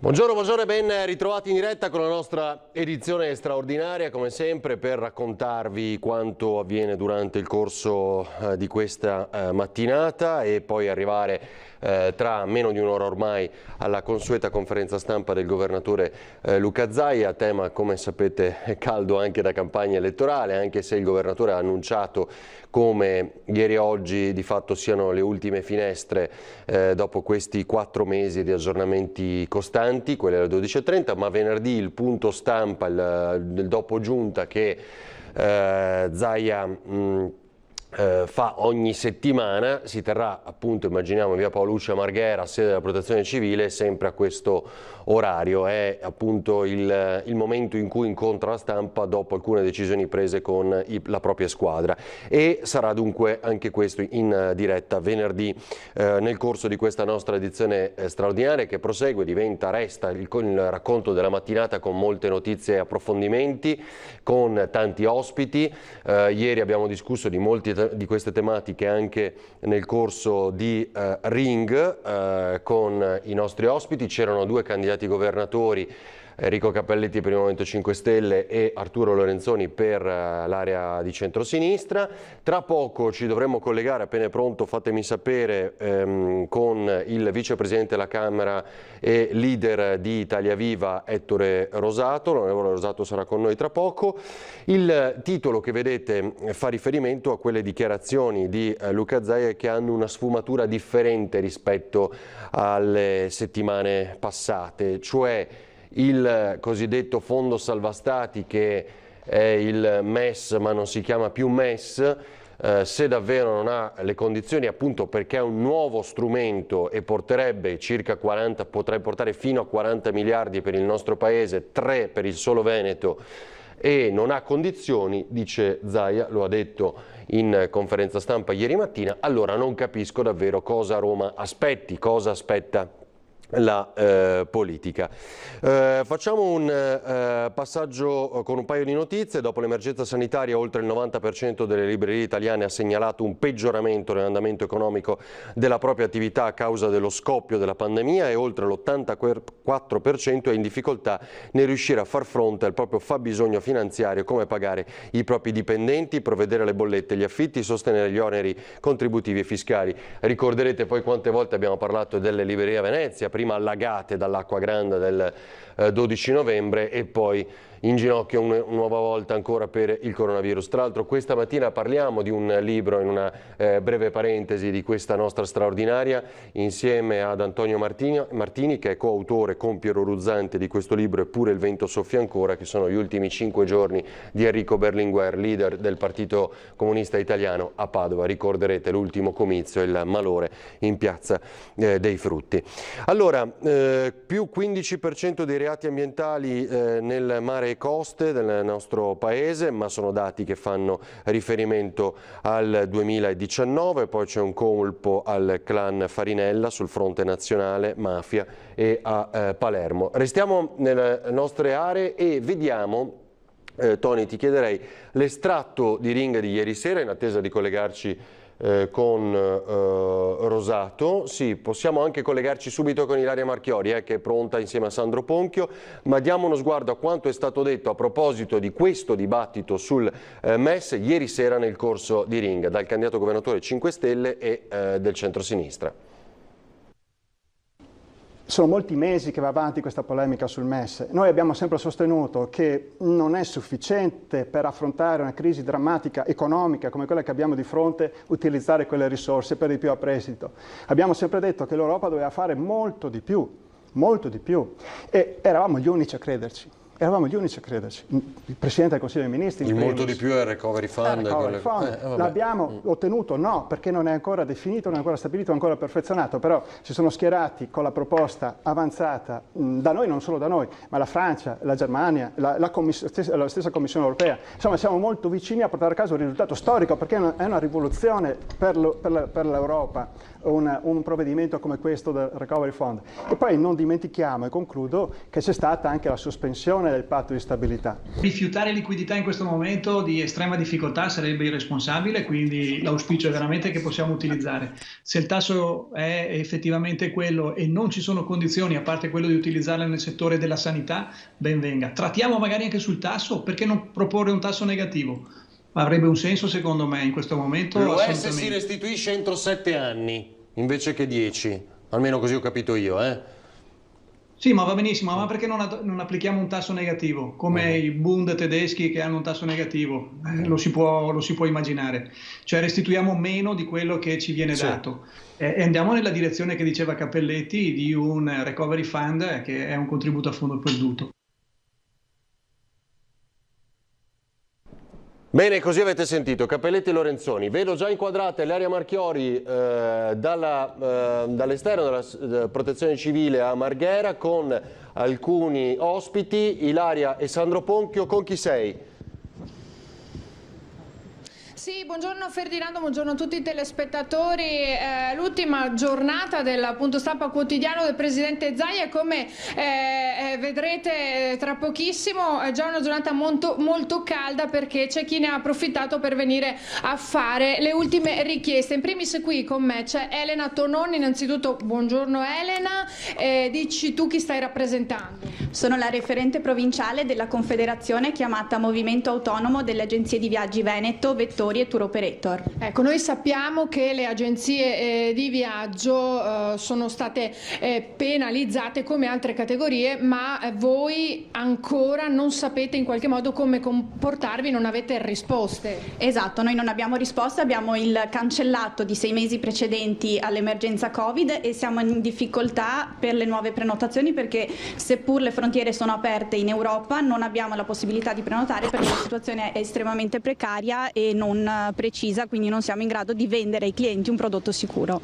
Buongiorno, buongiorno e ben ritrovati in diretta con la nostra edizione straordinaria, come sempre, per raccontarvi quanto avviene durante il corso di questa mattinata e poi arrivare tra meno di un'ora ormai alla consueta conferenza stampa del governatore Luca Zaia, tema come sapete caldo anche da campagna elettorale, anche se il governatore ha annunciato come ieri e oggi di fatto siano le ultime finestre dopo questi 4 mesi di aggiornamenti costanti, quelle alle 12:30, ma venerdì il punto stampa, il dopo giunta che Zaia fa ogni settimana, si terrà appunto, immaginiamo, in via Paoluccia Marghera, sede della Protezione Civile, sempre a questo orario. È appunto il momento in cui incontra la stampa dopo alcune decisioni prese con la propria squadra, e sarà dunque anche questo in diretta venerdì nel corso di questa nostra edizione straordinaria che prosegue, resta il racconto della mattinata con molte notizie e approfondimenti, con tanti ospiti. Ieri abbiamo discusso di molti di queste tematiche anche nel corso di Ring con i nostri ospiti. C'erano 2 candidati governatori, Enrico Cappelletti per il Movimento 5 Stelle e Arturo Lorenzoni per l'area di centrosinistra. Tra poco ci dovremo collegare, appena è pronto fatemi sapere, con il vicepresidente della Camera e leader di Italia Viva Ettore Rosato. L'onorevole Rosato sarà con noi tra poco. Il titolo che vedete fa riferimento a quelle dichiarazioni di Luca Zaia che hanno una sfumatura differente rispetto alle settimane passate, cioè il cosiddetto fondo salva stati, che è il MES ma non si chiama più MES, se davvero non ha le condizioni, appunto perché è un nuovo strumento e porterebbe potrebbe portare fino a 40 miliardi per il nostro paese, 3 per il solo Veneto, e non ha condizioni, dice Zaia, lo ha detto in conferenza stampa ieri mattina, allora non capisco davvero cosa Roma aspetti, cosa aspetta la politica. Facciamo un passaggio con un paio di notizie. Dopo l'emergenza sanitaria, oltre il 90% delle librerie italiane ha segnalato un peggioramento nell'andamento economico della propria attività a causa dello scoppio della pandemia, e oltre l'84% è in difficoltà nel riuscire a far fronte al proprio fabbisogno finanziario, come pagare i propri dipendenti, provvedere alle bollette, gli affitti, sostenere gli oneri contributivi e fiscali. Ricorderete poi quante volte abbiamo parlato delle librerie a Venezia, prima allagate dall'acqua grande del 12 novembre e poi in ginocchio una nuova volta ancora per il coronavirus. Tra l'altro questa mattina parliamo di un libro, in una breve parentesi di questa nostra straordinaria, insieme ad Antonio Martini, che è coautore con Piero Ruzzante di questo libro, Eppure il vento soffia ancora, che sono gli ultimi 5 giorni di Enrico Berlinguer, leader del Partito Comunista Italiano a Padova. Ricorderete l'ultimo comizio, il malore in Piazza dei Frutti. Allora, più 15% dei reati ambientali nel mare e coste del nostro paese, ma sono dati che fanno riferimento al 2019, poi c'è un colpo al clan Farinella sul fronte nazionale, mafia, e a Palermo. Restiamo nelle nostre aree e vediamo, Tony, ti chiederei l'estratto di Ring di ieri sera, in attesa di collegarci con Rosato. Sì, possiamo anche collegarci subito con Ilaria Marchiori, che è pronta insieme a Sandro Ponchio, ma diamo uno sguardo a quanto è stato detto a proposito di questo dibattito sul MES ieri sera nel corso di Ring dal candidato governatore 5 Stelle e del centrosinistra. Sono molti mesi che va avanti questa polemica sul MES. Noi abbiamo sempre sostenuto che non è sufficiente per affrontare una crisi drammatica economica come quella che abbiamo di fronte utilizzare quelle risorse, per di più a prestito. Abbiamo sempre detto che l'Europa doveva fare molto di più, e eravamo gli unici a crederci. Il Presidente del Consiglio dei Ministri. Il molto di più è il Recovery Fund. L'abbiamo ottenuto? No, perché non è ancora definito, non è ancora stabilito, non è ancora perfezionato, però si sono schierati con la proposta avanzata da noi, non solo da noi, ma la Francia, la Germania, la stessa Commissione Europea. Insomma, siamo molto vicini a portare a casa un risultato storico, perché è una rivoluzione per l'Europa. Un provvedimento come questo del Recovery Fund. E poi non dimentichiamo, e concludo, che c'è stata anche la sospensione attuazione del patto di stabilità. Rifiutare liquidità in questo momento di estrema difficoltà sarebbe irresponsabile, quindi l'auspicio è veramente che possiamo utilizzare. Se il tasso è effettivamente quello e non ci sono condizioni, a parte quello di utilizzarlo nel settore della sanità, ben venga. Trattiamo magari anche sul tasso, perché non proporre un tasso negativo? Avrebbe un senso secondo me in questo momento. L'UES si restituisce entro 7 anni invece che 10, almeno così ho capito io, Sì, ma va benissimo, ma perché non applichiamo un tasso negativo, come i Bund tedeschi che hanno un tasso negativo? Lo si può immaginare. Cioè restituiamo meno di quello che ci viene dato. E andiamo nella direzione che diceva Cappelletti di un recovery fund che è un contributo a fondo perduto. Bene, così avete sentito Cappelletti e Lorenzoni. Vedo già inquadrate Ilaria Marchiori dall'esterno della Protezione Civile a Marghera con alcuni ospiti. Ilaria e Sandro Ponchio, con chi sei? Sì, buongiorno Ferdinando, buongiorno a tutti i telespettatori. L'ultima giornata del punto stampa quotidiano del Presidente Zaia, come vedrete tra pochissimo, è già una giornata molto calda, perché c'è chi ne ha approfittato per venire a fare le ultime richieste. In primis qui con me c'è Elena Tonon. Innanzitutto buongiorno Elena, dici tu chi stai rappresentando? Sono la referente provinciale della Confederazione chiamata Movimento Autonomo delle Agenzie di Viaggi Veneto, Vettori e Tour Operator. Ecco, noi sappiamo che le agenzie di viaggio sono state penalizzate come altre categorie, ma voi ancora non sapete in qualche modo come comportarvi, non avete risposte. Esatto, noi non abbiamo risposte, abbiamo il cancellato di 6 mesi precedenti all'emergenza Covid e siamo in difficoltà per le nuove prenotazioni, perché seppur le frontiere sono aperte in Europa non abbiamo la possibilità di prenotare, perché la situazione è estremamente precaria e non precisa, quindi non siamo in grado di vendere ai clienti un prodotto sicuro.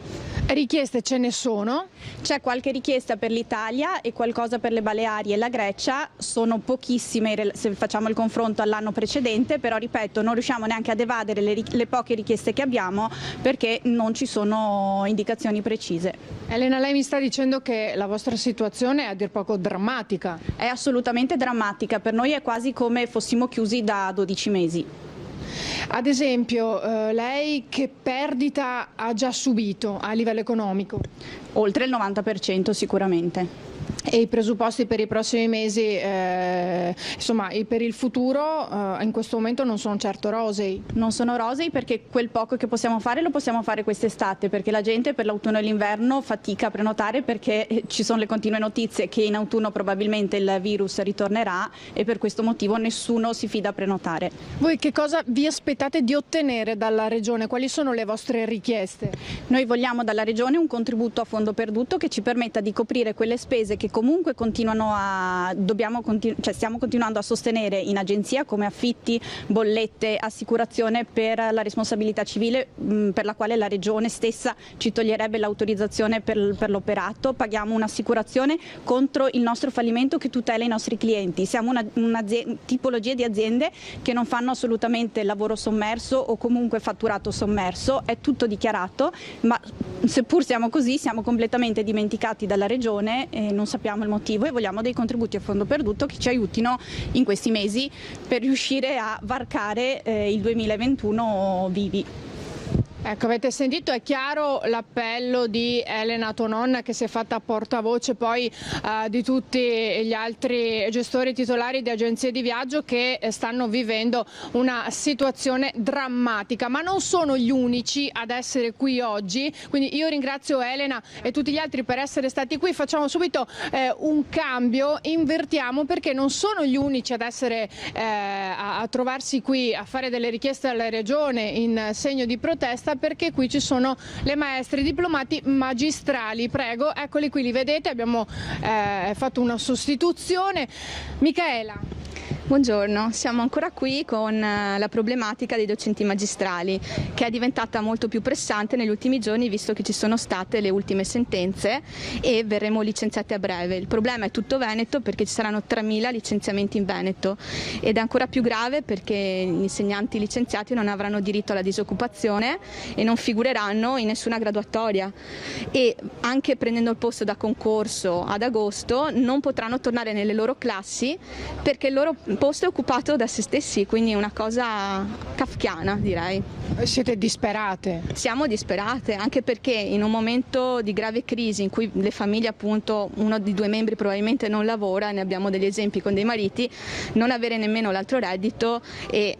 Richieste ce ne sono? C'è qualche richiesta per l'Italia e qualcosa per le Baleari e la Grecia, sono pochissime se facciamo il confronto all'anno precedente, però ripeto, non riusciamo neanche ad evadere le poche richieste che abbiamo, perché non ci sono indicazioni precise. Elena, lei mi sta dicendo che la vostra situazione è a dir poco drammatica. È assolutamente drammatica, per noi è quasi come fossimo chiusi da 12 mesi. Ad esempio, lei che perdita ha già subito a livello economico? Oltre il 90% sicuramente. E i presupposti per i prossimi mesi, insomma, per il futuro in questo momento non sono certo rosei. Non sono rosei, perché quel poco che possiamo fare lo possiamo fare quest'estate, perché la gente per l'autunno e l'inverno fatica a prenotare, perché ci sono le continue notizie che in autunno probabilmente il virus ritornerà e per questo motivo nessuno si fida a prenotare. Voi che cosa vi aspettate di ottenere dalla Regione? Quali sono le vostre richieste? Noi vogliamo dalla Regione un contributo a fondo perduto che ci permetta di coprire quelle spese che comunque stiamo continuando a sostenere in agenzia, come affitti, bollette, assicurazione per la responsabilità civile, per la quale la Regione stessa ci toglierebbe l'autorizzazione per l'operato. Paghiamo un'assicurazione contro il nostro fallimento che tutela i nostri clienti. Siamo una tipologia di aziende che non fanno assolutamente lavoro sommerso o comunque fatturato sommerso, è tutto dichiarato, ma seppur siamo così siamo completamente dimenticati dalla Regione e non sappiamo il motivo, e vogliamo dei contributi a fondo perduto che ci aiutino in questi mesi per riuscire a varcare il 2021 vivi. Ecco, avete sentito, è chiaro l'appello di Elena Tonon, che si è fatta portavoce poi di tutti gli altri gestori titolari di agenzie di viaggio che stanno vivendo una situazione drammatica, ma non sono gli unici ad essere qui oggi, quindi io ringrazio Elena e tutti gli altri per essere stati qui. Facciamo subito un cambio, invertiamo, perché non sono gli unici ad essere a trovarsi qui a fare delle richieste alla Regione in segno di protesta, perché qui ci sono le maestre diplomati magistrali. Prego, eccoli qui, li vedete, abbiamo fatto una sostituzione. Micaela. Buongiorno, siamo ancora qui con la problematica dei docenti magistrali, che è diventata molto più pressante negli ultimi giorni visto che ci sono state le ultime sentenze e verremo licenziati a breve. Il problema è tutto Veneto perché ci saranno 3.000 licenziamenti in Veneto ed è ancora più grave perché gli insegnanti licenziati non avranno diritto alla disoccupazione e non figureranno in nessuna graduatoria e anche prendendo il posto da concorso ad agosto non potranno tornare nelle loro classi perché il loro posto è occupato da se stessi, quindi una cosa kafkiana, direi. Siete disperate? Siamo disperate, anche perché in un momento di grave crisi in cui le famiglie, appunto, uno di due membri probabilmente non lavora, ne abbiamo degli esempi con dei mariti, non avere nemmeno l'altro reddito è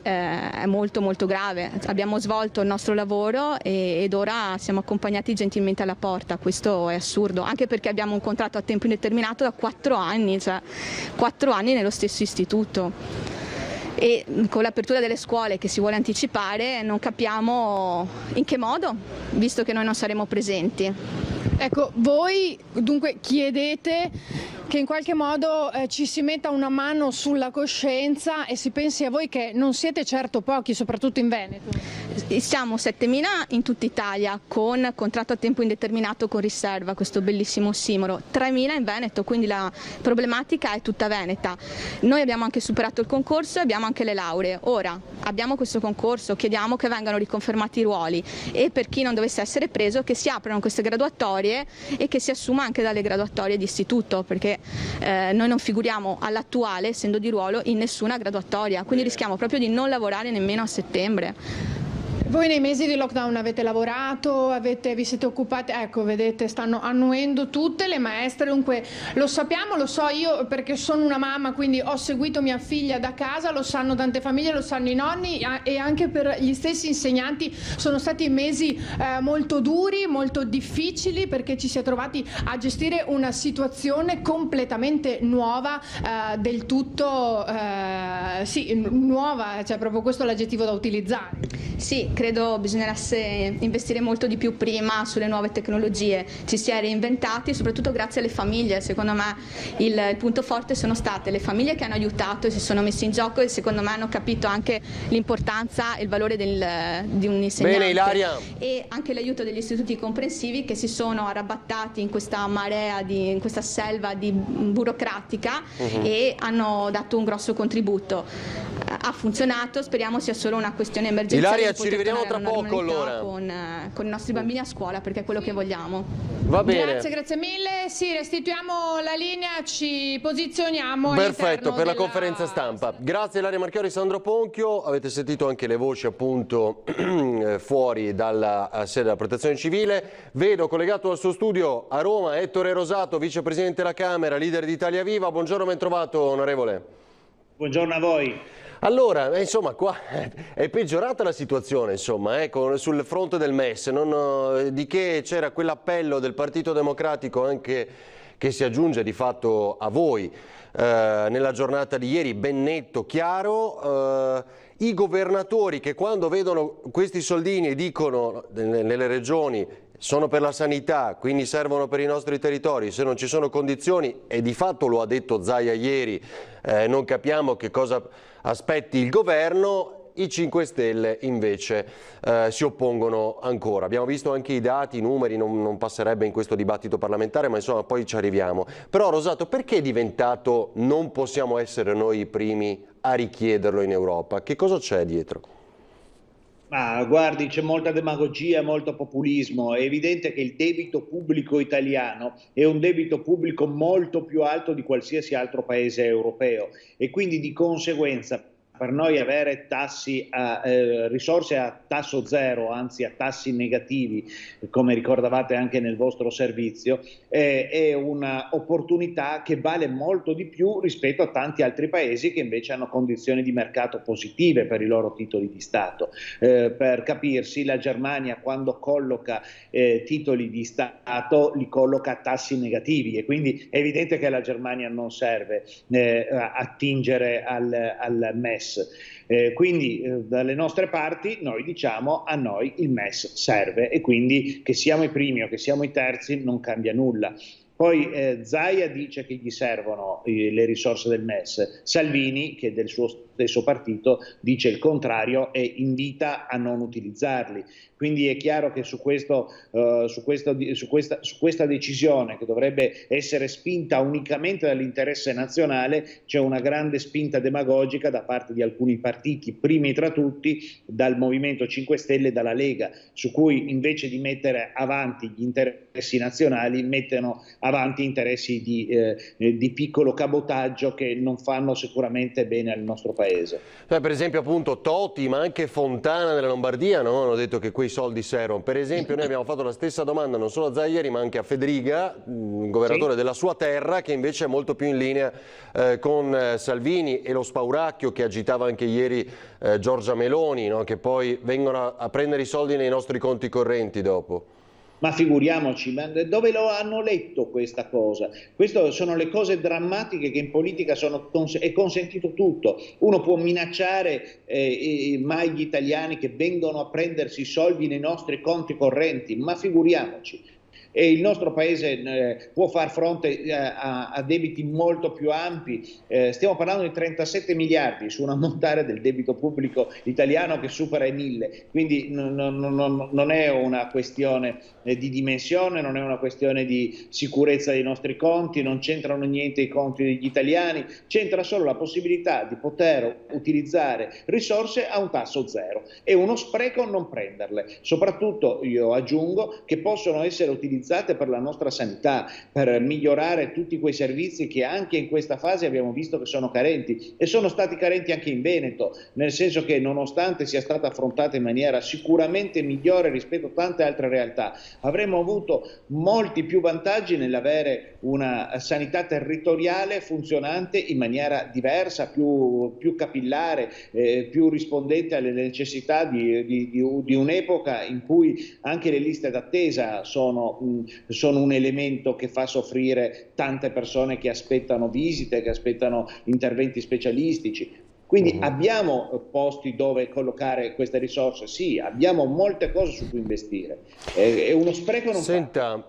molto molto grave. Abbiamo svolto il nostro lavoro ed ora siamo accompagnati gentilmente alla porta, questo è assurdo, anche perché abbiamo un contratto a tempo indeterminato da 4 anni, cioè 4 anni nello stesso istituto. E con l'apertura delle scuole che si vuole anticipare non capiamo in che modo, visto che noi non saremo presenti. Ecco, voi dunque chiedete che in qualche modo ci si metta una mano sulla coscienza e si pensi a voi che non siete certo pochi, soprattutto in Veneto. Siamo 7.000 in tutta Italia con contratto a tempo indeterminato con riserva, questo bellissimo ossimoro, 3.000 in Veneto, quindi la problematica è tutta veneta. Noi abbiamo anche superato il concorso e abbiamo anche le lauree. Ora abbiamo questo concorso, chiediamo che vengano riconfermati i ruoli e per chi non dovesse essere preso che si aprano queste graduatorie e che si assuma anche dalle graduatorie di istituto, perché noi non figuriamo all'attuale, essendo di ruolo, in nessuna graduatoria, quindi rischiamo proprio di non lavorare nemmeno a settembre. Voi nei mesi di lockdown avete lavorato, vi siete occupati, ecco vedete stanno annuendo tutte le maestre, dunque lo sappiamo, lo so io perché sono una mamma, quindi ho seguito mia figlia da casa, lo sanno tante famiglie, lo sanno i nonni e anche per gli stessi insegnanti sono stati mesi molto duri, molto difficili perché ci si è trovati a gestire una situazione completamente nuova, del tutto nuova, cioè proprio questo è l'aggettivo da utilizzare. Sì, credo bisognasse investire molto di più prima sulle nuove tecnologie, ci si è reinventati soprattutto grazie alle famiglie, secondo me il punto forte sono state le famiglie che hanno aiutato e si sono messe in gioco e secondo me hanno capito anche l'importanza e il valore di un insegnante. Bene, Ilaria. E anche l'aiuto degli istituti comprensivi che si sono arrabattati in questa marea, in questa selva burocratica e hanno dato un grosso contributo. Ha funzionato, speriamo sia solo una questione emergenziale. Ilaria, ci rivediamo tra poco allora. Con i nostri bambini a scuola, perché è quello che vogliamo. Va bene. Grazie mille. Sì, restituiamo la linea, ci posizioniamo. Perfetto, per la conferenza stampa. Grazie Ilaria Marchiori, Sandro Ponchio. Avete sentito anche le voci appunto fuori dalla sede della Protezione Civile. Vedo collegato al suo studio a Roma Ettore Rosato, vicepresidente della Camera, leader di Italia Viva. Buongiorno, ben trovato onorevole. Buongiorno a voi. Allora, insomma, qua è peggiorata la situazione, insomma, sul fronte del MES, di che c'era quell'appello del Partito Democratico anche che si aggiunge di fatto a voi nella giornata di ieri, ben netto, chiaro. I governatori che quando vedono questi soldini e dicono nelle regioni sono per la sanità, quindi servono per i nostri territori, se non ci sono condizioni, e di fatto lo ha detto Zaia ieri, non capiamo che cosa aspetti il governo. I 5 Stelle invece si oppongono ancora. Abbiamo visto anche i dati, i numeri, non passerebbe in questo dibattito parlamentare, ma insomma poi ci arriviamo. Però Rosato, perché è diventato non possiamo essere noi i primi a richiederlo in Europa? Che cosa c'è dietro? Ma guardi, c'è molta demagogia, molto populismo. È evidente che il debito pubblico italiano è un debito pubblico molto più alto di qualsiasi altro paese europeo e quindi di conseguenza per noi avere risorse a tasso zero, anzi a tassi negativi, come ricordavate anche nel vostro servizio, è un'opportunità che vale molto di più rispetto a tanti altri paesi che invece hanno condizioni di mercato positive per i loro titoli di Stato. Per capirsi, la Germania quando colloca titoli di Stato li colloca a tassi negativi e quindi è evidente che alla Germania non serve attingere al MES. Quindi dalle nostre parti noi diciamo a noi il MES serve e quindi che siamo i primi o che siamo i terzi non cambia nulla. Poi Zaia dice che gli servono le risorse del MES, Salvini, che è del suo stesso partito, dice il contrario e invita a non utilizzarli. Quindi è chiaro che su questa decisione, che dovrebbe essere spinta unicamente dall'interesse nazionale, c'è una grande spinta demagogica da parte di alcuni partiti, primi tra tutti dal Movimento 5 Stelle e dalla Lega, su cui invece di mettere avanti gli interessi nazionali mettono avanti interessi di piccolo cabotaggio che non fanno sicuramente bene al nostro paese. Per esempio appunto Toti, ma anche Fontana nella Lombardia, no? Hanno detto che quei soldi servono. Per esempio noi abbiamo fatto la stessa domanda non solo a Zaia ma anche a Fedriga, governatore della sua terra, che invece è molto più in linea con Salvini e lo spauracchio che agitava anche ieri Giorgia Meloni, no? Che poi vengono a prendere i soldi nei nostri conti correnti dopo. Ma figuriamoci, ma dove lo hanno letto questa cosa? Queste sono le cose drammatiche che in politica è consentito tutto. Uno può minacciare mai gli italiani che vengono a prendersi i soldi nei nostri conti correnti, ma figuriamoci. E il nostro paese può far fronte a debiti molto più ampi. Stiamo parlando di 37 miliardi su un ammontare del debito pubblico italiano che supera i 1.000, quindi non è una questione di dimensione, non è una questione di sicurezza dei nostri conti, non c'entrano niente i conti degli italiani, c'entra solo la possibilità di poter utilizzare risorse a un tasso zero e uno spreco non prenderle, soprattutto io aggiungo che possono essere utilizzate per la nostra sanità, per migliorare tutti quei servizi che anche in questa fase abbiamo visto che sono carenti e sono stati carenti anche in Veneto, nel senso che nonostante sia stata affrontata in maniera sicuramente migliore rispetto a tante altre realtà, avremmo avuto molti più vantaggi nell'avere una sanità territoriale funzionante in maniera diversa, più capillare, più rispondente alle necessità di un'epoca in cui anche le liste d'attesa sono un elemento che fa soffrire tante persone che aspettano visite, che aspettano interventi specialistici. Quindi abbiamo posti dove collocare queste risorse, sì, abbiamo molte cose su cui investire e uno spreco non fa.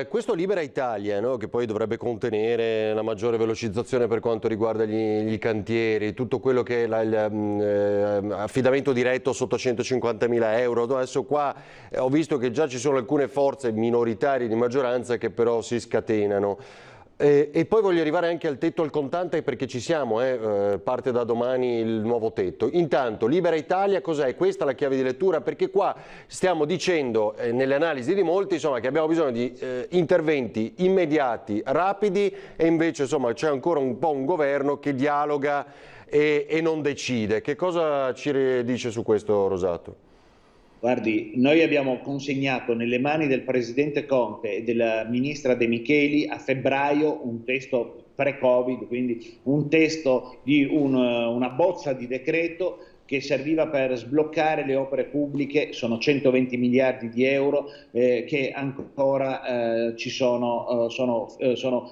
Questo Libera Italia, no, che poi dovrebbe contenere la maggiore velocizzazione per quanto riguarda gli cantieri, tutto quello che è l'affidamento diretto sotto 150.000 euro, adesso qua ho visto che già ci sono alcune forze minoritarie di maggioranza che però si scatenano. E poi voglio arrivare anche al tetto al contante perché ci siamo, parte da domani il nuovo tetto. Intanto, Libera Italia cos'è? Questa è la chiave di lettura, perché qua stiamo dicendo, nelle analisi di molti, insomma, che abbiamo bisogno di interventi immediati, rapidi e invece insomma, c'è ancora un po' un governo che dialoga e non decide. Che cosa ci dice su questo, Rosato? Guardi, noi abbiamo consegnato nelle mani del Presidente Conte e della Ministra De Micheli a febbraio un testo pre-Covid, quindi un testo di una bozza di decreto che serviva per sbloccare le opere pubbliche, sono 120 miliardi di euro che ancora ci sono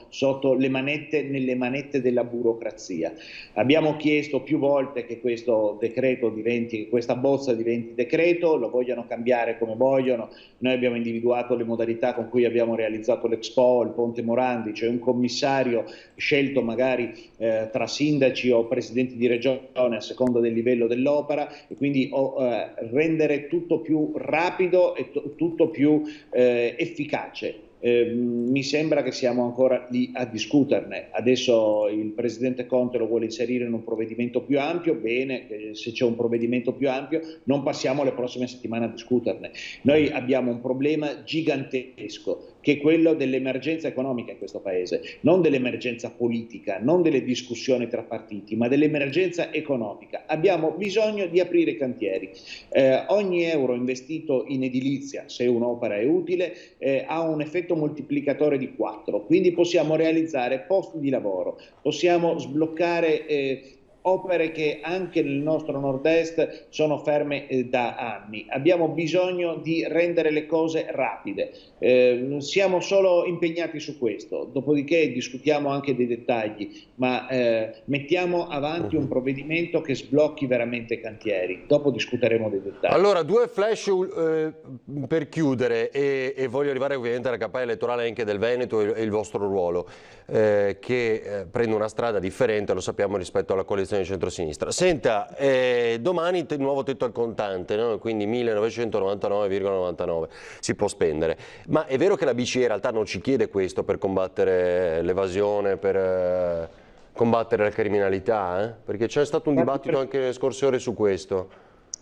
sotto le manette, nelle manette della burocrazia. Abbiamo chiesto più volte che questo decreto diventi, questa bozza diventi decreto, lo vogliono cambiare come vogliono. Noi abbiamo individuato le modalità con cui abbiamo realizzato l'Expo, il Ponte Morandi, cioè un commissario scelto magari tra sindaci o presidenti di regione a seconda del livello dell'opera e quindi rendere tutto più rapido e tutto più efficace. Mi sembra che siamo ancora lì a discuterne. Adesso il Presidente Conte lo vuole inserire in un provvedimento più ampio, bene, se c'è un provvedimento più ampio non passiamo le prossime settimane a discuterne. Noi abbiamo un problema gigantesco che è quello dell'emergenza economica in questo Paese, non dell'emergenza politica, non delle discussioni tra partiti, ma dell'emergenza economica. Abbiamo bisogno di aprire cantieri. Ogni euro investito in edilizia, se un'opera è utile, ha un effetto moltiplicatore di 4, quindi possiamo realizzare posti di lavoro, possiamo sbloccare opere che anche nel nostro nord-est sono ferme da anni. Abbiamo bisogno di rendere le cose rapide. Siamo solo impegnati su questo, dopodiché discutiamo anche dei dettagli, ma mettiamo avanti un provvedimento che sblocchi veramente i cantieri, dopo discuteremo dei dettagli. Allora, due flash per chiudere e voglio arrivare ovviamente alla campagna elettorale anche del Veneto e il vostro ruolo, che prende una strada differente, lo sappiamo, rispetto alla coalizione di centrosinistra. Senta, domani il nuovo tetto al contante, no? Quindi 1999,99 si può spendere. Ma è vero che la BCE in realtà non ci chiede questo per combattere l'evasione, per combattere la criminalità? Perché c'è stato un dibattito anche nelle scorse ore su questo.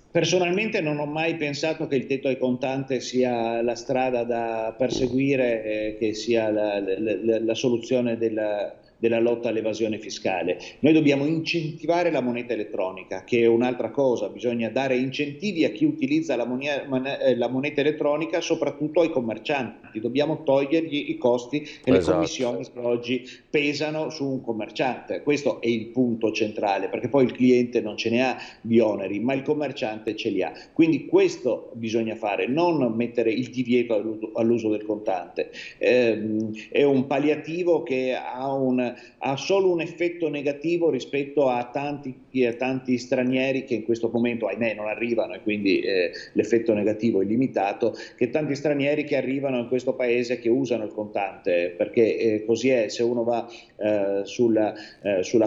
Personalmente non ho mai pensato che il tetto al contante sia la strada da perseguire, che sia la soluzione della lotta all'evasione fiscale. Noi dobbiamo incentivare la moneta elettronica, che è un'altra cosa, bisogna dare incentivi a chi utilizza la moneta elettronica, soprattutto ai commercianti, dobbiamo togliergli i costi e le commissioni che oggi pesano su un commerciante. Questo è il punto centrale, perché poi il cliente non ce ne ha di oneri, ma il commerciante ce li ha. Quindi questo bisogna fare, non mettere il divieto all'uso del contante. È un palliativo che ha solo un effetto negativo rispetto a tanti stranieri che in questo momento, ahimè, non arrivano, e quindi l'effetto negativo è limitato, che tanti stranieri che arrivano in questo paese che usano il contante, perché così è. Se uno va sulla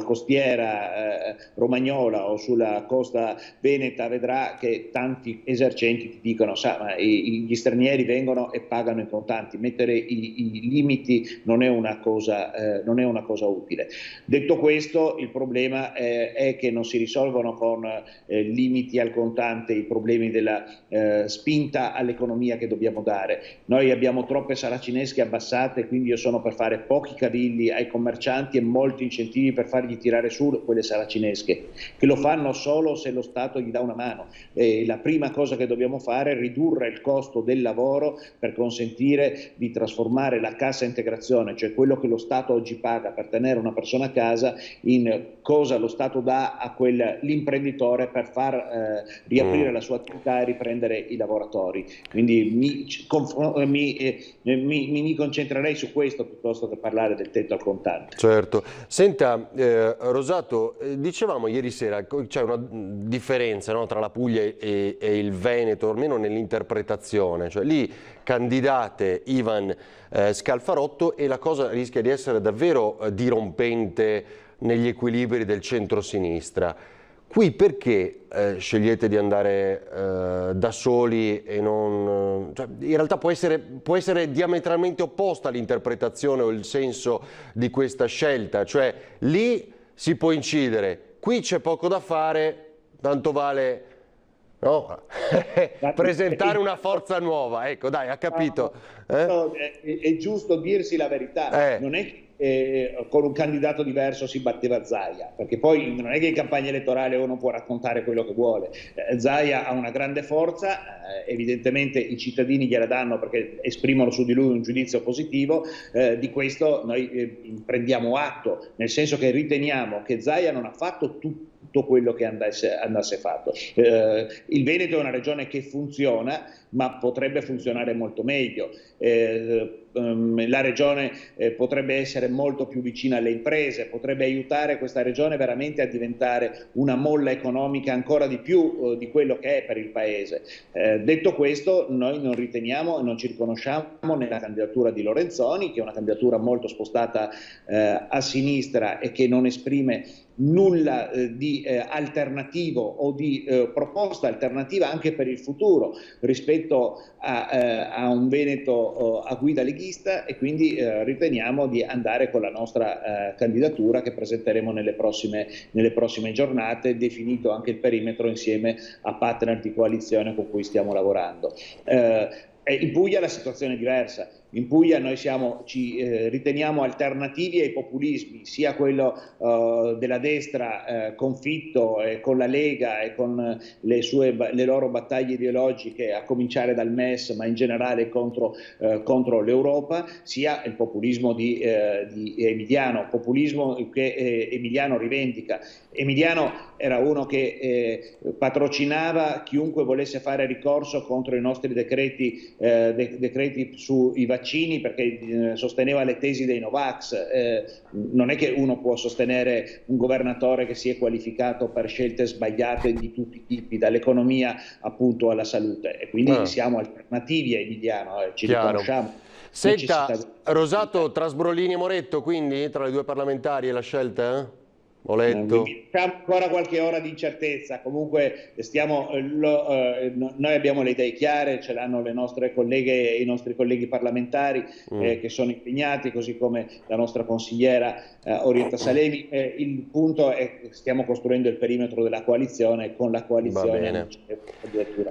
costiera romagnola o sulla costa veneta, vedrà che tanti esercenti ti dicono: ma gli stranieri vengono e pagano in contanti. Mettere i limiti non è una cosa utile. Detto questo, il problema è che non si risolvono con limiti al contante i problemi della spinta all'economia che dobbiamo dare. Noi abbiamo troppe saracinesche abbassate, quindi io sono per fare pochi cavilli ai commercianti e molti incentivi per fargli tirare su quelle saracinesche, che lo fanno solo se lo Stato gli dà una mano. La prima cosa che dobbiamo fare è ridurre il costo del lavoro per consentire di trasformare la cassa integrazione, cioè quello che lo Stato oggi paga per tenere una persona a casa, in cosa lo Stato dà a l'imprenditore per far riaprire la sua attività e riprendere i lavoratori. Quindi mi concentrerei su questo piuttosto che parlare del tetto al contante. Certo. Senta, Rosato, dicevamo ieri sera, c'è una differenza, no, tra la Puglia e il Veneto, almeno nell'interpretazione, cioè lì candidate Ivan Scalfarotto e la cosa rischia di essere davvero dirompente negli equilibri del centro-sinistra. Qui perché scegliete di andare da soli e non... Cioè, in realtà può essere diametralmente opposta l'interpretazione o il senso di questa scelta, cioè lì si può incidere, qui c'è poco da fare, tanto vale... No? presentare una forza nuova, ecco, dai, ha capito. È giusto dirsi la verità, non è che con un candidato diverso si batteva Zaia, perché poi non è che in campagna elettorale uno può raccontare quello che vuole. Zaia ha una grande forza, evidentemente i cittadini gliela danno perché esprimono su di lui un giudizio positivo, di questo noi prendiamo atto, nel senso che riteniamo che Zaia non ha fatto tutto quello che andasse fatto. Il Veneto è una regione che funziona, ma potrebbe funzionare molto meglio. La regione potrebbe essere molto più vicina alle imprese, potrebbe aiutare questa regione veramente a diventare una molla economica ancora di più di quello che è per il paese. Detto questo, noi non riteniamo e non ci riconosciamo nella candidatura di Lorenzoni, che è una candidatura molto spostata a sinistra e che non esprime nulla di alternativo o di proposta alternativa anche per il futuro rispetto a un Veneto a guida leghista, e quindi riteniamo di andare con la nostra candidatura che presenteremo nelle prossime giornate, definito anche il perimetro insieme a partner di coalizione con cui stiamo lavorando. In Puglia la situazione è diversa. In Puglia noi ci riteniamo alternativi ai populismi, sia quello della destra con Fitto e con la Lega e con le loro battaglie ideologiche, a cominciare dal MES, ma in generale contro l'Europa, sia il populismo di Emiliano, populismo che Emiliano rivendica. Emiliano era uno che patrocinava chiunque volesse fare ricorso contro i nostri decreti sui vaccini, perché sosteneva le tesi dei Novax. Non è che uno può sostenere un governatore che si è qualificato per scelte sbagliate di tutti i tipi, dall'economia appunto alla salute, e quindi siamo alternativi a Emiliano, ci riconosciamo. Senta, Rosato tra Sbrollini e Moretto, quindi tra le due parlamentari è la scelta? Ho letto. C'è ancora qualche ora di incertezza, comunque noi abbiamo le idee chiare, ce l'hanno le nostre colleghe e i nostri colleghi parlamentari che sono impegnati, così come la nostra consigliera Orietta Salemi. Il punto è che stiamo costruendo il perimetro della coalizione, e con la coalizione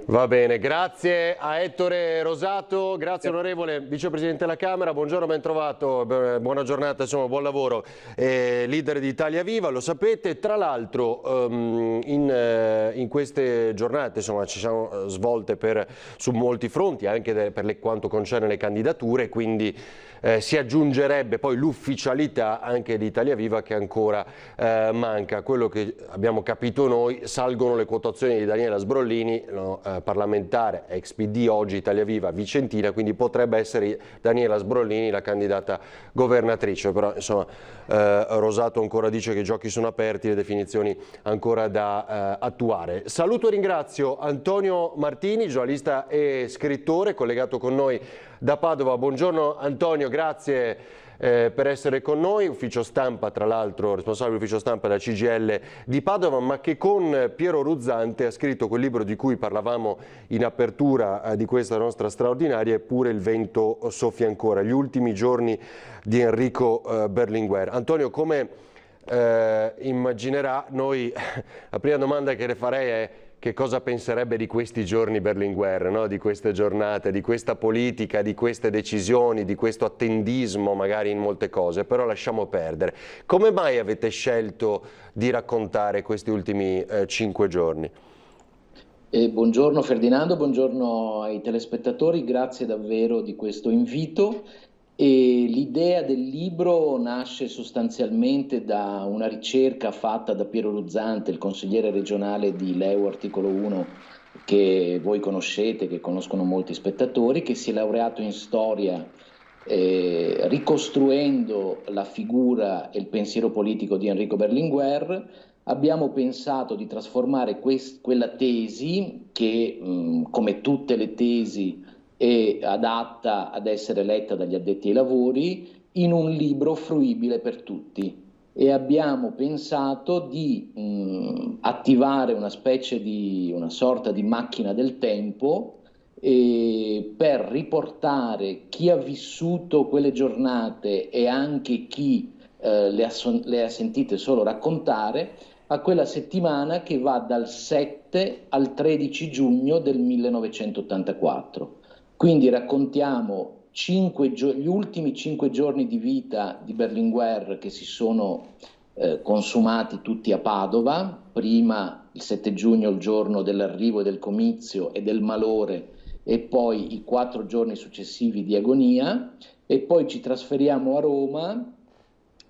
Va bene, grazie a Ettore Rosato, grazie onorevole Vicepresidente della Camera, buongiorno, ben trovato, buona giornata, insomma, buon lavoro. Leader di Italia Viva, lo sapete. Tra l'altro in queste giornate, insomma, ci siamo svolte su molti fronti, anche per quanto concerne le candidature, quindi si aggiungerebbe poi l'ufficialità anche di Italia Viva, che ancora manca. Quello che abbiamo capito noi: salgono le quotazioni di Daniela Sbrollini, parlamentare ex PD, oggi Italia Viva Vicentina, quindi potrebbe essere Daniela Sbrollini la candidata governatrice, però insomma Rosato ancora dice che i giochi sono aperti, le definizioni ancora da attuare. Saluto e ringrazio Antonio Martini, giornalista e scrittore, collegato con noi da Padova. Buongiorno Antonio, grazie per essere con noi, ufficio stampa, tra l'altro responsabile ufficio stampa della CGIL di Padova, ma che con Piero Ruzzante ha scritto quel libro di cui parlavamo in apertura di questa nostra straordinaria, Eppure il vento soffia ancora, gli ultimi giorni di Enrico Berlinguer. Antonio, come immaginerà, noi la prima domanda che le farei è: che cosa penserebbe di questi giorni Berlinguer, no? Di queste giornate, di questa politica, di queste decisioni, di questo attendismo magari in molte cose, però lasciamo perdere. Come mai avete scelto di raccontare questi ultimi 5 giorni? Buongiorno Ferdinando, buongiorno ai telespettatori, grazie davvero di questo invito. L'idea del libro nasce sostanzialmente da una ricerca fatta da Piero Ruzzante, il consigliere regionale di Leu Articolo 1, che voi conoscete, che conoscono molti spettatori, che si è laureato in storia ricostruendo la figura e il pensiero politico di Enrico Berlinguer. Abbiamo pensato di trasformare quella tesi, che come tutte le tesi è adatta ad essere letta dagli addetti ai lavori, in un libro fruibile per tutti, e abbiamo pensato di attivare una sorta di macchina del tempo per riportare chi ha vissuto quelle giornate e anche chi le ha sentite solo raccontare a quella settimana che va dal 7 al 13 giugno del 1984. Quindi raccontiamo gli ultimi 5 giorni di vita di Berlinguer, che si sono consumati tutti a Padova, prima il 7 giugno, il giorno dell'arrivo e del comizio e del malore, e poi i 4 giorni successivi di agonia, e poi ci trasferiamo a Roma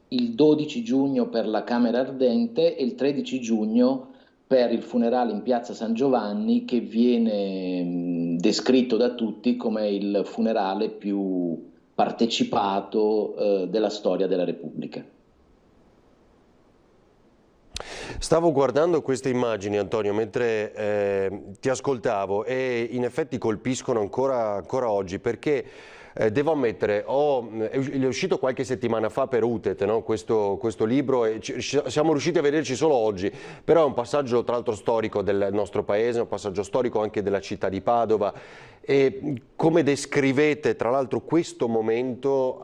il 12 giugno per la Camera Ardente e il 13 giugno per il funerale in piazza San Giovanni, che viene descritto da tutti come il funerale più partecipato della storia della Repubblica. Stavo guardando queste immagini, Antonio, mentre ti ascoltavo, e in effetti colpiscono ancora oggi, perché devo ammettere, è uscito qualche settimana fa per Utet, no? questo libro, e siamo riusciti a vederci solo oggi, però è un passaggio tra l'altro storico del nostro paese, un passaggio storico anche della città di Padova. E come descrivete tra l'altro questo momento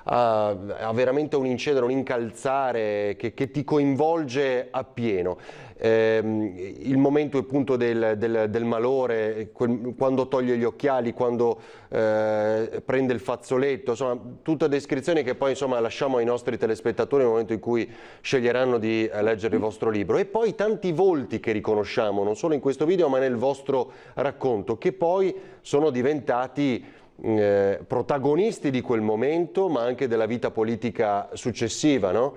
ha veramente un incedere, un incalzare che ti coinvolge appieno. Il momento appunto del malore, quando toglie gli occhiali, quando prende il fazzoletto, insomma tutte descrizioni che poi insomma lasciamo ai nostri telespettatori nel momento in cui sceglieranno di leggere il vostro libro. E poi tanti volti che riconosciamo non solo in questo video ma nel vostro racconto, che poi sono diventati protagonisti di quel momento ma anche della vita politica successiva, no?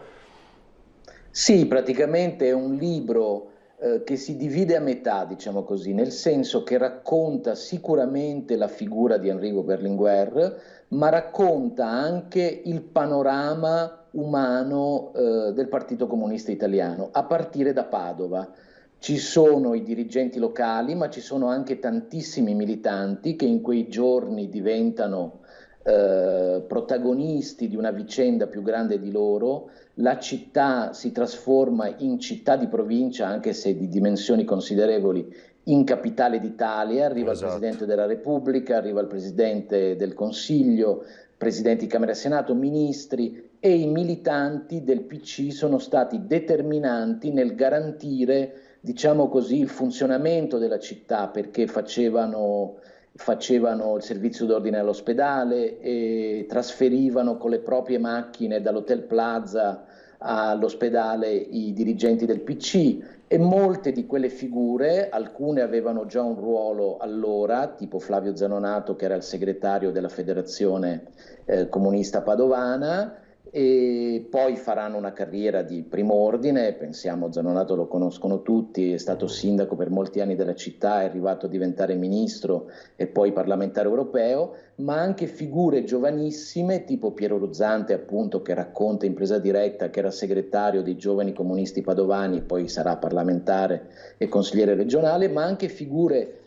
Sì, praticamente è un libro che si divide a metà, diciamo così, nel senso che racconta sicuramente la figura di Enrico Berlinguer, ma racconta anche il panorama umano del Partito Comunista Italiano, a partire da Padova. Ci sono i dirigenti locali, ma ci sono anche tantissimi militanti che in quei giorni diventano protagonisti di una vicenda più grande di loro. La città si trasforma in città di provincia, anche se di dimensioni considerevoli, in capitale d'Italia. Arriva il Presidente della Repubblica, arriva il Presidente del Consiglio, Presidenti di Camera e Senato, ministri, e i militanti del PC sono stati determinanti nel garantire, diciamo così, il funzionamento della città, perché facevano il servizio d'ordine all'ospedale e trasferivano con le proprie macchine dall'Hotel Plaza all'ospedale i dirigenti del PC, e molte di quelle figure, alcune avevano già un ruolo allora, tipo Flavio Zanonato che era il segretario della Federazione Comunista Padovana, e poi faranno una carriera di primo ordine. Pensiamo, Zanonato lo conoscono tutti, è stato sindaco per molti anni della città, è arrivato a diventare ministro e poi parlamentare europeo, ma anche figure giovanissime tipo Piero Ruzzante, appunto, che racconta in Presa Diretta che era segretario dei giovani comunisti padovani, poi sarà parlamentare e consigliere regionale, ma anche figure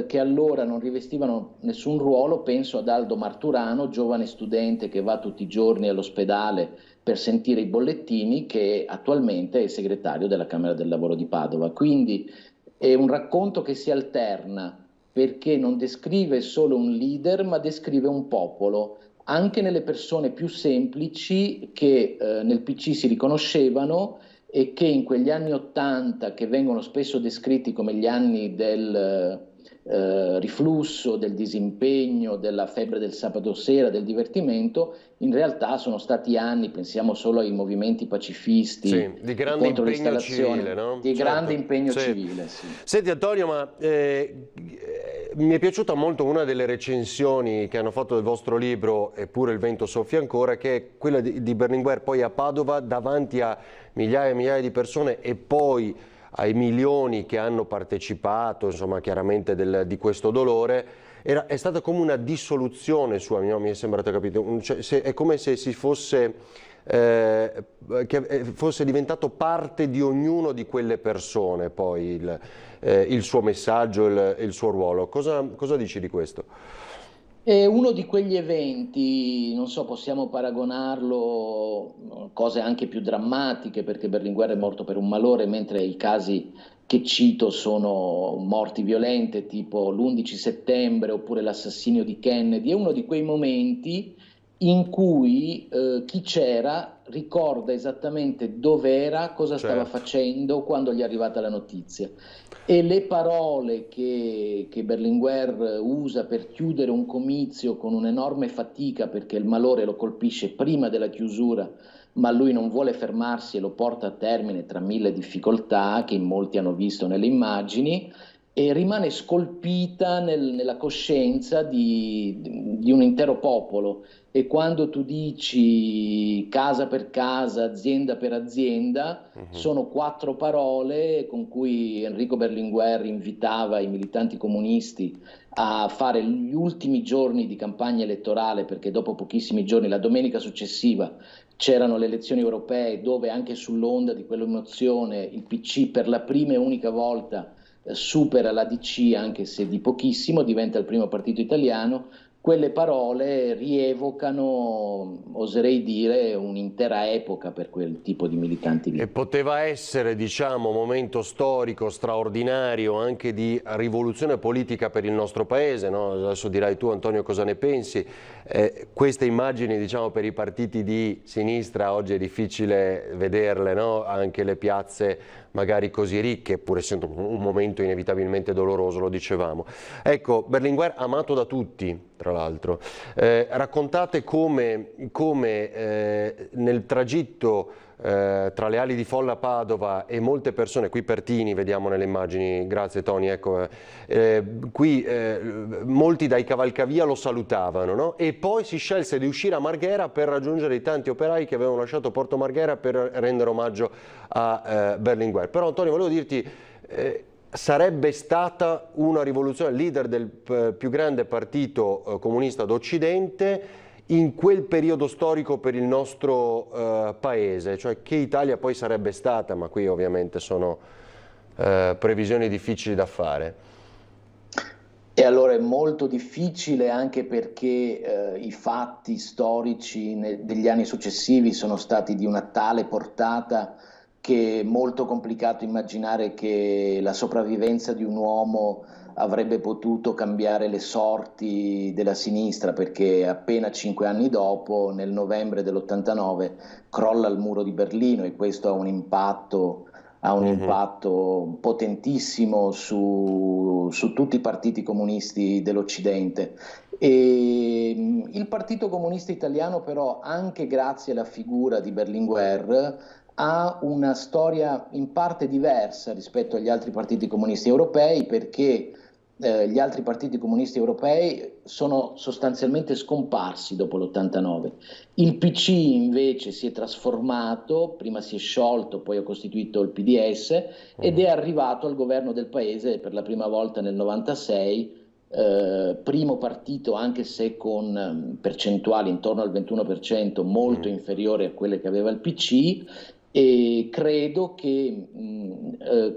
che allora non rivestivano nessun ruolo. Penso ad Aldo Marturano, giovane studente che va tutti i giorni all'ospedale per sentire i bollettini, che attualmente è segretario della Camera del Lavoro di Padova. Quindi è un racconto che si alterna, perché non descrive solo un leader, ma descrive un popolo, anche nelle persone più semplici che nel PC si riconoscevano e che in quegli anni '80, che vengono spesso descritti come gli anni del riflusso, del disimpegno, della febbre del sabato sera, del divertimento, in realtà sono stati anni, pensiamo solo ai movimenti pacifisti, di grande impegno civile, no? Di grande impegno civile, sì. Senti Antonio, ma mi è piaciuta molto una delle recensioni che hanno fatto del vostro libro, Eppure il vento soffia ancora, che è quella di Berlinguer poi a Padova davanti a migliaia e migliaia di persone e poi ai milioni che hanno partecipato, insomma, chiaramente di questo dolore. È stata come una dissoluzione sua, mi è sembrato capito, è come se si fosse, che fosse diventato parte di ognuno di quelle persone poi il suo messaggio, il suo ruolo. Cosa dici di questo? È uno di quegli eventi, non so, possiamo paragonarlo a cose anche più drammatiche, perché Berlinguer è morto per un malore, mentre i casi che cito sono morti violente, tipo l'11 settembre oppure l'assassinio di Kennedy. È uno di quei momenti in cui chi c'era ricorda esattamente dov'era, cosa stava facendo quando gli è arrivata la notizia. E le parole che Berlinguer usa per chiudere un comizio con un'enorme fatica, perché il malore lo colpisce prima della chiusura, ma lui non vuole fermarsi e lo porta a termine tra mille difficoltà che in molti hanno visto nelle immagini, e rimane scolpita nella coscienza di un intero popolo. E quando tu dici casa per casa, azienda per azienda, sono 4 parole con cui Enrico Berlinguer invitava i militanti comunisti a fare gli ultimi giorni di campagna elettorale, perché dopo pochissimi giorni, la domenica successiva, c'erano le elezioni europee, dove anche sull'onda di quell'emozione il PC per la prima e unica volta supera la DC, anche se di pochissimo, diventa il primo partito italiano, quelle parole rievocano, oserei dire, un'intera epoca per quel tipo di militanti lì. E poteva essere, diciamo, un momento storico straordinario anche di rivoluzione politica per il nostro paese, no? Adesso dirai tu, Antonio, cosa ne pensi. Queste immagini, diciamo, per i partiti di sinistra oggi è difficile vederle, no? Anche le piazze magari così ricche, pur essendo un momento inevitabilmente doloroso, lo dicevamo. Ecco, Berlinguer amato da tutti, tra l'altro. Raccontate come nel tragitto tra le ali di folla a Padova e molte persone, qui Pertini vediamo nelle immagini, grazie Tony, ecco, qui molti dai cavalcavia lo salutavano, no? E poi si scelse di uscire a Marghera per raggiungere i tanti operai che avevano lasciato Porto Marghera per rendere omaggio a Berlinguer. Però Antonio, volevo dirti, sarebbe stata una rivoluzione, leader del più grande partito comunista d'Occidente in quel periodo storico per il nostro paese, cioè che Italia poi sarebbe stata, ma qui ovviamente sono previsioni difficili da fare. E allora è molto difficile anche perché i fatti storici degli anni successivi sono stati di una tale portata che è molto complicato immaginare che la sopravvivenza di un uomo avrebbe potuto cambiare le sorti della sinistra, perché appena 5 anni dopo, nel novembre dell'89, crolla il muro di Berlino e questo ha un impatto potentissimo su tutti i partiti comunisti dell'Occidente. E il Partito Comunista Italiano però, anche grazie alla figura di Berlinguer, ha una storia in parte diversa rispetto agli altri partiti comunisti europei, perché gli altri partiti comunisti europei sono sostanzialmente scomparsi dopo l'89. Il PC invece si è trasformato, prima si è sciolto, poi ha costituito il PDS ed è arrivato al governo del paese per la prima volta nel 96, primo partito anche se con percentuali intorno al 21%, molto inferiore a quelle che aveva il PC. E credo che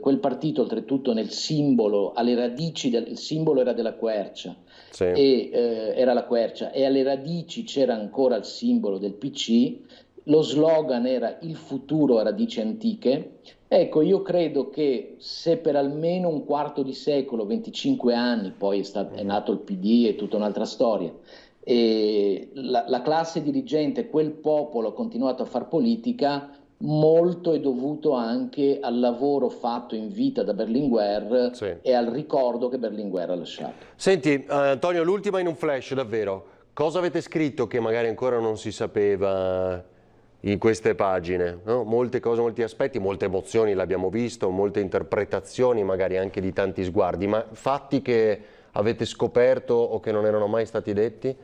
quel partito, oltretutto nel simbolo, alle radici il simbolo era della quercia, sì. Era la quercia, e alle radici c'era ancora il simbolo del PC, lo slogan era "il futuro a radici antiche". Ecco, io credo che se per almeno un quarto di secolo, 25 anni, poi è nato il PD, è tutta un'altra storia, e la classe dirigente, quel popolo ha continuato a far politica, molto è dovuto anche al lavoro fatto in vita da Berlinguer, sì, e al ricordo che Berlinguer ha lasciato. Senti, Antonio, l'ultima in un flash, davvero. Cosa avete scritto che magari ancora non si sapeva in queste pagine? No? Molte cose, molti aspetti, molte emozioni l'abbiamo visto, molte interpretazioni, magari anche di tanti sguardi, ma fatti che avete scoperto o che non erano mai stati detti?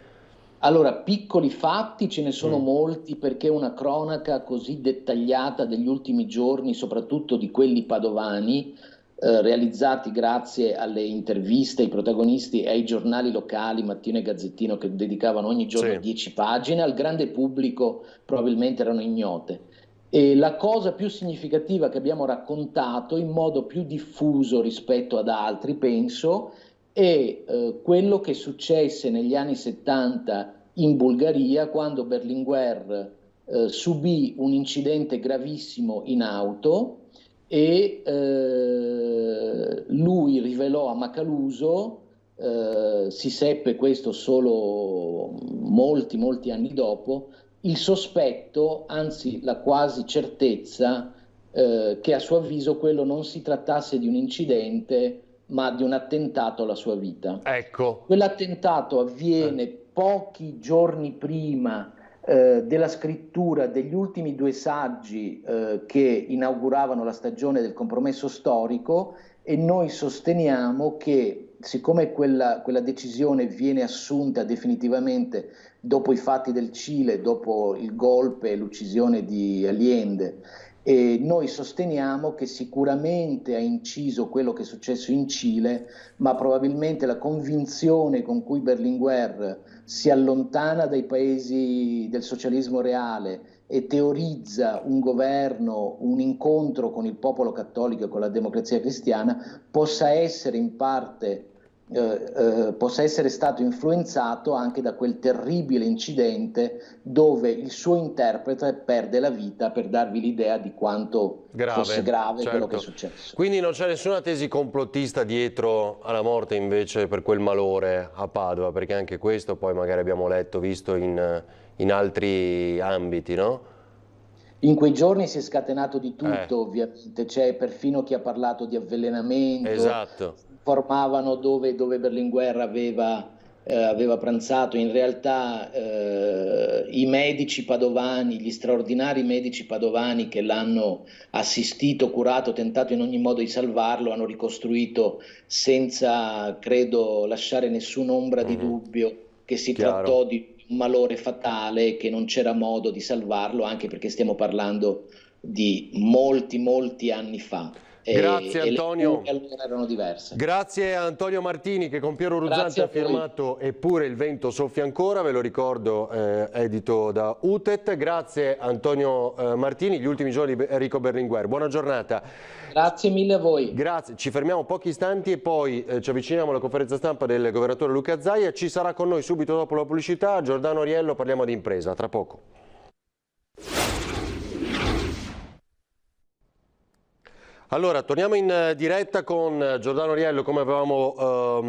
Allora, piccoli fatti ce ne sono molti, perché una cronaca così dettagliata degli ultimi giorni, soprattutto di quelli padovani, realizzati grazie alle interviste ai protagonisti e ai giornali locali, Mattino e Gazzettino, che dedicavano ogni giorno 10 pagine, al grande pubblico probabilmente erano ignote. E la cosa più significativa che abbiamo raccontato in modo più diffuso rispetto ad altri, penso, è quello che successe negli anni 70 in Bulgaria, quando Berlinguer subì un incidente gravissimo in auto e lui rivelò a Macaluso, si seppe questo solo molti anni dopo, il sospetto, anzi la quasi certezza, che a suo avviso quello non si trattasse di un incidente ma di un attentato alla sua vita. Ecco. Quell'attentato avviene pochi giorni prima della scrittura degli ultimi 2 saggi che inauguravano la stagione del compromesso storico, e noi sosteniamo che, siccome quella decisione viene assunta definitivamente dopo i fatti del Cile, dopo il golpe e l'uccisione di Allende, e noi sosteniamo che sicuramente ha inciso quello che è successo in Cile, ma probabilmente la convinzione con cui Berlinguer si allontana dai paesi del socialismo reale e teorizza un governo, un incontro con il popolo cattolico e con la democrazia cristiana, possa essere in parte possa essere stato influenzato anche da quel terribile incidente dove il suo interprete perde la vita, per darvi l'idea di quanto fosse grave quello che è successo. Quindi non c'è nessuna tesi complottista dietro alla morte invece per quel malore a Padova, perché anche questo poi magari abbiamo letto, visto in altri ambiti, no? In quei giorni si è scatenato di tutto, ovviamente, c'è perfino chi ha parlato di avvelenamento, esatto. Informavano dove Berlinguer aveva pranzato. In realtà i medici padovani, gli straordinari medici padovani che l'hanno assistito, curato, tentato in ogni modo di salvarlo, hanno ricostruito senza, credo, lasciare nessun'ombra di dubbio che si trattò di un malore fatale, che non c'era modo di salvarlo, anche perché stiamo parlando di molti anni fa. Grazie Antonio. E allora erano diverse. Grazie a Antonio Martini, che con Piero Ruzzante ha firmato Eppure il vento soffia ancora, ve lo ricordo, edito da UTET. Grazie Antonio Martini, gli ultimi giorni di Enrico Berlinguer. Buona giornata. Grazie mille a voi. Grazie, ci fermiamo pochi istanti e poi ci avviciniamo alla conferenza stampa del governatore Luca Zaia. Ci sarà con noi subito dopo la pubblicità Giordano Ariello, parliamo di impresa, tra poco. Allora, torniamo in diretta con Giordano Ariello, come avevamo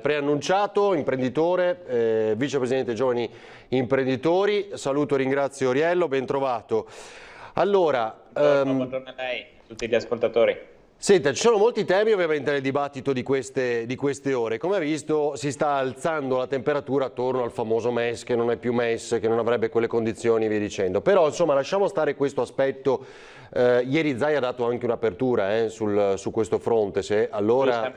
preannunciato, imprenditore, vicepresidente Giovani Imprenditori. Saluto e ringrazio Ariello, ben trovato. Allora, buongiorno a lei, a tutti gli ascoltatori. Senta, ci sono molti temi ovviamente nel dibattito di queste ore. Come ha visto, si sta alzando la temperatura attorno al famoso MES, che non è più MES, che non avrebbe quelle condizioni e via dicendo. Però, insomma, lasciamo stare questo aspetto. Ieri Zaia ha dato anche un'apertura su questo fronte. Se allora,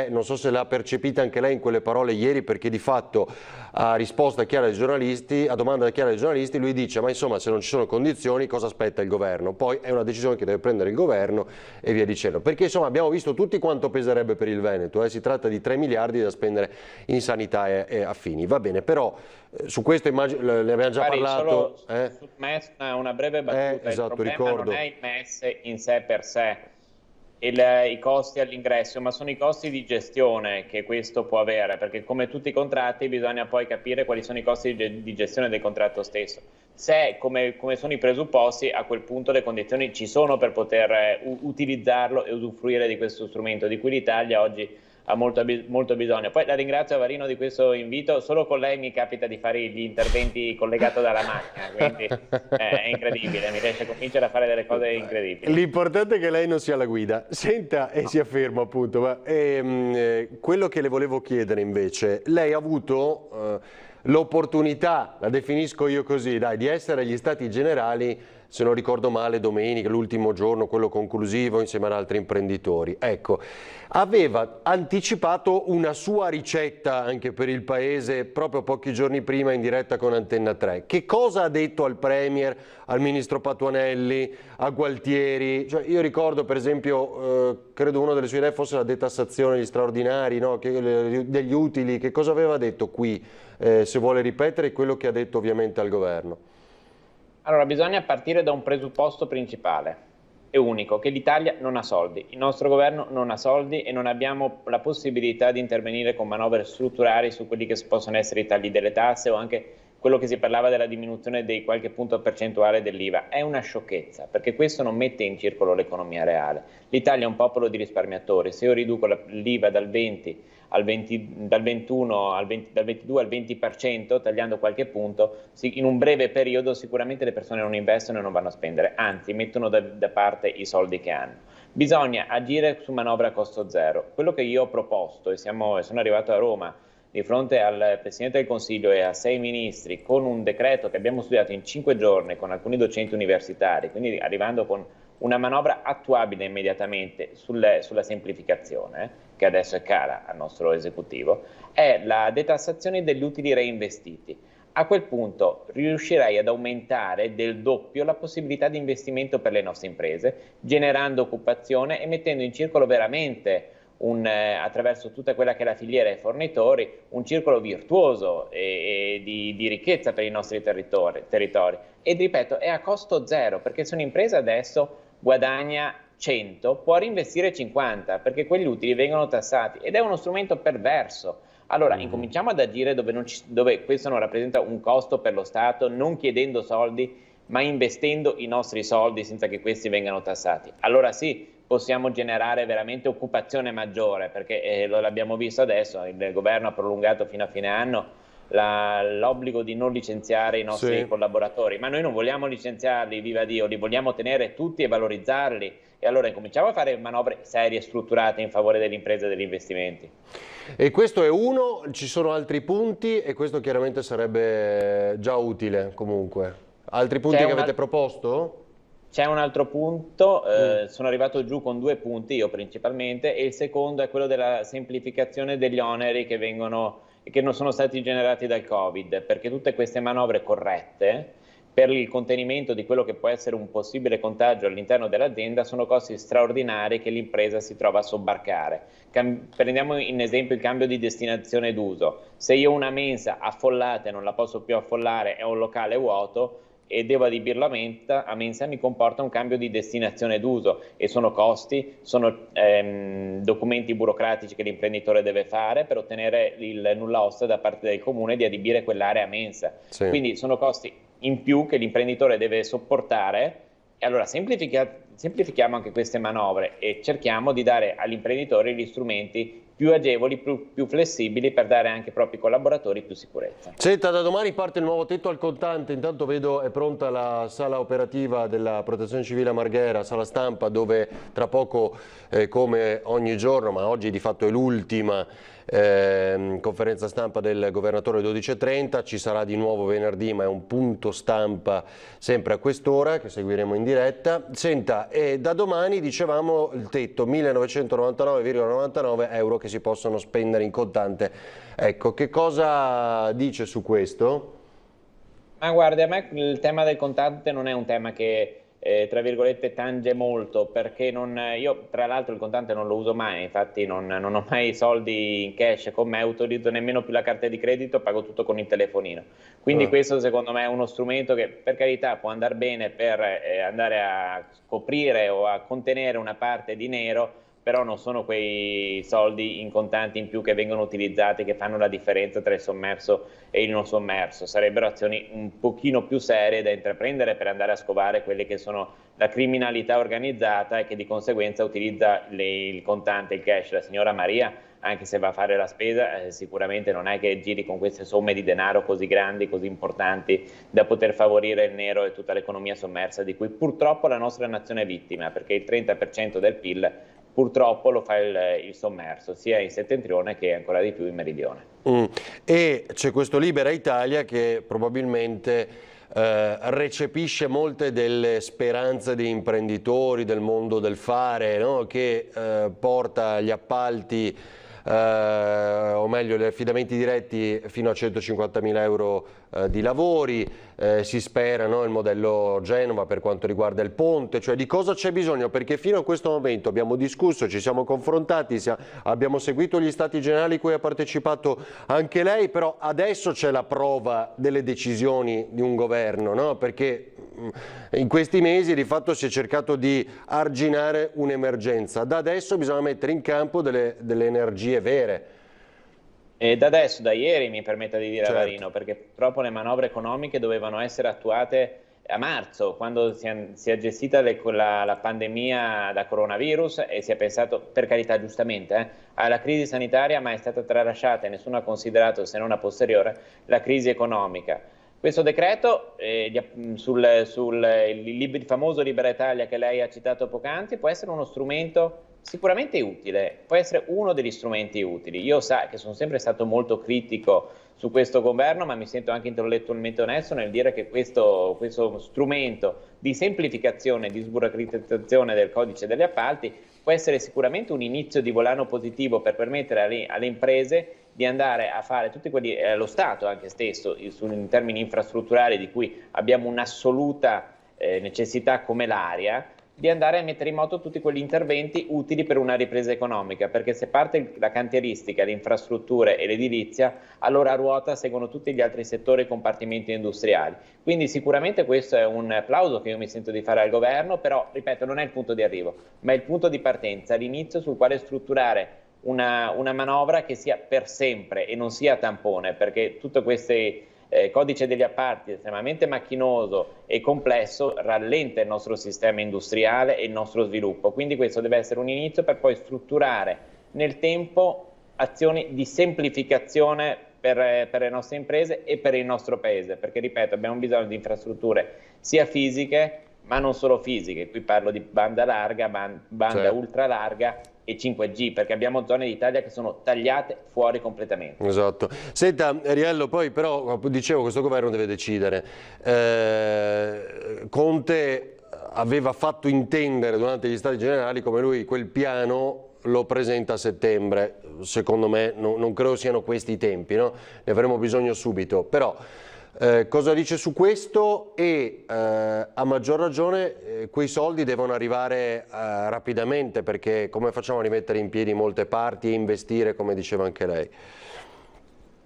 non so se l'ha percepita anche lei in quelle parole ieri, perché di fatto a risposta chiara ai giornalisti, a domanda chiara ai giornalisti, lui dice: ma insomma, se non ci sono condizioni, cosa aspetta il governo? Poi è una decisione che deve prendere il governo e via dicendo. Perché insomma abbiamo visto tutti quanto peserebbe per il Veneto, si tratta di 3 miliardi da spendere in sanità e affini. Va bene, però su questo immagino, ne abbiamo già parlato. Sul MES una breve battuta, esatto, il problema ricordo. non è il MES in sé per sé, i costi all'ingresso, ma sono i costi di gestione che questo può avere, perché come tutti i contratti bisogna poi capire quali sono i costi di gestione del contratto stesso. Se come sono i presupposti, a quel punto le condizioni ci sono per poter utilizzarlo e usufruire di questo strumento di cui l'Italia oggi ha molto bisogno. Poi la ringrazio Avarino di questo invito, solo con lei mi capita di fare gli interventi collegato dalla macchina, quindi è incredibile, mi riesce a convincere a fare delle cose incredibili. L'importante è che lei non sia alla guida. Senta, e sia fermo appunto, ma quello che le volevo chiedere invece, lei ha avuto l'opportunità, la definisco io così, dai, di essere agli Stati Generali, se non ricordo male, domenica, l'ultimo giorno, quello conclusivo, insieme ad altri imprenditori. Ecco, aveva anticipato una sua ricetta anche per il Paese proprio pochi giorni prima in diretta con Antenna 3. Che cosa ha detto al Premier, al Ministro Patuanelli, a Gualtieri? Cioè, io ricordo per esempio, credo una delle sue idee fosse la detassazione degli straordinari, no? Degli utili. Che cosa aveva detto qui? Se vuole ripetere quello che ha detto ovviamente al governo. Allora, bisogna partire da un presupposto principale e unico, che l'Italia non ha soldi, il nostro governo non ha soldi e non abbiamo la possibilità di intervenire con manovre strutturali su quelli che possono essere i tagli delle tasse o anche quello che si parlava della diminuzione di qualche punto percentuale dell'IVA. È una sciocchezza, perché questo non mette in circolo l'economia reale. L'Italia è un popolo di risparmiatori, se io riduco l'IVA dal 22 al 20%, tagliando qualche punto, in un breve periodo sicuramente le persone non investono e non vanno a spendere, anzi mettono da parte i soldi che hanno. Bisogna agire su manovra a costo zero. Quello che io ho proposto, e sono arrivato a Roma di fronte al Presidente del Consiglio e a 6 ministri, con un decreto che abbiamo studiato in 5 giorni con alcuni docenti universitari, quindi arrivando con una manovra attuabile immediatamente sulla semplificazione, che adesso è cara al nostro esecutivo, è la detassazione degli utili reinvestiti. A quel punto riuscirei ad aumentare del doppio la possibilità di investimento per le nostre imprese, generando occupazione e mettendo in circolo veramente attraverso tutta quella che è la filiera dei fornitori, un circolo virtuoso e di ricchezza per i nostri territori. E ripeto, è a costo zero, perché se un'impresa adesso guadagna 100 può reinvestire 50, perché quegli utili vengono tassati, ed è uno strumento perverso. Allora, incominciamo ad agire dove questo non rappresenta un costo per lo Stato, non chiedendo soldi, ma investendo i nostri soldi senza che questi vengano tassati. Allora sì, possiamo generare veramente occupazione maggiore, perché lo abbiamo visto adesso, il governo ha prolungato fino a fine anno l'obbligo di non licenziare i nostri collaboratori, ma noi non vogliamo licenziarli, viva Dio, li vogliamo tenere tutti e valorizzarli, e allora incominciamo a fare manovre serie e strutturate in favore delle imprese e degli investimenti. E questo è uno, ci sono altri punti, e questo chiaramente sarebbe già utile comunque. Altri punti che avete proposto? C'è un altro punto, sono arrivato giù con 2 punti io principalmente, e il secondo è quello della semplificazione degli oneri che non sono stati generati dal Covid, perché tutte queste manovre corrette per il contenimento di quello che può essere un possibile contagio all'interno dell'azienda sono costi straordinari che l'impresa si trova a sobbarcare. Prendiamo in esempio il cambio di destinazione d'uso. Se io ho una mensa affollata e non la posso più affollare, è un locale vuoto, e devo adibirlo a mensa, mi comporta un cambio di destinazione d'uso, e sono costi, sono documenti burocratici che l'imprenditore deve fare per ottenere il nulla osta da parte del comune di adibire quell'area a mensa. Quindi sono costi in più che l'imprenditore deve sopportare, e allora semplifichiamo anche queste manovre e cerchiamo di dare agli imprenditori gli strumenti più agevoli, più flessibili, per dare anche ai propri collaboratori più sicurezza. Senta, da domani parte il nuovo tetto al contante. Intanto vedo è pronta la sala operativa della Protezione Civile a Marghera, sala stampa, dove tra poco, come ogni giorno, ma oggi di fatto è l'ultima conferenza stampa del governatore 12:30, ci sarà di nuovo venerdì, ma è un punto stampa sempre a quest'ora che seguiremo in diretta. Senta, da domani dicevamo il tetto 1.999,99 euro che si possono spendere in contante. Ecco, che cosa dice su questo? Ma guardi, a me il tema del contante non è un tema che tra virgolette tange molto, perché io tra l'altro il contante non lo uso mai, infatti non ho mai soldi in cash con me, utilizzo nemmeno più la carta di credito, pago tutto con il telefonino. Quindi questo secondo me è uno strumento che, per carità, può andare bene per andare a scoprire o a contenere una parte di nero, però non sono quei soldi in contanti in più che vengono utilizzati che fanno la differenza tra il sommerso e il non sommerso. Sarebbero azioni un pochino più serie da intraprendere per andare a scovare quelle che sono la criminalità organizzata e che di conseguenza utilizza il contante, il cash. La signora Maria, anche se va a fare la spesa, sicuramente non è che giri con queste somme di denaro così grandi, così importanti, da poter favorire il nero e tutta l'economia sommersa di cui purtroppo la nostra nazione è vittima, perché il 30% del PIL purtroppo lo fa il sommerso, sia in settentrione che ancora di più in meridione. E c'è questo Libera Italia che probabilmente recepisce molte delle speranze dei imprenditori del mondo del fare, no? Che porta gli appalti, o meglio gli affidamenti diretti fino a 150.000 euro di lavori, si spera, no, il modello Genova per quanto riguarda il ponte. Cioè, di cosa c'è bisogno? Perché fino a questo momento abbiamo discusso, ci siamo confrontati, abbiamo seguito gli stati generali cui ha partecipato anche lei, però adesso c'è la prova delle decisioni di un governo, no? Perché in questi mesi di fatto si è cercato di arginare un'emergenza. Da adesso bisogna mettere in campo delle energie vere. E da adesso, da ieri, mi permetta di dire, Avarino, perché purtroppo le manovre economiche dovevano essere attuate a marzo, quando si è gestita la pandemia da coronavirus, e si è pensato, per carità giustamente, alla crisi sanitaria, ma è stata tralasciata e nessuno ha considerato, se non a posteriore, la crisi economica. Questo decreto, il famoso Libera Italia che lei ha citato poc'anzi, può essere uno strumento sicuramente utile, può essere uno degli strumenti utili. Io sa che sono sempre stato molto critico su questo governo, ma mi sento anche intellettualmente onesto nel dire che questo strumento di semplificazione, di sburocratizzazione del codice degli appalti può essere sicuramente un inizio di volano positivo per permettere alle imprese di andare a fare tutti quelli, lo Stato anche stesso, in termini infrastrutturali di cui abbiamo un'assoluta necessità come l'aria, di andare a mettere in moto tutti quegli interventi utili per una ripresa economica, perché se parte la cantieristica, le infrastrutture e l'edilizia, allora a ruota seguono tutti gli altri settori e compartimenti industriali. Quindi sicuramente questo è un plauso che io mi sento di fare al governo, però ripeto, non è il punto di arrivo, ma è il punto di partenza, l'inizio sul quale strutturare una manovra che sia per sempre e non sia tampone, perché tutte queste codice degli appalti estremamente macchinoso e complesso rallenta il nostro sistema industriale e il nostro sviluppo, quindi questo deve essere un inizio per poi strutturare nel tempo azioni di semplificazione per le nostre imprese e per il nostro paese, perché ripeto, abbiamo bisogno di infrastrutture sia fisiche ma non solo fisiche, qui parlo di banda larga, banda ultra larga e 5G, perché abbiamo zone d'Italia che sono tagliate fuori completamente. Esatto. Senta, Riello, poi però, dicevo, questo governo deve decidere. Conte aveva fatto intendere durante gli Stati Generali come lui quel piano lo presenta a settembre. Secondo me non credo siano questi i tempi, no? Ne avremo bisogno subito, però cosa dice su questo? E a maggior ragione quei soldi devono arrivare rapidamente, perché come facciamo a rimettere in piedi molte parti e investire, come diceva anche lei?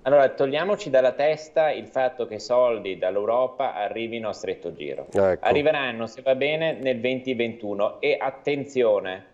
Allora, togliamoci dalla testa il fatto che soldi dall'Europa arrivino a stretto giro. Ecco. Arriveranno, se va bene, nel 2021 e attenzione,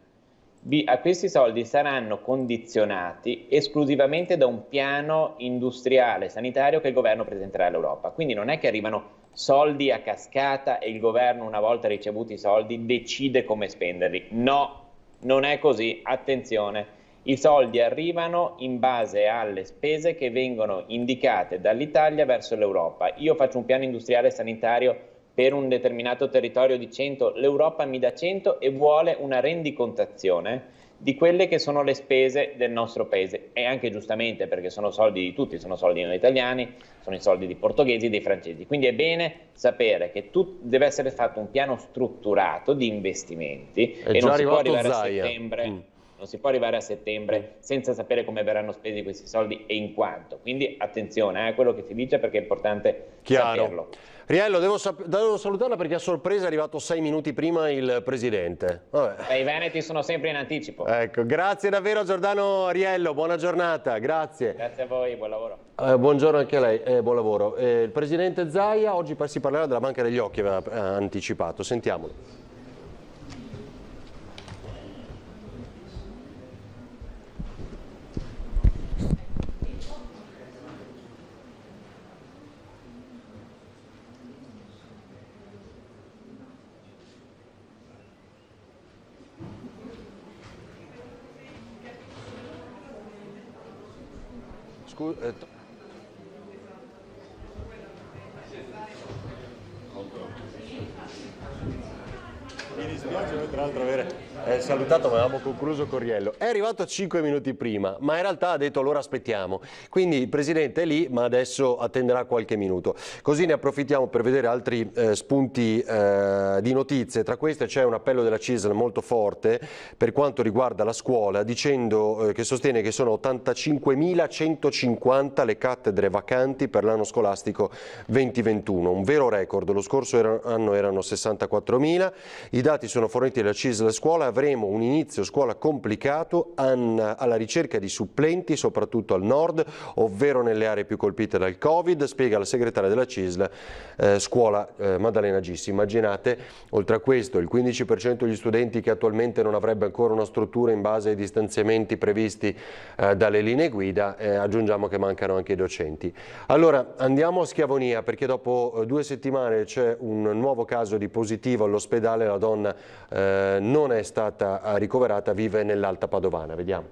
a questi soldi saranno condizionati esclusivamente da un piano industriale sanitario che il governo presenterà all'Europa. Quindi non è che arrivano soldi a cascata e il governo, una volta ricevuti i soldi, decide come spenderli. No, non è così, attenzione. I soldi arrivano in base alle spese che vengono indicate dall'Italia verso l'Europa. Io faccio un piano industriale sanitario per un determinato territorio di 100, l'Europa mi dà 100 e vuole una rendicontazione di quelle che sono le spese del nostro paese, e anche giustamente, perché sono soldi di tutti, sono soldi non italiani, sono i soldi di portoghesi e dei francesi, quindi è bene sapere che deve essere fatto un piano strutturato di investimenti e non si può arrivare a settembre. Non si può arrivare a settembre senza sapere come verranno spesi questi soldi e in quanto. Quindi attenzione a quello che si dice, perché è importante saperlo. Riello, devo salutarla perché a sorpresa è arrivato 6 minuti prima il Presidente. I veneti sono sempre in anticipo. Ecco, grazie davvero Giordano Riello, buona giornata, grazie. Grazie a voi, buon lavoro. Buongiorno anche a lei, buon lavoro. Il Presidente Zaia, oggi si parlerà della Banca degli Occhi, aveva anticipato, sentiamolo. Mi dispiace tra l'altro avere salutato, ma avevamo concluso con Riello. È arrivato 5 minuti prima, ma in realtà ha detto allora aspettiamo. Quindi il Presidente è lì, ma adesso attenderà qualche minuto. Così ne approfittiamo per vedere altri spunti di notizie. Tra queste c'è un appello della CISL molto forte per quanto riguarda la scuola, dicendo che sostiene che sono 85.150 le cattedre vacanti per l'anno scolastico 2021, un vero record. Lo scorso anno erano 64.000. I dati sono forniti dalla CISL Scuola. Avremo un inizio scuola complicato alla ricerca di supplenti, soprattutto al nord, ovvero nelle aree più colpite dal Covid, spiega la segretaria della CISL Scuola Maddalena Gissi. Immaginate, oltre a questo, il 15% degli studenti che attualmente non avrebbe ancora una struttura in base ai distanziamenti previsti dalle linee guida, aggiungiamo che mancano anche i docenti. Allora, andiamo a Schiavonia, perché dopo 2 settimane c'è un nuovo caso di positivo all'ospedale. La donna non è stata ricoverata, vive nell'Alta Padovana. Vediamo.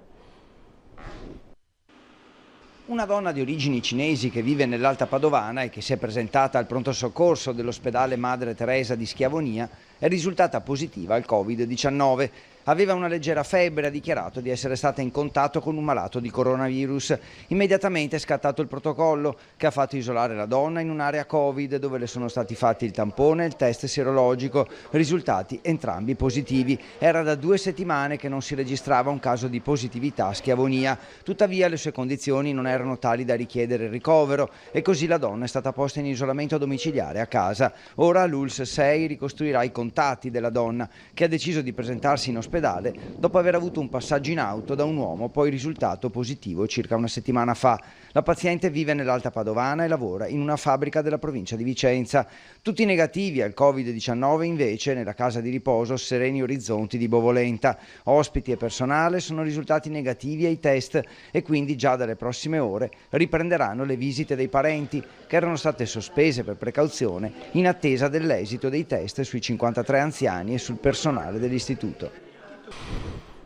Una donna di origini cinesi che vive nell'Alta Padovana e che si è presentata al pronto soccorso dell'ospedale Madre Teresa di Schiavonia è risultata positiva al Covid-19. Aveva una leggera febbre e ha dichiarato di essere stata in contatto con un malato di coronavirus. Immediatamente è scattato il protocollo che ha fatto isolare la donna in un'area Covid dove le sono stati fatti il tampone e il test sierologico, risultati entrambi positivi. Era da 2 settimane che non si registrava un caso di positività a Schiavonia, tuttavia le sue condizioni non erano tali da richiedere il ricovero e così la donna è stata posta in isolamento domiciliare a casa. Ora l'ULSS 6 ricostruirà i contatti della donna che ha deciso di presentarsi in ospedale dopo aver avuto un passaggio in auto da un uomo poi risultato positivo circa una settimana fa. La paziente vive nell'Alta Padovana e lavora in una fabbrica della provincia di Vicenza. Tutti negativi al Covid-19 invece nella casa di riposo Sereni Orizzonti di Bovolenta. Ospiti e personale sono risultati negativi ai test e quindi già dalle prossime ore riprenderanno le visite dei parenti che erano state sospese per precauzione in attesa dell'esito dei test sui 53 anziani e sul personale dell'istituto.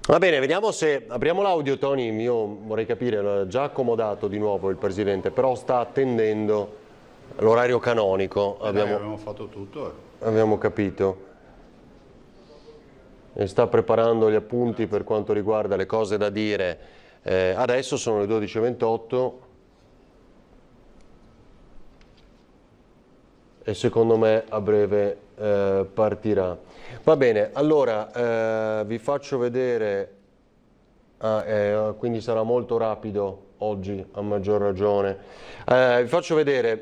Va bene, vediamo se apriamo l'audio, Tony. Io vorrei capire, l'ha già accomodato di nuovo il Presidente, però sta attendendo l'orario canonico. Abbiamo fatto tutto. Abbiamo capito. E sta preparando gli appunti per quanto riguarda le cose da dire. Adesso sono le 12:28 e secondo me a breve partirà. Va bene, allora vi faccio vedere, quindi sarà molto rapido oggi a maggior ragione. Vi faccio vedere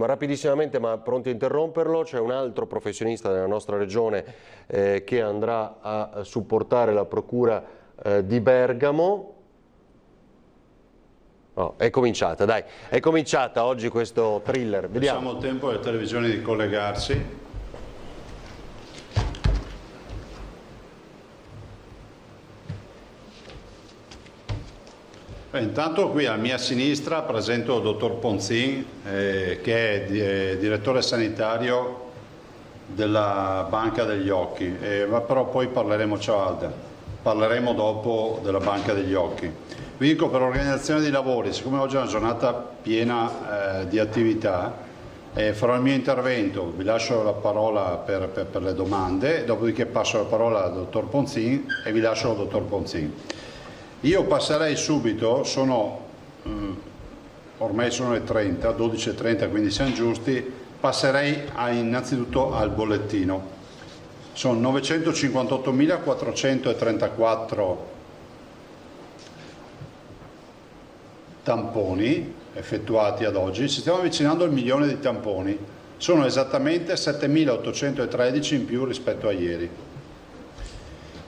rapidissimamente, ma pronti a interromperlo, c'è un altro professionista della nostra regione che andrà a supportare la procura di Bergamo. Oh, è cominciata, dai, è cominciata oggi questo thriller. Vediamo. Lasciamo il tempo alle televisioni di collegarsi. Intanto qui a mia sinistra presento il dottor Ponzin, che è direttore sanitario della Banca degli Occhi, ma però poi parleremo dopo della Banca degli Occhi. Vi dico, per l'organizzazione dei lavori, siccome oggi è una giornata piena di attività, farò il mio intervento, vi lascio la parola per le domande, dopodiché passo la parola al dottor Ponzin e vi lascio al dottor Ponzin. Io passerei subito, ormai sono le 30, 12:30, quindi siamo giusti, passerei innanzitutto al bollettino. Sono 958.434 tamponi effettuati ad oggi, ci stiamo avvicinando al 1 milione di tamponi, sono esattamente 7.813 in più rispetto a ieri.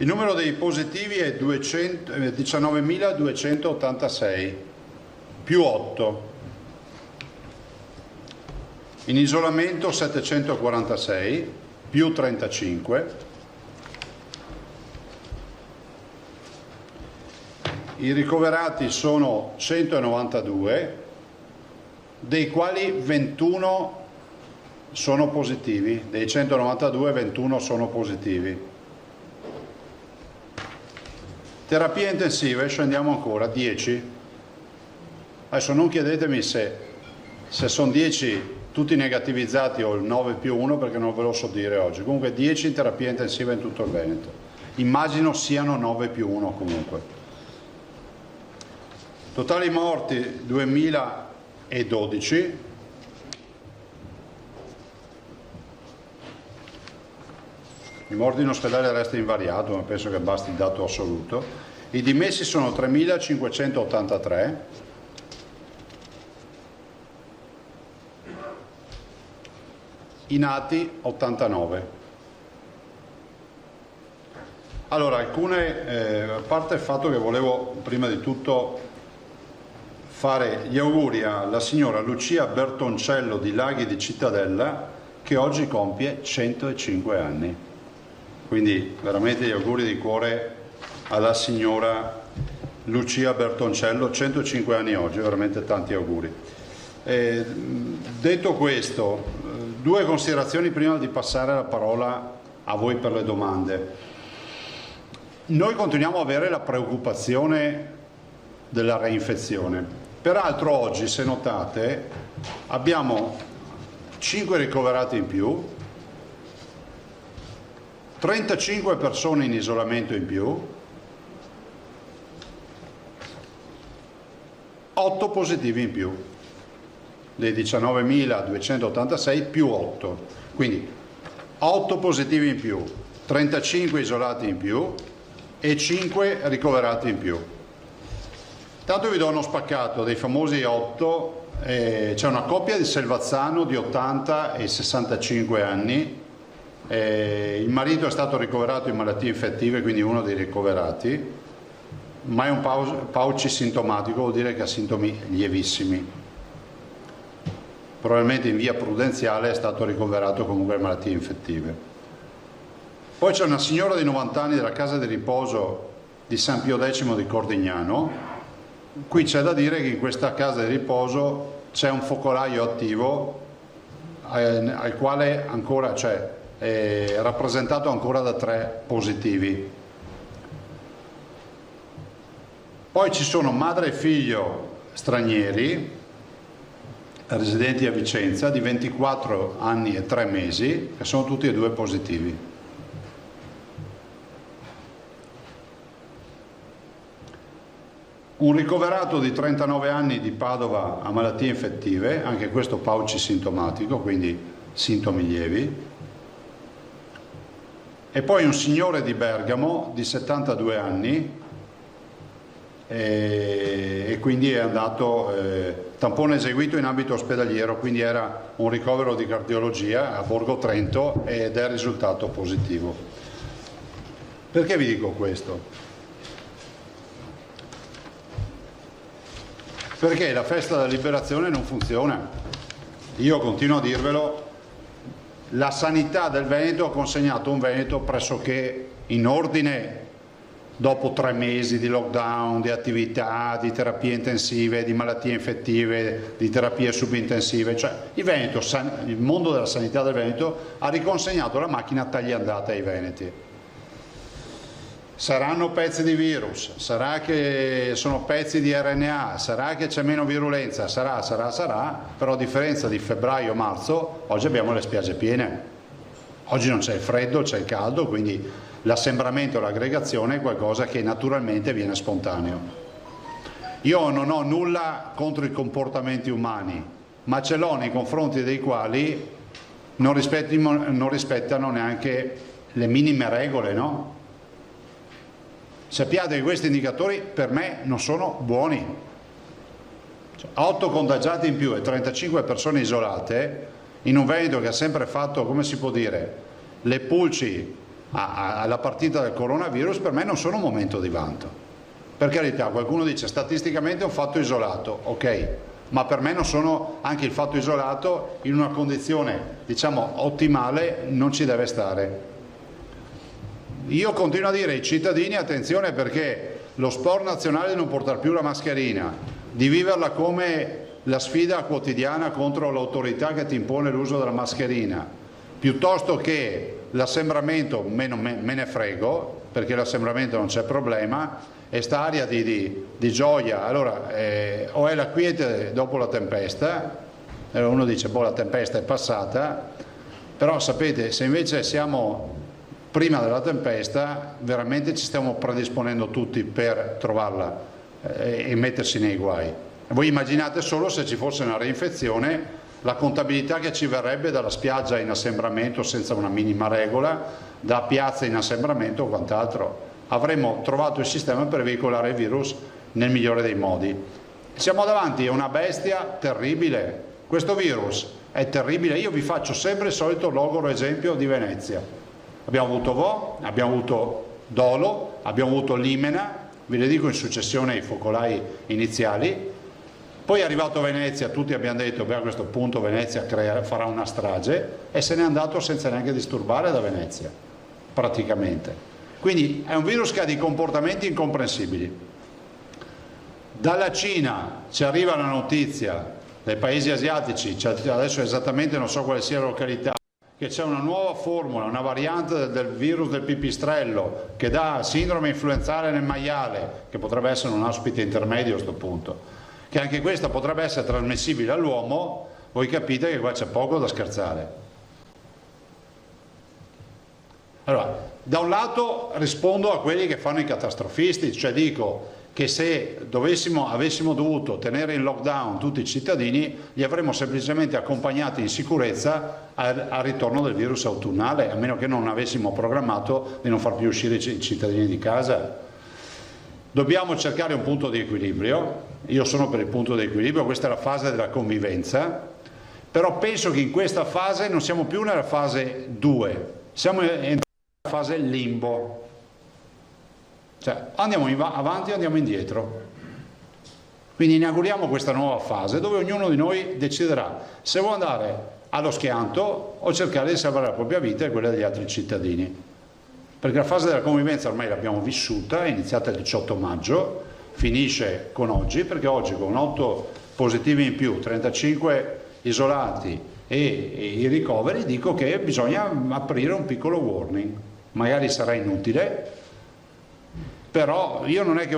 Il numero dei positivi è 19.286, più 8. In isolamento 746, più 35. I ricoverati sono 192, dei quali 21 sono positivi. Dei 192, 21 sono positivi. Terapie intensive, scendiamo ancora, 10. Adesso non chiedetemi se sono 10 tutti negativizzati o il 9+1, perché non ve lo so dire oggi. Comunque 10 in terapia intensiva in tutto il Veneto. Immagino siano 9+1 comunque. Totali morti 2012. I morti in ospedale resta invariato, ma penso che basti il dato assoluto. I dimessi sono 3.583. I nati 89. Allora, a parte il fatto che volevo prima di tutto fare gli auguri alla signora Lucia Bertoncello di Laghi di Cittadella, che oggi compie 105 anni. Quindi veramente gli auguri di cuore alla signora Lucia Bertoncello, 105 anni oggi, veramente tanti auguri. Detto questo, 2 considerazioni prima di passare la parola a voi per le domande. Noi continuiamo ad avere la preoccupazione della reinfezione. Peraltro oggi, se notate, abbiamo 5 ricoverati in più, 35 persone in isolamento in più, 8 positivi in più, dei 19.286 più 8, quindi 8 positivi in più, 35 isolati in più e 5 ricoverati in più. Tanto vi do uno spaccato dei famosi 8, c'è una coppia di Selvazzano di 80 e 65 anni, il marito è stato ricoverato in malattie infettive, quindi uno dei ricoverati, ma è un Pauci sintomatico, vuol dire che ha sintomi lievissimi. Probabilmente in via prudenziale è stato ricoverato comunque in malattie infettive. Poi c'è una signora di 90 anni della casa di riposo di San Pio X di Cordignano. Qui c'è da dire che in questa casa di riposo c'è un focolaio attivo al quale ancora è rappresentato ancora da 3 positivi. Poi ci sono madre e figlio stranieri residenti a Vicenza di 24 anni e 3 mesi che sono tutti e 2 positivi. Un ricoverato di 39 anni di Padova a malattie infettive, anche questo Pauci sintomatico, quindi sintomi lievi. E poi un signore di Bergamo di 72 anni e quindi è andato tampone eseguito in ambito ospedaliero, quindi era un ricovero di cardiologia a Borgo Trento ed è risultato positivo. Perché vi dico questo? Perché la festa della liberazione non funziona. Io continuo a dirvelo, la sanità del Veneto ha consegnato un Veneto pressoché in ordine dopo 3 mesi di lockdown, di attività, di terapie intensive, di malattie infettive, di terapie subintensive. Cioè il mondo della sanità del Veneto ha riconsegnato la macchina tagliandata ai veneti. Saranno pezzi di virus, sarà che sono pezzi di RNA, sarà che c'è meno virulenza, sarà, però a differenza di febbraio-marzo, oggi abbiamo le spiagge piene. Oggi non c'è il freddo, c'è il caldo, quindi l'assembramento e l'aggregazione è qualcosa che naturalmente viene spontaneo. Io non ho nulla contro i comportamenti umani, ma ce l'ho nei confronti dei quali non rispettano neanche le minime regole, no? Sappiate che questi indicatori per me non sono buoni. 8 contagiati in più e 35 persone isolate in un Veneto che ha sempre fatto, come si può dire, le pulci alla partita del coronavirus, per me non sono un momento di vanto. Per carità, qualcuno dice statisticamente è un fatto isolato, ok, ma per me non sono, anche il fatto isolato in una condizione diciamo ottimale non ci deve stare. Io continuo a dire ai cittadini attenzione, perché lo sport nazionale di non portare più la mascherina, di viverla come la sfida quotidiana contro l'autorità che ti impone l'uso della mascherina, piuttosto che l'assembramento, me ne frego, perché l'assembramento non c'è problema, e sta aria di gioia. Allora o è la quiete dopo la tempesta, uno dice boh, la tempesta è passata, però sapete, se invece siamo prima della tempesta, veramente ci stiamo predisponendo tutti per trovarla e mettersi nei guai. Voi immaginate solo se ci fosse una reinfezione, la contabilità che ci verrebbe dalla spiaggia in assembramento senza una minima regola, da piazza in assembramento o quant'altro. Avremmo trovato il sistema per veicolare il virus nel migliore dei modi. Siamo davanti a una bestia terribile. Questo virus è terribile. Io vi faccio sempre il solito logoro esempio di Venezia. Abbiamo avuto Vo, abbiamo avuto Dolo, abbiamo avuto Limena, ve le dico in successione i focolai iniziali. Poi è arrivato Venezia, tutti abbiamo detto beh, a questo punto Venezia farà una strage, e se n'è andato senza neanche disturbare da Venezia, praticamente. Quindi è un virus che ha dei comportamenti incomprensibili. Dalla Cina ci arriva la notizia, dai paesi asiatici, adesso esattamente non so quale sia la località, che c'è una nuova formula, una variante del virus del pipistrello che dà sindrome influenzale nel maiale, che potrebbe essere un ospite intermedio a questo punto, che anche questa potrebbe essere trasmissibile all'uomo. Voi capite che qua c'è poco da scherzare. Allora, da un lato rispondo a quelli che fanno i catastrofisti, cioè dico che se avessimo dovuto tenere in lockdown tutti i cittadini, li avremmo semplicemente accompagnati in sicurezza al ritorno del virus autunnale, a meno che non avessimo programmato di non far più uscire i cittadini di casa. Dobbiamo cercare un punto di equilibrio, io sono per il punto di equilibrio, questa è la fase della convivenza, però penso che in questa fase non siamo più nella fase 2, siamo entrati nella fase limbo, cioè andiamo avanti e andiamo indietro. Quindi inauguriamo questa nuova fase dove ognuno di noi deciderà se vuole andare allo schianto o cercare di salvare la propria vita e quella degli altri cittadini. Perché la fase della convivenza ormai l'abbiamo vissuta, è iniziata il 18 maggio, finisce con oggi, perché oggi con 8 positivi in più, 35 isolati e i ricoveri, dico che bisogna aprire un piccolo warning. Magari sarà inutile, però io non è che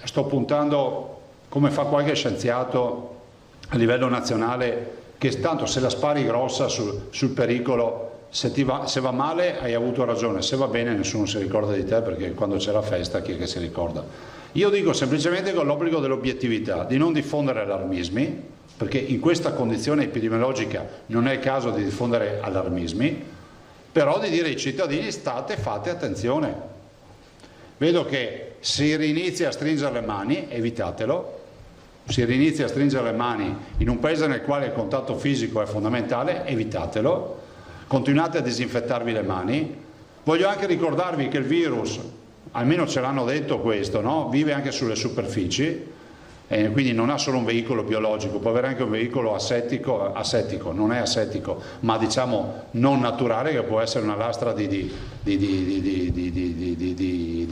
sto puntando, come fa qualche scienziato a livello nazionale, che tanto se la spari grossa sul pericolo, se va male hai avuto ragione, se va bene nessuno si ricorda di te, perché quando c'è la festa chi è che si ricorda? Io dico semplicemente con l'obbligo dell'obiettività, di non diffondere allarmismi, perché in questa condizione epidemiologica non è il caso di diffondere allarmismi, però di dire ai cittadini fate attenzione. Vedo che si rinizia a stringere le mani, evitatelo, si rinizia a stringere le mani in un paese nel quale il contatto fisico è fondamentale, evitatelo, continuate a disinfettarvi le mani. Voglio anche ricordarvi che il virus, almeno ce l'hanno detto questo, no? Vive anche sulle superfici, quindi non ha solo un veicolo biologico, può avere anche un veicolo assettico, non è assettico, ma diciamo non naturale, che può essere una lastra di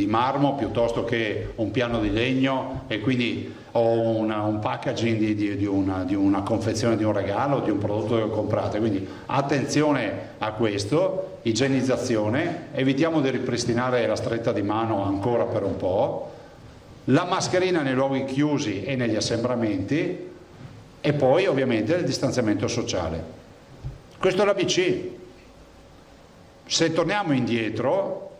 marmo piuttosto che un piano di legno, e quindi o un packaging di una confezione di un regalo, di un prodotto che comprate. Quindi attenzione a questo, igienizzazione, evitiamo di ripristinare la stretta di mano ancora per un po', la mascherina nei luoghi chiusi e negli assembramenti, e poi ovviamente il distanziamento sociale. Questo è l'ABC. Se torniamo indietro,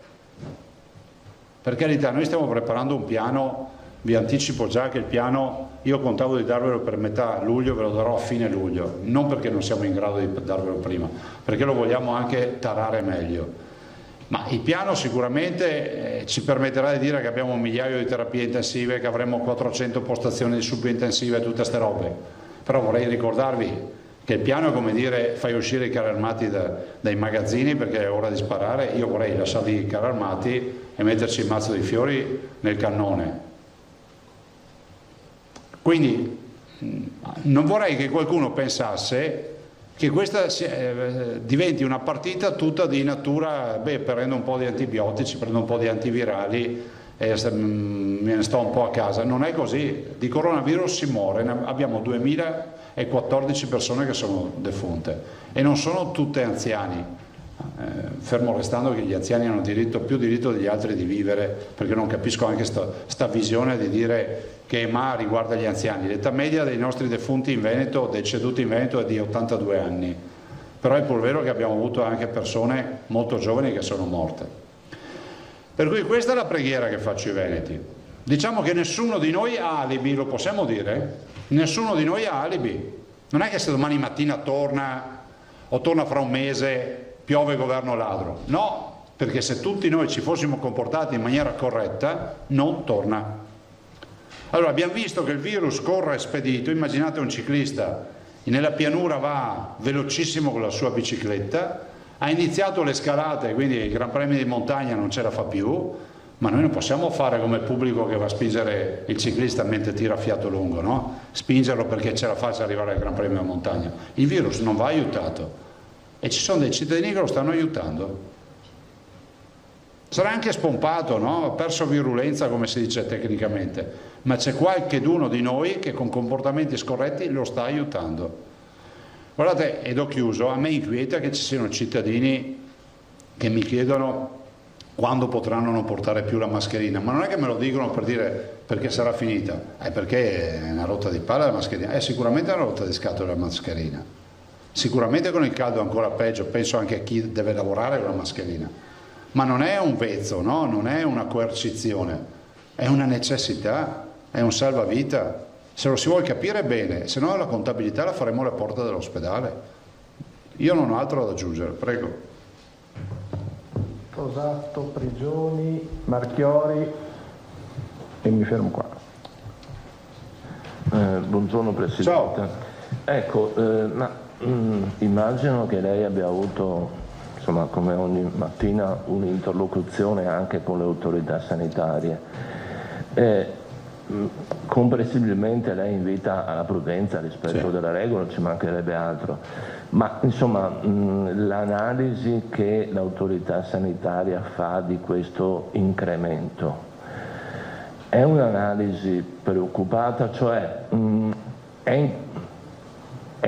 per carità, noi stiamo preparando un piano, vi anticipo già che il piano io contavo di darvelo per metà luglio, ve lo darò a fine luglio, non perché non siamo in grado di darvelo prima, perché lo vogliamo anche tarare meglio. Ma il piano sicuramente ci permetterà di dire che abbiamo 1 migliaio di terapie intensive, che avremo 400 postazioni di subintensive e tutte queste robe. Però vorrei ricordarvi che il piano è come dire fai uscire i carri armati dai magazzini perché è ora di sparare. Io vorrei lasciarli i carri armati e metterci il mazzo di fiori nel cannone. Quindi non vorrei che qualcuno pensasse che questa diventi una partita tutta di natura, prendo un po' di antibiotici, prendo un po' di antivirali e me ne sto un po' a casa. Non è così, di coronavirus si muore, abbiamo 2014 persone che sono defunte e non sono tutte anziani, fermo restando che gli anziani hanno più diritto degli altri di vivere, perché non capisco anche sta visione di dire che riguarda gli anziani. L'età media dei nostri defunti in Veneto, deceduti in Veneto, è di 82 anni, però è pur vero che abbiamo avuto anche persone molto giovani che sono morte. Per cui questa è la preghiera che faccio ai veneti. Diciamo che nessuno di noi ha alibi, lo possiamo dire? Nessuno di noi ha alibi. Non è che se domani mattina torna o torna fra un mese piove governo ladro. No, perché se tutti noi ci fossimo comportati in maniera corretta non torna. Allora, abbiamo visto che il virus corre spedito, immaginate un ciclista nella pianura va velocissimo con la sua bicicletta, ha iniziato le scalate, quindi i Gran Premi di montagna non ce la fa più, ma noi non possiamo fare come il pubblico che va a spingere il ciclista mentre tira a fiato lungo, no? Spingerlo perché ce la faccia arrivare al Gran Premio di montagna. Il virus non va aiutato e ci sono dei cittadini che lo stanno aiutando. Sarà anche spompato, no? Ha perso virulenza, come si dice tecnicamente, ma c'è qualcheduno di noi che con comportamenti scorretti lo sta aiutando. Guardate, ed ho chiuso, a me inquieta che ci siano cittadini che mi chiedono quando potranno non portare più la mascherina, ma non è che me lo dicono per dire perché sarà finita, è perché è una rotta di palla la mascherina, è sicuramente una rotta di scatole la mascherina, sicuramente con il caldo ancora peggio, penso anche a chi deve lavorare con la mascherina. ma non è un vezzo, no? Non è una coercizione, è una necessità, è un salvavita. Se lo si vuole capire bene, se no la contabilità la faremo alle porte dell'ospedale. Io non ho altro da aggiungere, prego. Tosato, Prigioni, Marchiori e mi fermo qua. Buongiorno Presidente. Ciao. Ecco, immagino che lei abbia avuto, insomma, come ogni mattina, un'interlocuzione anche con le autorità sanitarie. Comprensibilmente lei invita alla prudenza rispetto delle regole, ci mancherebbe altro, ma insomma l'analisi che l'autorità sanitaria fa di questo incremento è un'analisi preoccupata, cioè è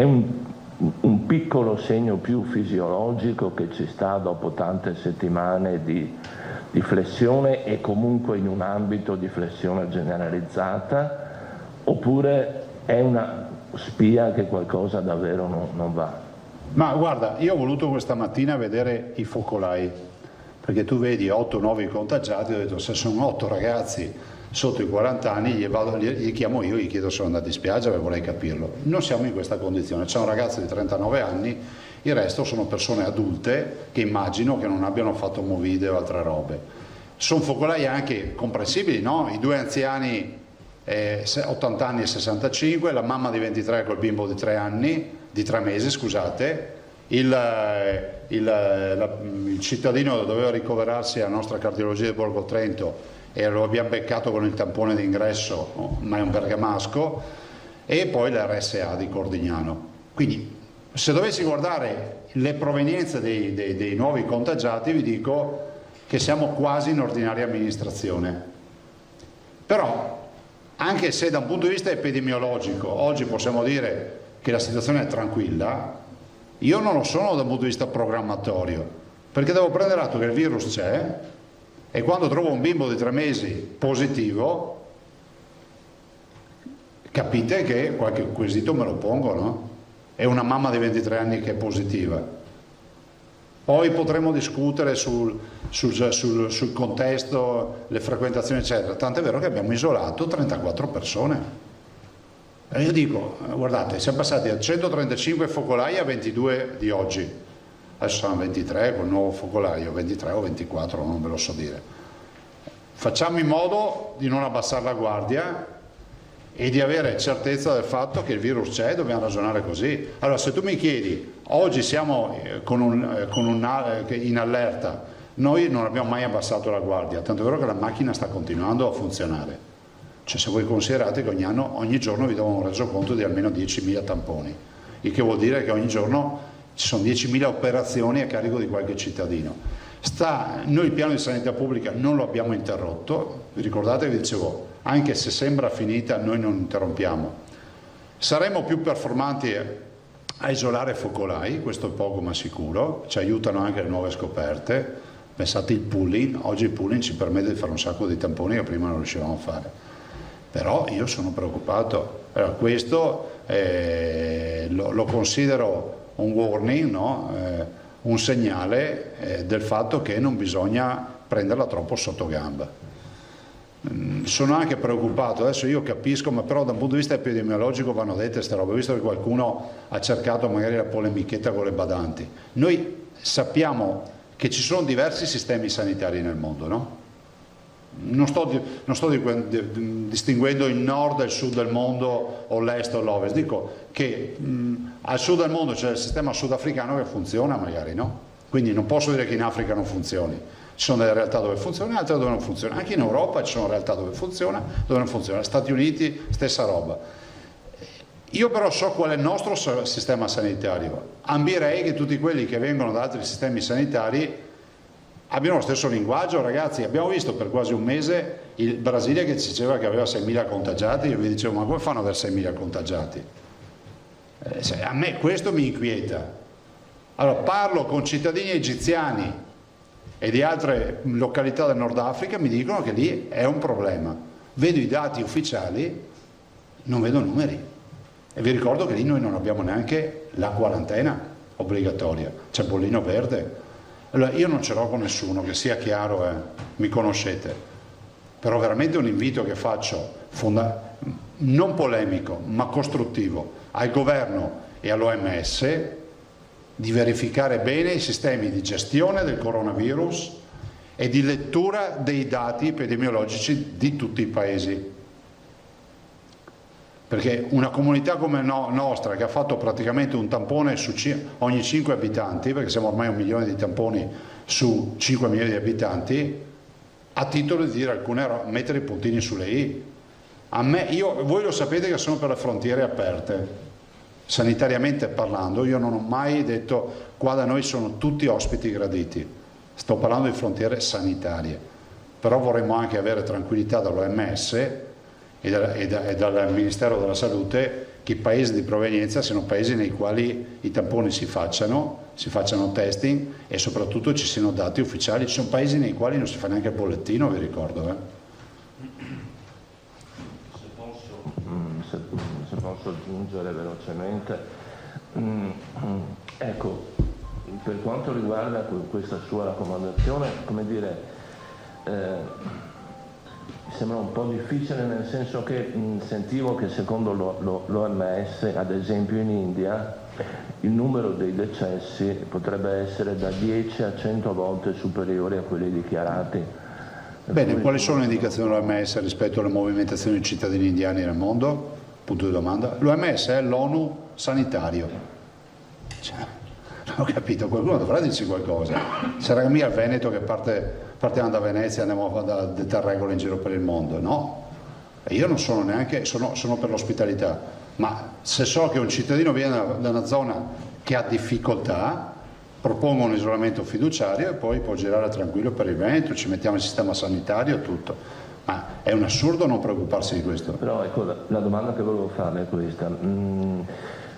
un piccolo segno più fisiologico che ci sta dopo tante settimane di flessione e comunque in un ambito di flessione generalizzata, oppure è una spia che qualcosa davvero non va? Ma guarda, io ho voluto questa mattina vedere i focolai, perché tu vedi 8 nuovi contagiati, ho detto se sono 8 ragazzi sotto i 40 anni gli chiamo io, gli chiedo se sono andati in spiaggia perché vorrei capirlo. Non siamo in questa condizione, c'è un ragazzo di 39 anni, il resto sono persone adulte che immagino che non abbiano fatto movide o altre robe. Sono focolai anche comprensibili, no? I 2 anziani 80 anni e 65, la mamma di 23 col bimbo di 3 mesi, scusate, il cittadino doveva ricoverarsi alla nostra cardiologia di Borgo Trento e lo abbiamo beccato con il tampone d'ingresso, ma è un bergamasco, e poi l'RSA di Cordignano. Quindi se dovessi guardare le provenienze dei nuovi contagiati vi dico che siamo quasi in ordinaria amministrazione. Però anche se da un punto di vista epidemiologico oggi possiamo dire che la situazione è tranquilla, io non lo sono da un punto di vista programmatorio, perché devo prendere atto che il virus c'è e quando trovo un bimbo di 3 mesi positivo capite che qualche quesito me lo pongo, no? È una mamma di 23 anni che è positiva. Poi potremo discutere sul contesto, le frequentazioni eccetera, tant'è vero che abbiamo isolato 34 persone. E io dico, guardate, siamo passati da 135 focolai a 22 di oggi, adesso sono 23 col nuovo focolaio, 23 o 24, non ve lo so dire. Facciamo in modo di non abbassare la guardia e di avere certezza del fatto che il virus c'è, dobbiamo ragionare così. Allora se tu mi chiedi, oggi siamo in allerta, noi non abbiamo mai abbassato la guardia, tanto è vero che la macchina sta continuando a funzionare. Cioè se voi considerate che ogni giorno vi do un resoconto di almeno 10.000 tamponi, il che vuol dire che ogni giorno ci sono 10.000 operazioni a carico di qualche cittadino. Noi il piano di sanità pubblica non lo abbiamo interrotto, vi ricordate che vi dicevo, anche se sembra finita noi non interrompiamo. Saremo più performanti a isolare focolai, questo è poco ma sicuro, ci aiutano anche le nuove scoperte. Pensate il pooling, oggi il pooling ci permette di fare un sacco di tamponi che prima non riuscivamo a fare. Però io sono preoccupato. Allora, questo lo considero un warning, no? Un segnale del fatto che non bisogna prenderla troppo sotto gamba. Sono anche preoccupato, adesso io capisco, ma però da un punto di vista epidemiologico vanno dette queste robe, visto che qualcuno ha cercato magari la polemichetta con le badanti. Noi sappiamo che ci sono diversi sistemi sanitari nel mondo, no? Non sto distinguendo il nord e il sud del mondo o l'est o l'ovest, dico che al sud del mondo c'è il sistema sudafricano che funziona magari, no? Quindi non posso dire che in Africa non funzioni, ci sono delle realtà dove funziona e altre dove non funziona, anche in Europa ci sono realtà dove funziona, dove non funziona, Stati Uniti stessa roba. Io però so qual è il nostro sistema sanitario, ambirei che tutti quelli che vengono da altri sistemi sanitari abbiano lo stesso linguaggio. Ragazzi, abbiamo visto per quasi un mese il Brasile che ci diceva che aveva 6.000 contagiati, io vi dicevo ma come fanno ad avere 6.000 contagiati? A me questo mi inquieta. Allora parlo con cittadini egiziani e di altre località del Nord Africa, mi dicono che lì è un problema. Vedo i dati ufficiali, non vedo numeri. E vi ricordo che lì noi non abbiamo neanche la quarantena obbligatoria, c'è il bollino verde. Allora, io non ce l'ho con nessuno, che sia chiaro, mi conoscete, però veramente un invito che faccio, non polemico, ma costruttivo, al governo e all'OMS, di verificare bene i sistemi di gestione del coronavirus e di lettura dei dati epidemiologici di tutti i paesi. Perché una comunità come nostra, che ha fatto praticamente un tampone su ogni 5 abitanti, perché siamo ormai 1 milione di tamponi su 5 milioni di abitanti, ha titolo di dire mettere i puntini sulle i. Voi lo sapete che sono per le frontiere aperte, sanitariamente parlando. Io non ho mai detto qua da noi sono tutti ospiti graditi, sto parlando di frontiere sanitarie, però vorremmo anche avere tranquillità dall'OMS e dal Ministero della Salute che i paesi di provenienza siano paesi nei quali i tamponi si facciano testing e soprattutto ci siano dati ufficiali. Ci sono paesi nei quali non si fa neanche il bollettino, vi ricordo. Se posso aggiungere velocemente, ecco, per quanto riguarda questa sua raccomandazione, come dire, mi sembra un po' difficile, nel senso che sentivo che secondo l'OMS, ad esempio in India, il numero dei decessi potrebbe essere da 10 a 100 volte superiore a quelli dichiarati. Bene, quali sono le indicazioni dell'OMS rispetto alle movimentazioni dei cittadini indiani nel mondo? Punto di domanda. L'OMS è l'ONU sanitario. Non ho capito, qualcuno dovrà dirci qualcosa. Sarà mica il Veneto che partiamo da Venezia e andiamo a dettare regole in giro per il mondo, no? E io non sono neanche, sono per l'ospitalità, ma se so che un cittadino viene da una zona che ha difficoltà, propongo un isolamento fiduciario e poi può girare tranquillo per il Veneto, ci mettiamo il sistema sanitario, tutto. Ma è un assurdo non preoccuparsi di questo. Però ecco, la domanda che volevo farle è questa.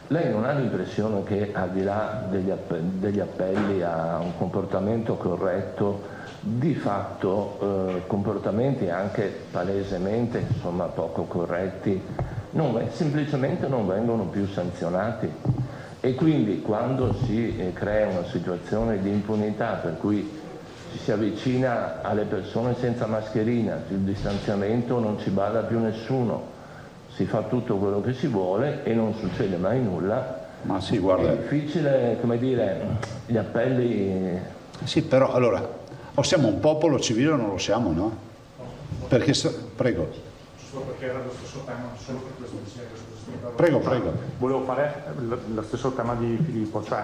Lei non ha l'impressione che, al di là degli appelli a un comportamento corretto, di fatto comportamenti anche palesemente poco corretti semplicemente non vengono più sanzionati? E quindi quando si crea una situazione di impunità per cui ci si avvicina alle persone senza mascherina, sul distanziamento non ci bada più nessuno, si fa tutto quello che si vuole e non succede mai nulla. Ma sì, guarda, è difficile, come dire, gli appelli. Sì, però allora, o siamo un popolo civile o non lo siamo, no? Perché prego. Solo perché era lo stesso tema, solo per questo insieme. Prego. Volevo fare lo stesso tema di Filippo, cioè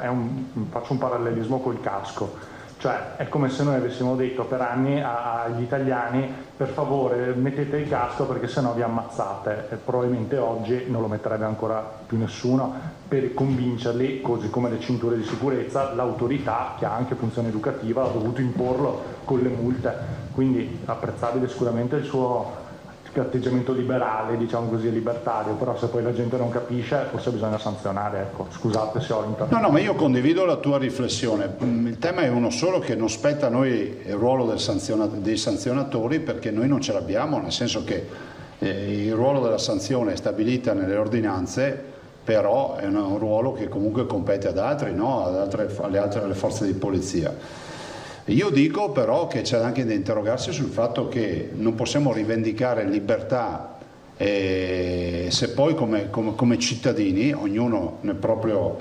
faccio un parallelismo col casco. Cioè è come se noi avessimo detto per anni agli italiani: per favore mettete il casco perché sennò vi ammazzate, e probabilmente oggi non lo metterebbe ancora più nessuno, per convincerli, così come le cinture di sicurezza, l'autorità che ha anche funzione educativa ha dovuto imporlo con le multe. Quindi apprezzabile sicuramente il suo atteggiamento liberale, diciamo così, libertario, però se poi la gente non capisce forse bisogna sanzionare, ecco. Scusate se ho interrotto. No, ma io condivido la tua riflessione. Il tema è uno solo, che non spetta a noi il ruolo dei sanzionatori, perché noi non ce l'abbiamo, nel senso che il ruolo della sanzione è stabilita nelle ordinanze, però è un ruolo che comunque compete ad altri, no? alle forze di polizia. Io dico però che c'è anche da interrogarsi sul fatto che non possiamo rivendicare libertà se poi come cittadini, ognuno nel proprio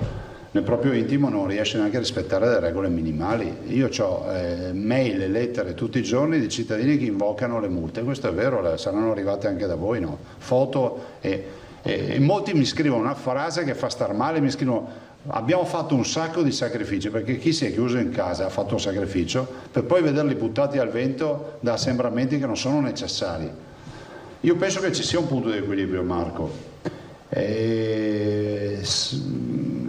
intimo, non riesce neanche a rispettare le regole minimali. Io ho mail e lettere tutti i giorni di cittadini che invocano le multe, questo è vero, saranno arrivate anche da voi, no? Foto e molti mi scrivono una frase che fa star male, mi scrivono: abbiamo fatto un sacco di sacrifici, perché chi si è chiuso in casa ha fatto un sacrificio per poi vederli buttati al vento da assembramenti che non sono necessari. Io penso che ci sia un punto di equilibrio, Marco.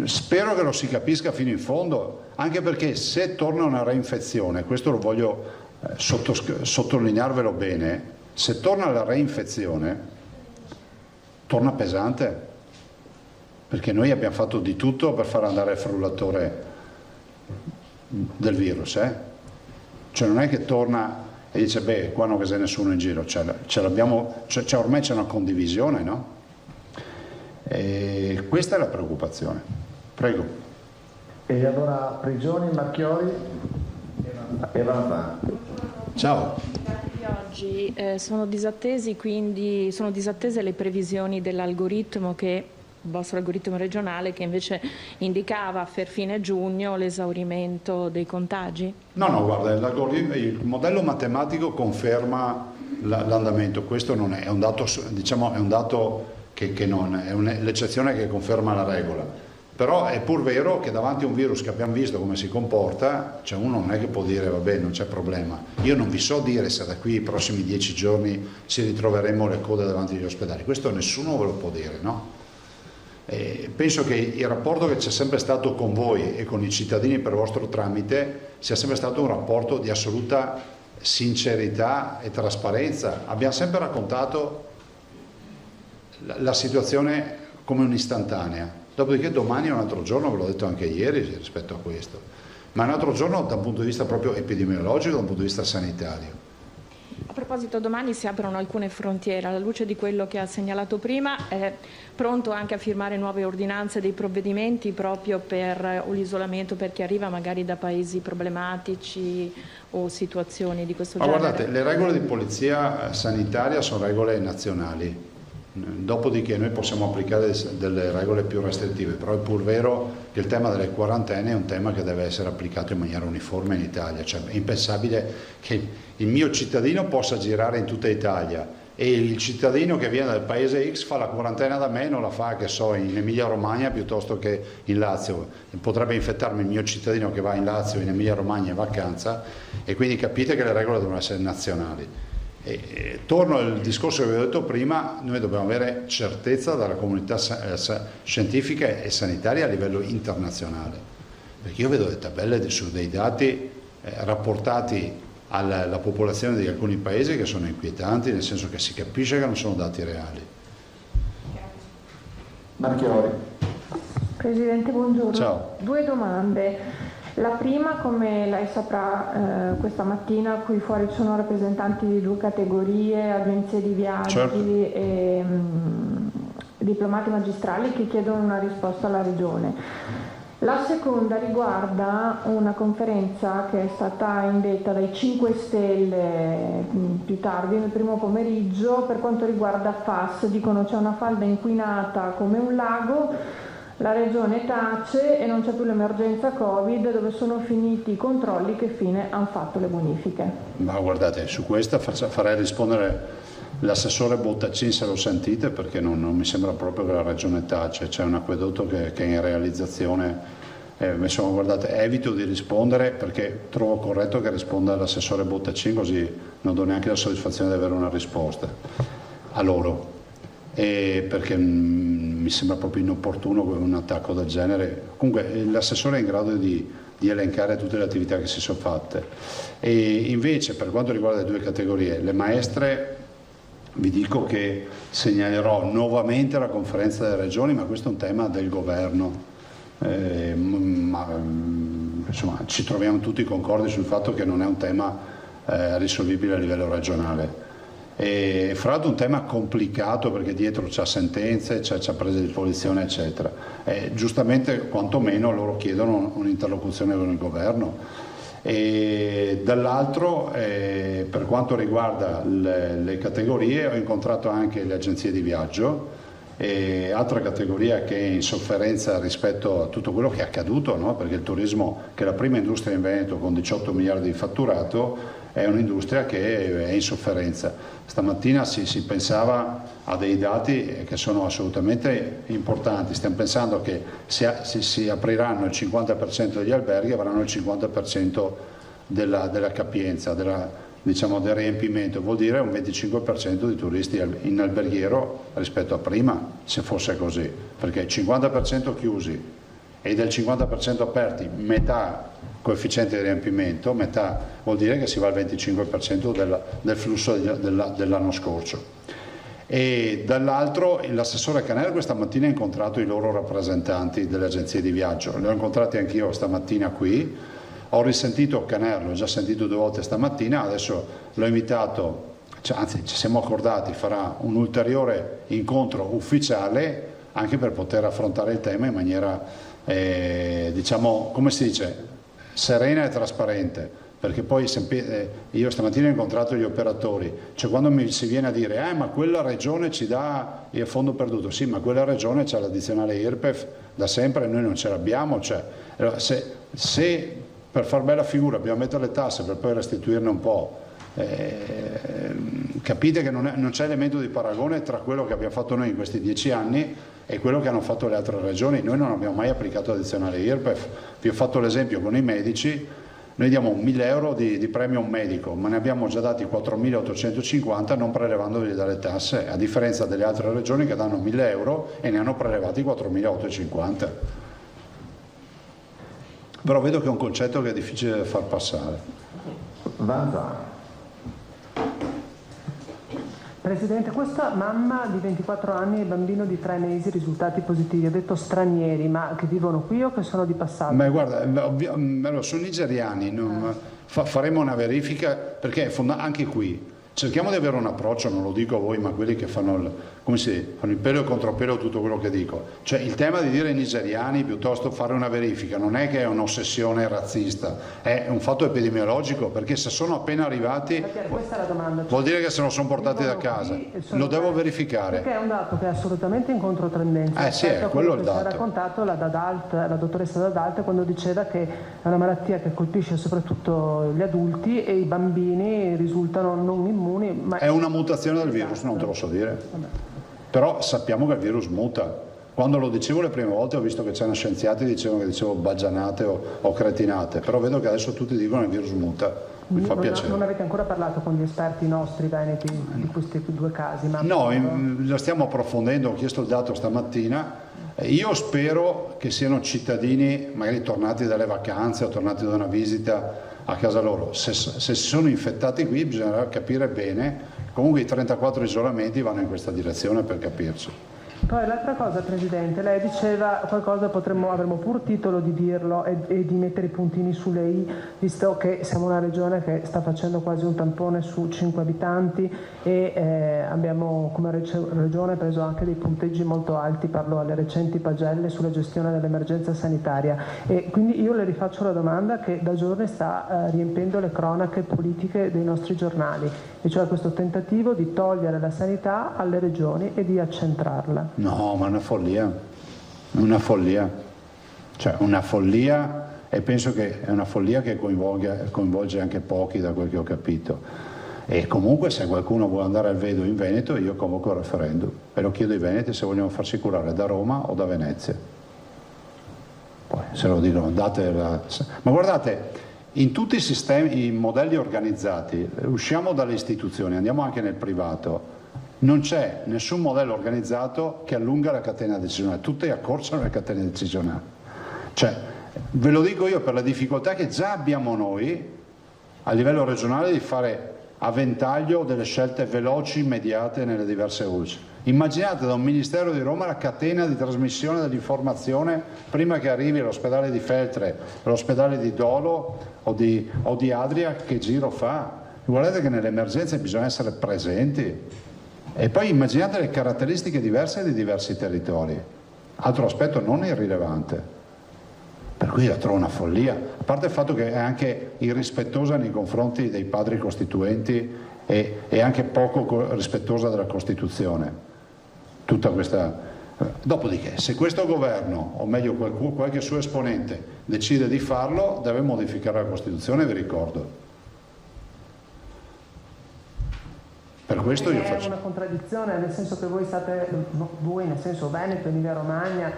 Spero che lo si capisca fino in fondo, anche perché se torna una reinfezione, questo lo voglio sottolinearvelo bene, se torna la reinfezione torna pesante, perché noi abbiamo fatto di tutto per far andare il frullatore del virus, Cioè non è che torna e dice: beh, qua non c'è nessuno in giro, ormai c'è una condivisione, no? E questa è la preoccupazione. Prego. E allora Prigioni, Marchiori. Ciao. Oggi sono disattese le previsioni dell'algoritmo il vostro algoritmo regionale che invece indicava per fine giugno l'esaurimento dei contagi? No, guarda, il modello matematico conferma l'andamento, questo non è un dato, diciamo, è un dato che non è l'eccezione che conferma la regola. Però è pur vero che davanti a un virus che abbiamo visto come si comporta, cioè uno non è che può dire vabbè non c'è problema. Io non vi so dire se da qui ai prossimi 10 giorni ci ritroveremo le code davanti agli ospedali, questo nessuno ve lo può dire, no? Penso che il rapporto che c'è sempre stato con voi e con i cittadini per vostro tramite sia sempre stato un rapporto di assoluta sincerità e trasparenza. Abbiamo sempre raccontato la situazione come un'istantanea. Dopodiché domani è un altro giorno, ve l'ho detto anche ieri rispetto a questo, ma è un altro giorno da un punto di vista proprio epidemiologico, da un punto di vista sanitario. A proposito, domani si aprono alcune frontiere. Alla luce di quello che ha segnalato prima, è pronto anche a firmare nuove ordinanze dei provvedimenti proprio per l'isolamento per chi arriva magari da paesi problematici o situazioni di questo genere? Guardate, le regole di polizia sanitaria sono regole nazionali. Dopodiché noi possiamo applicare delle regole più restrittive, però è pur vero che il tema delle quarantene è un tema che deve essere applicato in maniera uniforme in Italia, cioè è impensabile che il mio cittadino possa girare in tutta Italia e il cittadino che viene dal paese X fa la quarantena da me e non la fa, che so, in Emilia Romagna piuttosto che in Lazio. Potrebbe infettarmi il mio cittadino che va in Lazio o in Emilia Romagna in vacanza, e quindi capite che le regole devono essere nazionali. Torno al discorso che vi ho detto prima, noi dobbiamo avere certezza dalla comunità scientifica e sanitaria a livello internazionale, perché io vedo le tabelle su dei dati rapportati alla popolazione di alcuni paesi che sono inquietanti, nel senso che si capisce che non sono dati reali. Marchiori. Presidente, buongiorno. Ciao. 2 domande. La prima, come lei saprà, questa mattina qui fuori ci sono rappresentanti di 2 categorie, agenzie di viaggi, certo, e diplomati magistrali che chiedono una risposta alla Regione. La seconda riguarda una conferenza che è stata indetta dai 5 Stelle più tardi nel primo pomeriggio per quanto riguarda FAS. Dicono c'è una falda inquinata come un lago, la Regione tace e non c'è più l'emergenza Covid, dove sono finiti i controlli, che fine hanno fatto le bonifiche? Ma guardate, su questa farei rispondere l'assessore Bottacin, se lo sentite, perché non mi sembra proprio che la Regione tace, c'è un acquedotto che è in realizzazione. Insomma, guardate, evito di rispondere perché trovo corretto che risponda l'assessore Bottacin, così non do neanche la soddisfazione di avere una risposta a loro. Perché mi sembra proprio inopportuno un attacco del genere. Comunque l'assessore è in grado di elencare tutte le attività che si sono fatte. E invece per quanto riguarda le 2 categorie, le maestre, vi dico che segnalerò nuovamente la conferenza delle regioni, ma questo è un tema del governo. Insomma, ci troviamo tutti concordi sul fatto che non è un tema risolvibile a livello regionale. E fra l'altro un tema complicato perché dietro c'è sentenze, c'è prese di posizione eccetera. Giustamente quantomeno loro chiedono un'interlocuzione con il governo. E dall'altro per quanto riguarda le categorie, ho incontrato anche le agenzie di viaggio, altra categoria che è in sofferenza rispetto a tutto quello che è accaduto, no? Perché il turismo, che è la prima industria in Veneto con 18 miliardi di fatturato, è un'industria che è in sofferenza. Stamattina si pensava a dei dati che sono assolutamente importanti. Stiamo pensando che si apriranno il 50% degli alberghi, avranno il 50% della capienza, del riempimento. Vuol dire un 25% di turisti in alberghiero rispetto a prima, se fosse così, perché 50% chiusi e del 50% aperti, metà coefficiente di riempimento, metà vuol dire che si va al 25% del flusso dell'anno scorso. E dall'altro l'assessore Canello questa mattina ha incontrato i loro rappresentanti delle agenzie di viaggio, li ho incontrati anch'io stamattina qui, ho risentito Canello, l'ho già sentito 2 volte stamattina, adesso l'ho invitato, anzi ci siamo accordati, farà un ulteriore incontro ufficiale anche per poter affrontare il tema in maniera, come si dice, serena e trasparente, perché poi io stamattina ho incontrato gli operatori, cioè quando mi si viene a dire ma quella regione ci dà il fondo perduto, sì, ma quella regione c'ha l'addizionale IRPEF da sempre e noi non ce l'abbiamo, cioè, se per far bella figura dobbiamo mettere le tasse per poi restituirne un po', capite che non c'è elemento di paragone tra quello che abbiamo fatto noi in questi 10 anni e quello che hanno fatto le altre regioni. Noi non abbiamo mai applicato l'addizionale IRPEF, vi ho fatto l'esempio con i medici. Noi diamo 1.000 euro di premio a un medico, ma ne abbiamo già dati 4.850 non prelevandoli dalle tasse, a differenza delle altre regioni che danno 1.000 euro e ne hanno prelevati 4.850. Però vedo che è un concetto che è difficile da far passare. Vanza. Presidente, questa mamma di 24 anni e bambino di 3 mesi, risultati positivi, ha detto stranieri, ma che vivono qui o che sono di passaggio? Beh, guarda, sono nigeriani, faremo una verifica perché anche qui cerchiamo di avere un approccio, non lo dico a voi, ma a quelli che fanno il pelo e contropelo tutto quello che dico. Cioè il tema di dire nigeriani piuttosto fare una verifica non è che è un'ossessione razzista, è un fatto epidemiologico, perché se sono appena arrivati questa è la domanda, vuol dire che se lo sono portati da casa, lo devo verificare. Perché è un dato che è assolutamente in controtendenza. Sì, è quello il dato. Ha raccontato la dottoressa Dadalt quando diceva che è una malattia che colpisce soprattutto gli adulti e i bambini risultano non immuni. Ma è una mutazione del virus, non te lo so dire. Però sappiamo che il virus muta. Quando lo dicevo le prime volte ho visto che c'erano scienziati che dicevano che dicevo baggianate o cretinate, però vedo che adesso tutti dicono che il virus muta. Mi fa piacere. Non avete ancora parlato con gli esperti nostri veneti di questi 2 casi? No, lo stiamo approfondendo, ho chiesto il dato stamattina. Io spero che siano cittadini magari tornati dalle vacanze o tornati da una visita a casa loro. Se si sono infettati qui bisognerà capire bene. Comunque i 34 isolamenti vanno in questa direzione, per capirci. Poi l'altra cosa, Presidente, lei diceva qualcosa, avremmo pur titolo di dirlo e di mettere i puntini sulle i, visto che siamo una regione che sta facendo quasi un tampone su 5 abitanti e abbiamo come regione preso anche dei punteggi molto alti, parlo alle recenti pagelle sulla gestione dell'emergenza sanitaria, e quindi io le rifaccio la domanda che da giorni sta riempendo le cronache politiche dei nostri giornali, e cioè questo tentativo di togliere la sanità alle regioni e di accentrarla. No, ma è una follia, cioè una follia, e penso che è una follia che coinvolge anche pochi, da quel che ho capito. E comunque se qualcuno vuole andare al Vedo in Veneto, io convoco il referendum e lo chiedo ai veneti se vogliono farsi curare da Roma o da Venezia. Poi se lo dicono ma guardate, in tutti i sistemi, i modelli organizzati, usciamo dalle istituzioni, andiamo anche nel privato. Non c'è nessun modello organizzato che allunga la catena decisionale, tutte accorciano le catene decisionali. Cioè, ve lo dico io per la difficoltà che già abbiamo noi a livello regionale di fare a ventaglio delle scelte veloci, immediate nelle diverse voci. Immaginate da un Ministero di Roma la catena di trasmissione dell'informazione prima che arrivi all'ospedale di Feltre, all'ospedale di Dolo o di Adria, che giro fa? Guardate che nelle emergenze bisogna essere presenti. E poi immaginate le caratteristiche diverse dei diversi territori, altro aspetto non irrilevante, per cui la trovo una follia, a parte il fatto che è anche irrispettosa nei confronti dei padri costituenti e anche poco rispettosa della Costituzione, tutta questa. Dopodiché, se questo governo, o meglio qualche suo esponente, decide di farlo, deve modificare la Costituzione, vi ricordo. Per questo io faccio. È una contraddizione, nel senso che voi nel senso Veneto, Emilia Romagna,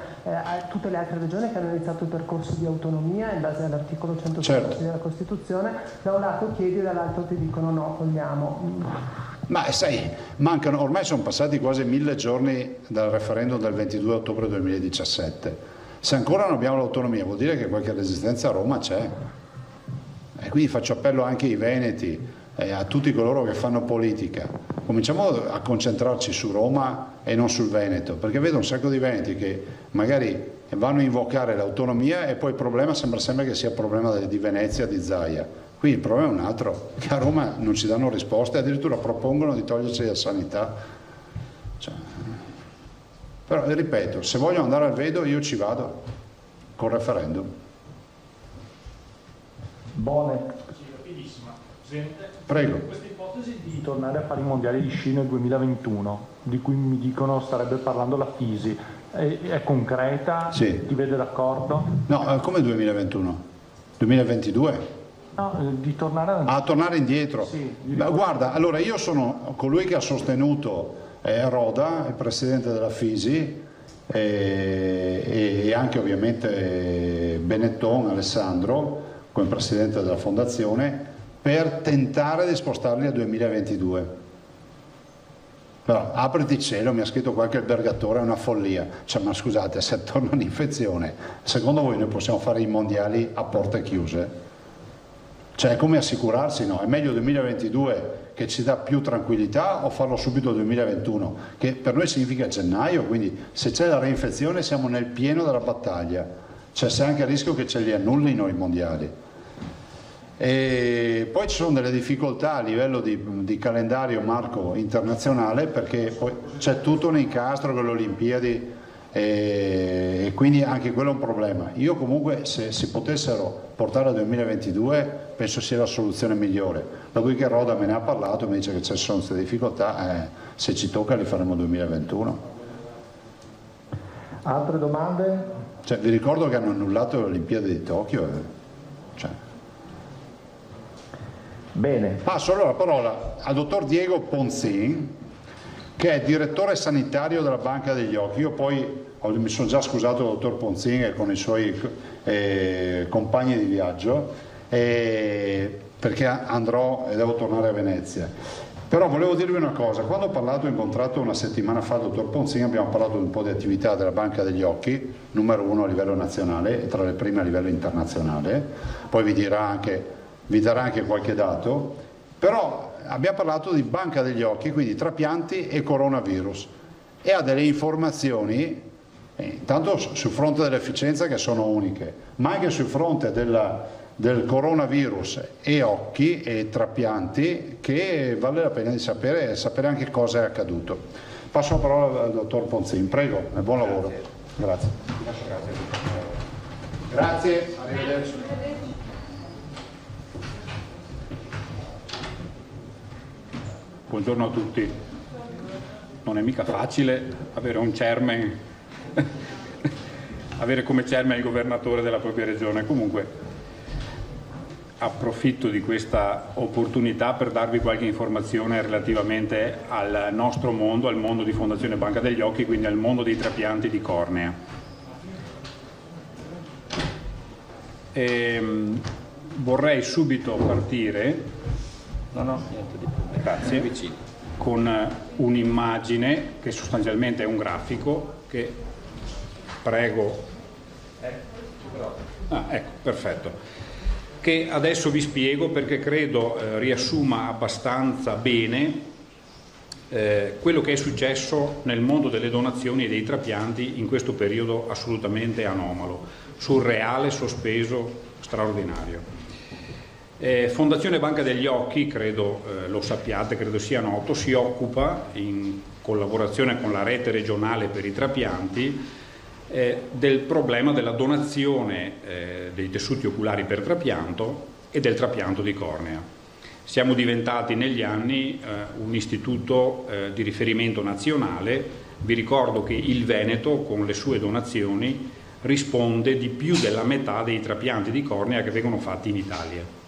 tutte le altre regioni che hanno iniziato il percorso di autonomia in base all'articolo 116 della Costituzione, da un lato chiedi e dall'altro ti dicono no, vogliamo. Ma sai, mancano, ormai sono passati quasi 1000 giorni dal referendum del 22 ottobre 2017. Se ancora non abbiamo l'autonomia vuol dire che qualche resistenza a Roma c'è. E quindi faccio appello anche ai veneti, a tutti coloro che fanno politica, cominciamo a concentrarci su Roma e non sul Veneto, perché vedo un sacco di veneti che magari vanno a invocare l'autonomia e poi il problema sembra sempre che sia il problema di Venezia, di Zaia. Qui il problema è un altro, che a Roma non ci danno risposte, addirittura propongono di toglierci la sanità. Però ripeto, se voglio andare al Vedo io ci vado col referendum. Buone. Prego. Questa ipotesi di tornare a fare i mondiali di sci nel 2021, di cui mi dicono starebbe parlando la FISI, è concreta? Sì. Ti vede d'accordo? No, come 2021? 2022? No, di tornare a tornare indietro. Sì, guarda, allora io sono colui che ha sostenuto Roda, il presidente della FISI, e anche ovviamente Benetton, Alessandro, come presidente della fondazione, per tentare di spostarli al 2022. Però apriti cielo, mi ha scritto qualche albergatore, è una follia. Cioè, ma scusate, se torna un'infezione, secondo voi noi possiamo fare i mondiali a porte chiuse? Cioè, è come assicurarsi, no? È meglio 2022 che ci dà più tranquillità o farlo subito 2021, che per noi significa gennaio, quindi se c'è la reinfezione siamo nel pieno della battaglia, cioè c'è anche il rischio che ce li annullino i mondiali. E poi ci sono delle difficoltà a livello di calendario, Marco, internazionale, perché poi c'è tutto un incastro con le Olimpiadi e quindi anche quello è un problema. Io comunque, se si potessero portare al 2022, penso sia la soluzione migliore. Dopodiché Roda me ne ha parlato, mi dice che ci sono queste difficoltà, se ci tocca li faremo 2021. Altre domande? Cioè, vi ricordo che hanno annullato le Olimpiadi di Tokyo. Cioè. Bene. Passo allora la parola al dottor Diego Ponzin, che è direttore sanitario della Banca degli Occhi. Io poi mi sono già scusato con il dottor Ponzin e con i suoi compagni di viaggio, perché andrò e devo tornare a Venezia. Però volevo dirvi una cosa: quando ho incontrato una settimana fa il dottor Ponzin, abbiamo parlato di un po' di attività della Banca degli Occhi, numero 1 a livello nazionale e tra le prime a livello internazionale, poi vi darà anche qualche dato, però abbiamo parlato di Banca degli Occhi, quindi trapianti e coronavirus, e ha delle informazioni, intanto sul fronte dell'efficienza, che sono uniche, ma anche sul fronte del coronavirus e occhi e trapianti, che vale la pena di sapere anche cosa è accaduto. Passo la parola al dottor Ponzin, prego, e buon lavoro. Grazie. Grazie, arrivederci. Buongiorno a tutti. Non è mica facile avere un chairman, avere come chairman il governatore della propria regione. Comunque approfitto di questa opportunità per darvi qualche informazione relativamente al nostro mondo, al mondo di Fondazione Banca degli Occhi, quindi al mondo dei trapianti di cornea. Vorrei subito partire. Grazie. Con un'immagine che sostanzialmente è un grafico che prego. Ecco, perfetto. Che adesso vi spiego perché credo riassuma abbastanza bene quello che è successo nel mondo delle donazioni e dei trapianti in questo periodo assolutamente anomalo, surreale, sospeso, straordinario. Fondazione Banca degli Occhi, credo lo sappiate, credo sia noto, si occupa in collaborazione con la rete regionale per i trapianti del problema della donazione dei tessuti oculari per trapianto e del trapianto di cornea. Siamo diventati negli anni un istituto di riferimento nazionale. Vi ricordo che il Veneto, con le sue donazioni, risponde di più della metà dei trapianti di cornea che vengono fatti in Italia.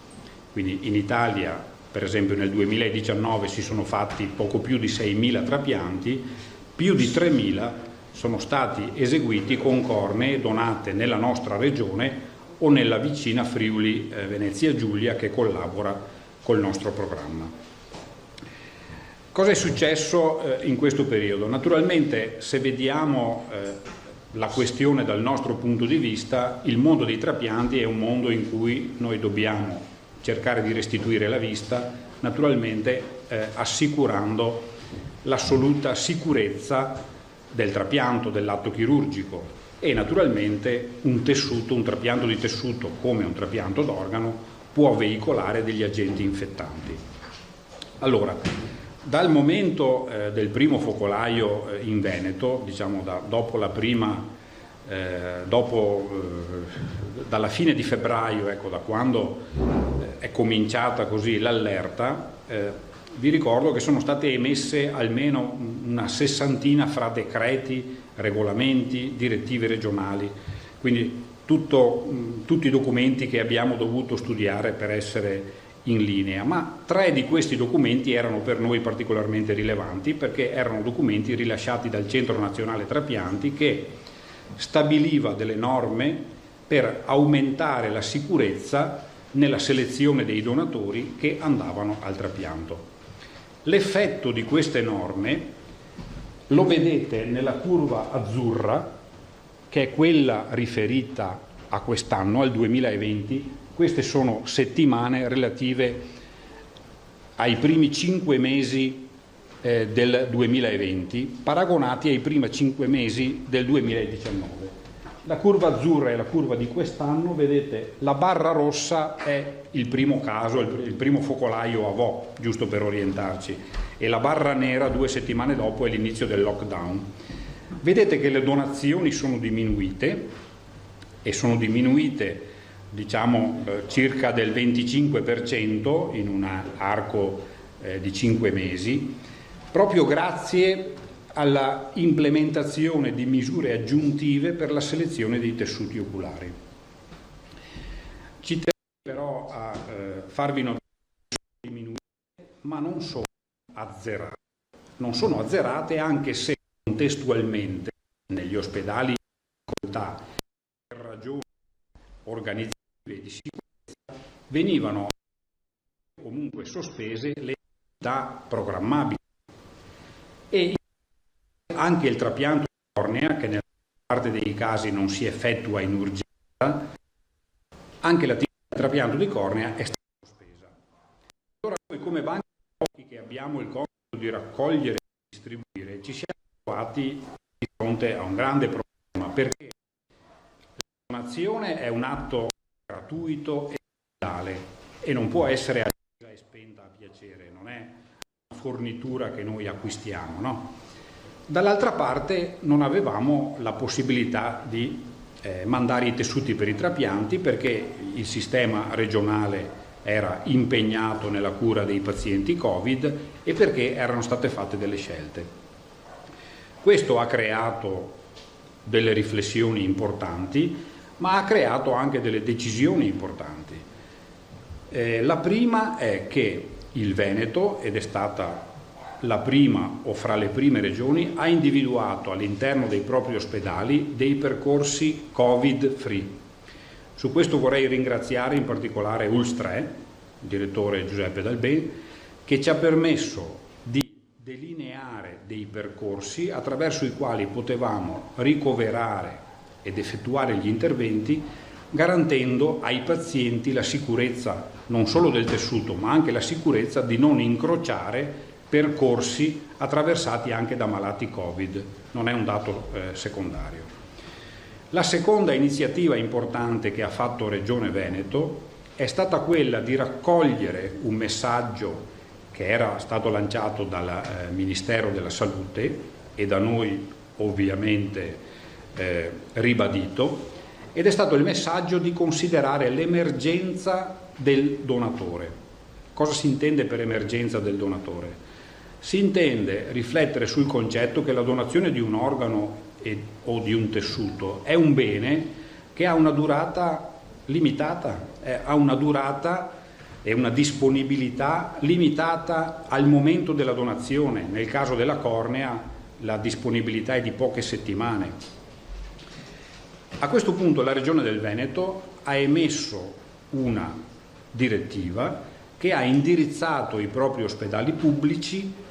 Quindi in Italia, per esempio nel 2019, si sono fatti poco più di 6.000 trapianti, più di 3.000 sono stati eseguiti con cornee donate nella nostra regione o nella vicina Friuli Venezia Giulia, che collabora col nostro programma. Cosa è successo in questo periodo? Naturalmente, se vediamo la questione dal nostro punto di vista, il mondo dei trapianti è un mondo in cui noi dobbiamo cercare di restituire la vista, naturalmente assicurando l'assoluta sicurezza del trapianto, dell'atto chirurgico, e naturalmente un trapianto di tessuto come un trapianto d'organo può veicolare degli agenti infettanti. Allora, dal momento del primo focolaio in Veneto, diciamo dalla fine di febbraio, ecco, da quando è cominciata così l'allerta, vi ricordo che sono state emesse almeno una sessantina fra decreti, regolamenti, direttive regionali, quindi tutti i documenti che abbiamo dovuto studiare per essere in linea, ma 3 di questi documenti erano per noi particolarmente rilevanti perché erano documenti rilasciati dal Centro Nazionale Trapianti che stabiliva delle norme per aumentare la sicurezza nella selezione dei donatori che andavano al trapianto. L'effetto di queste norme lo vedete nella curva azzurra, che è quella riferita a quest'anno, al 2020. Queste sono settimane relative ai primi 5 mesi del 2020, paragonati ai primi 5 mesi del 2019. La curva azzurra è la curva di quest'anno, vedete la barra rossa è il primo caso, il primo focolaio a Vo, giusto per orientarci, e la barra nera 2 settimane dopo è l'inizio del lockdown. Vedete che le donazioni sono diminuite e sono diminuite diciamo circa del 25% in un arco di 5 mesi, proprio grazie alla implementazione di misure aggiuntive per la selezione dei tessuti oculari. Ci terrei però a farvi notare che sono diminuite, ma non sono azzerate. Non sono azzerate anche se contestualmente negli ospedali di facoltà, per ragioni organizzative e di sicurezza, venivano comunque sospese le attività programmabili e anche il trapianto di cornea, che nella parte dei casi non si effettua in urgenza, anche l'attività di trapianto di cornea è stata sospesa. Allora noi come banca occhi che abbiamo il compito di raccogliere e distribuire ci siamo trovati di fronte a un grande problema, perché la donazione è un atto gratuito e vitale e non può essere accesa e spenta a piacere, non è una fornitura che noi acquistiamo, no? Dall'altra parte non avevamo la possibilità di mandare i tessuti per i trapianti perché il sistema regionale era impegnato nella cura dei pazienti Covid e perché erano state fatte delle scelte. Questo ha creato delle riflessioni importanti, ma ha creato anche delle decisioni importanti. La prima è che il Veneto, ed è stata la prima o fra le prime regioni, ha individuato all'interno dei propri ospedali dei percorsi Covid-free. Su questo vorrei ringraziare in particolare ULS3, il direttore Giuseppe Dalben, che ci ha permesso di delineare dei percorsi attraverso i quali potevamo ricoverare ed effettuare gli interventi, garantendo ai pazienti la sicurezza non solo del tessuto, ma anche la sicurezza di non incrociare percorsi attraversati anche da malati Covid, non è un dato secondario. La seconda iniziativa importante che ha fatto Regione Veneto è stata quella di raccogliere un messaggio che era stato lanciato dal Ministero della Salute e da noi ovviamente ribadito, ed è stato il messaggio di considerare l'emergenza del donatore. Cosa si intende per emergenza del donatore? Si intende riflettere sul concetto che la donazione di un organo o di un tessuto è un bene che ha una durata limitata, ha una durata e una disponibilità limitata al momento della donazione. Nel caso della cornea la disponibilità è di poche settimane. A questo punto la Regione del Veneto ha emesso una direttiva che ha indirizzato i propri ospedali pubblici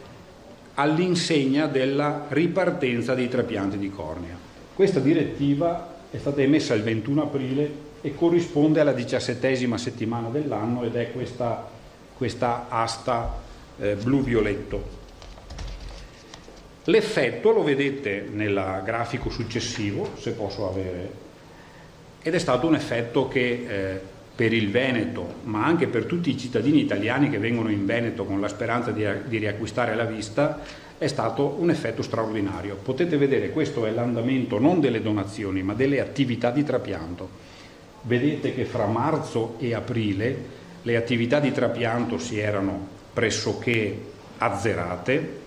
all'insegna della ripartenza dei trapianti di cornea. Questa direttiva è stata emessa il 21 aprile e corrisponde alla 17ª settimana dell'anno ed è questa asta blu-violetto. L'effetto lo vedete nel grafico successivo, se posso avere, ed è stato un effetto che per il Veneto, ma anche per tutti i cittadini italiani che vengono in Veneto con la speranza di riacquistare la vista, è stato un effetto straordinario. Potete vedere, questo è l'andamento non delle donazioni, ma delle attività di trapianto. Vedete che fra marzo e aprile le attività di trapianto si erano pressoché azzerate.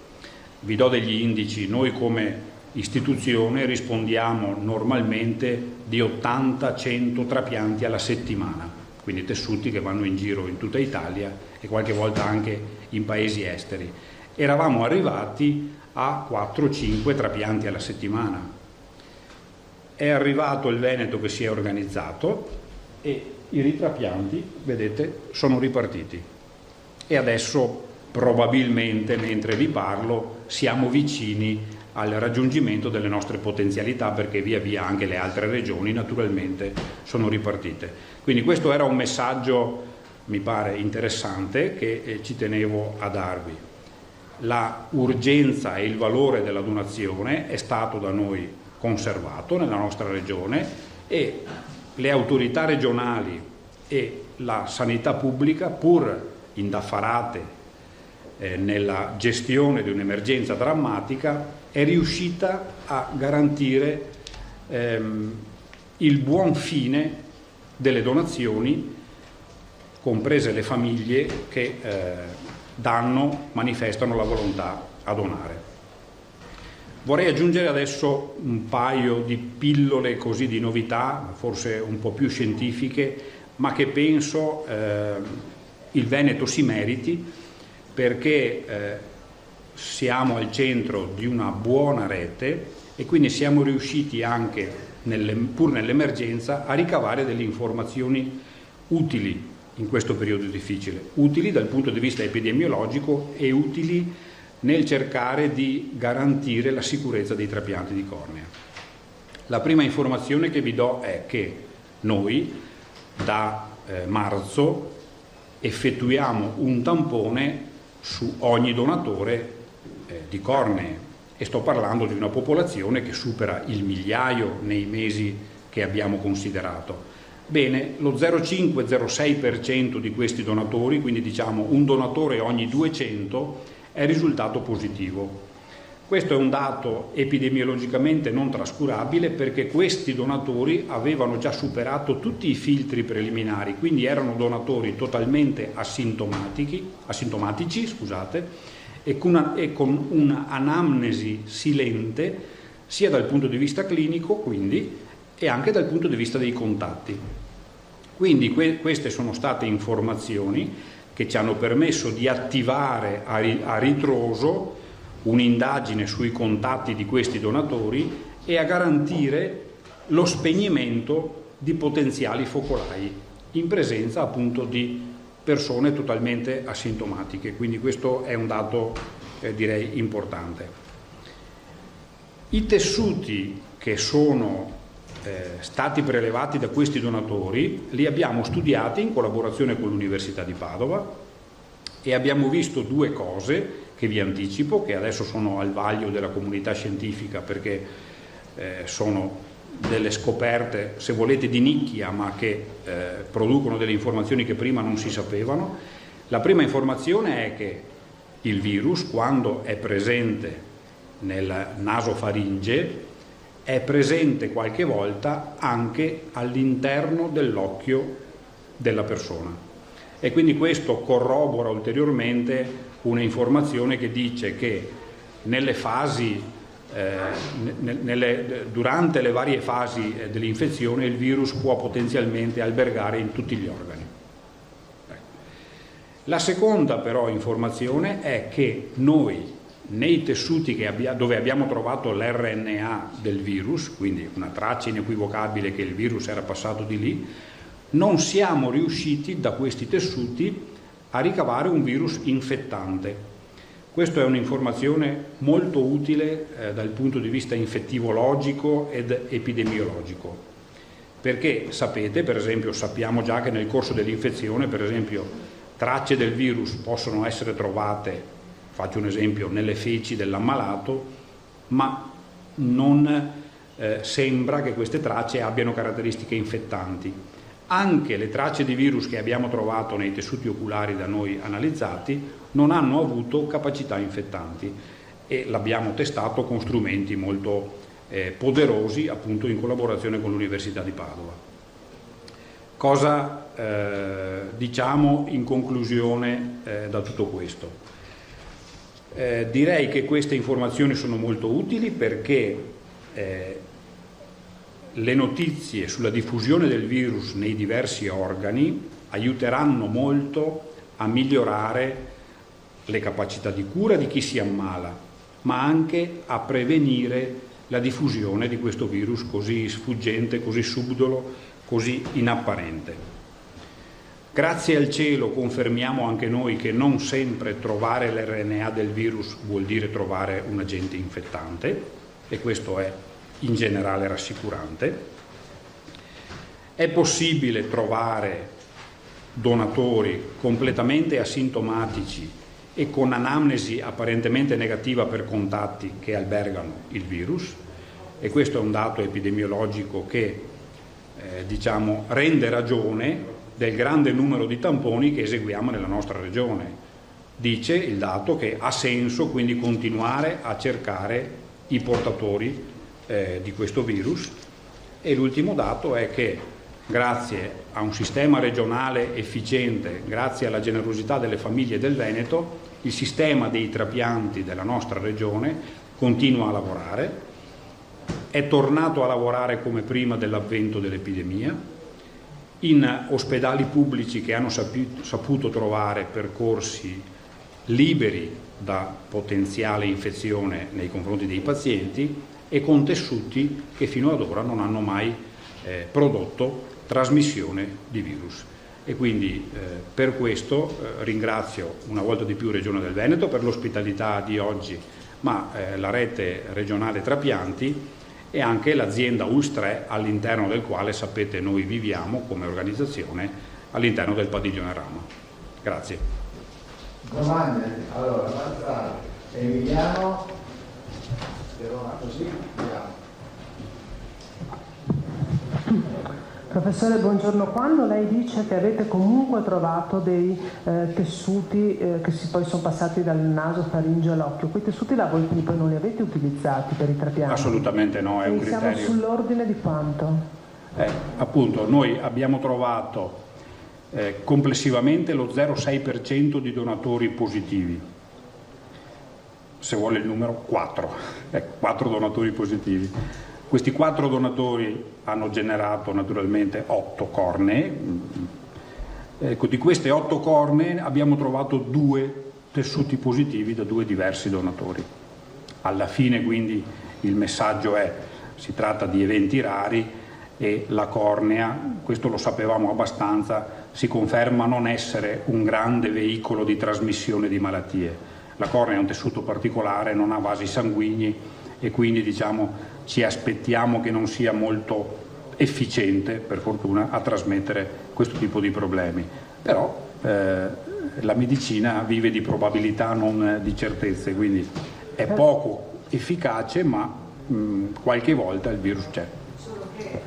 Vi do degli indici: noi come istituzione rispondiamo normalmente di 80-100 trapianti alla settimana, quindi tessuti che vanno in giro in tutta Italia e qualche volta anche in paesi esteri. Eravamo arrivati a 4-5 trapianti alla settimana. È arrivato il Veneto che si è organizzato e i ritrapianti, vedete, sono ripartiti. E adesso probabilmente, mentre vi parlo, siamo vicini al raggiungimento delle nostre potenzialità, perché via via anche le altre regioni naturalmente sono ripartite. Quindi questo era un messaggio, mi pare interessante, che ci tenevo a darvi. La urgenza e il valore della donazione è stato da noi conservato nella nostra regione e le autorità regionali e la sanità pubblica, pur indaffarate nella gestione di un'emergenza drammatica, è riuscita a garantire il buon fine delle donazioni, comprese le famiglie che manifestano la volontà a donare. Vorrei aggiungere adesso un paio di pillole così di novità, forse un po' più scientifiche, ma che penso il Veneto si meriti, perché siamo al centro di una buona rete e quindi siamo riusciti anche, pur nell'emergenza, a ricavare delle informazioni utili in questo periodo difficile, utili dal punto di vista epidemiologico e utili nel cercare di garantire la sicurezza dei trapianti di cornea. La prima informazione che vi do è che noi da marzo effettuiamo un tampone su ogni donatore di cornee, e sto parlando di una popolazione che supera il migliaio nei mesi che abbiamo considerato. Bene, lo 0,5-0,6% di questi donatori, quindi diciamo un donatore ogni 200, è risultato positivo. Questo è un dato epidemiologicamente non trascurabile, perché questi donatori avevano già superato tutti i filtri preliminari, quindi erano donatori totalmente asintomatici, e con un'anamnesi silente sia dal punto di vista clinico, quindi, e anche dal punto di vista dei contatti. Quindi queste sono state informazioni che ci hanno permesso di attivare a ritroso un'indagine sui contatti di questi donatori e a garantire lo spegnimento di potenziali focolai in presenza appunto di persone totalmente asintomatiche. Quindi questo è un dato direi importante. I tessuti che sono stati prelevati da questi donatori li abbiamo studiati in collaborazione con l'Università di Padova e abbiamo visto due cose che vi anticipo, che adesso sono al vaglio della comunità scientifica, perché sono delle scoperte, se volete, di nicchia, ma che producono delle informazioni che prima non si sapevano. La prima informazione è che il virus, quando è presente nel nasofaringe, è presente qualche volta anche all'interno dell'occhio della persona, e quindi questo corrobora ulteriormente una informazione che dice che nelle fasi durante le varie fasi dell'infezione il virus può potenzialmente albergare in tutti gli organi. La seconda però informazione è che noi nei tessuti dove abbiamo trovato l'RNA del virus, quindi una traccia inequivocabile che il virus era passato di lì, non siamo riusciti da questi tessuti a ricavare un virus infettante. Questa è un'informazione molto utile dal punto di vista infettivologico ed epidemiologico, perché sapete, per esempio, sappiamo già che nel corso dell'infezione, per esempio, tracce del virus possono essere trovate, faccio un esempio, nelle feci dell'ammalato, ma non sembra che queste tracce abbiano caratteristiche infettanti. Anche le tracce di virus che abbiamo trovato nei tessuti oculari da noi analizzati non hanno avuto capacità infettanti, e l'abbiamo testato con strumenti molto poderosi, appunto in collaborazione con l'Università di Padova. Cosa diciamo in conclusione da tutto questo? Direi che queste informazioni sono molto utili perché le notizie sulla diffusione del virus nei diversi organi aiuteranno molto a migliorare le capacità di cura di chi si ammala, ma anche a prevenire la diffusione di questo virus così sfuggente, così subdolo, così inapparente. Grazie al cielo confermiamo anche noi che non sempre trovare l'RNA del virus vuol dire trovare un agente infettante, e questo è in generale rassicurante. È possibile trovare donatori completamente asintomatici e con anamnesi apparentemente negativa per contatti che albergano il virus, e questo è un dato epidemiologico che rende ragione del grande numero di tamponi che eseguiamo nella nostra regione. Dice il dato che ha senso quindi continuare a cercare i portatori di questo virus, e l'ultimo dato è che grazie a un sistema regionale efficiente, grazie alla generosità delle famiglie del Veneto, il sistema dei trapianti della nostra regione continua a lavorare, è tornato a lavorare come prima dell'avvento dell'epidemia, in ospedali pubblici che hanno saputo trovare percorsi liberi da potenziale infezione nei confronti dei pazienti, e con tessuti che fino ad ora non hanno mai prodotto trasmissione di virus. E quindi per questo ringrazio una volta di più Regione del Veneto per l'ospitalità di oggi, ma la rete regionale trapianti e anche l'azienda ULS3, all'interno del quale, sapete, noi viviamo come organizzazione all'interno del padiglione Rama. Grazie. Domande? Allora, Mazzara, Emiliano, così, andiamo. Professore, buongiorno. Quando lei dice che avete comunque trovato dei tessuti che poi sono passati dal naso, faringe all'occhio, quei tessuti là voi poi non li avete utilizzati per i trapianti? Assolutamente no, è un criterio. Siamo sull'ordine di quanto? Appunto, noi abbiamo trovato complessivamente lo 0,6% di donatori positivi. Se vuole il numero, 4. 4 donatori positivi. Questi 4 donatori hanno generato naturalmente 8 cornee. Ecco, di queste 8 cornee abbiamo trovato 2 tessuti positivi da 2 diversi donatori. Alla fine quindi il messaggio è: si tratta di eventi rari e la cornea, questo lo sapevamo abbastanza, si conferma non essere un grande veicolo di trasmissione di malattie. La cornea è un tessuto particolare, non ha vasi sanguigni e quindi ci aspettiamo che non sia molto efficiente, per fortuna, a trasmettere questo tipo di problemi. Però la medicina vive di probabilità, non di certezze, quindi è poco efficace, ma qualche volta il virus c'è.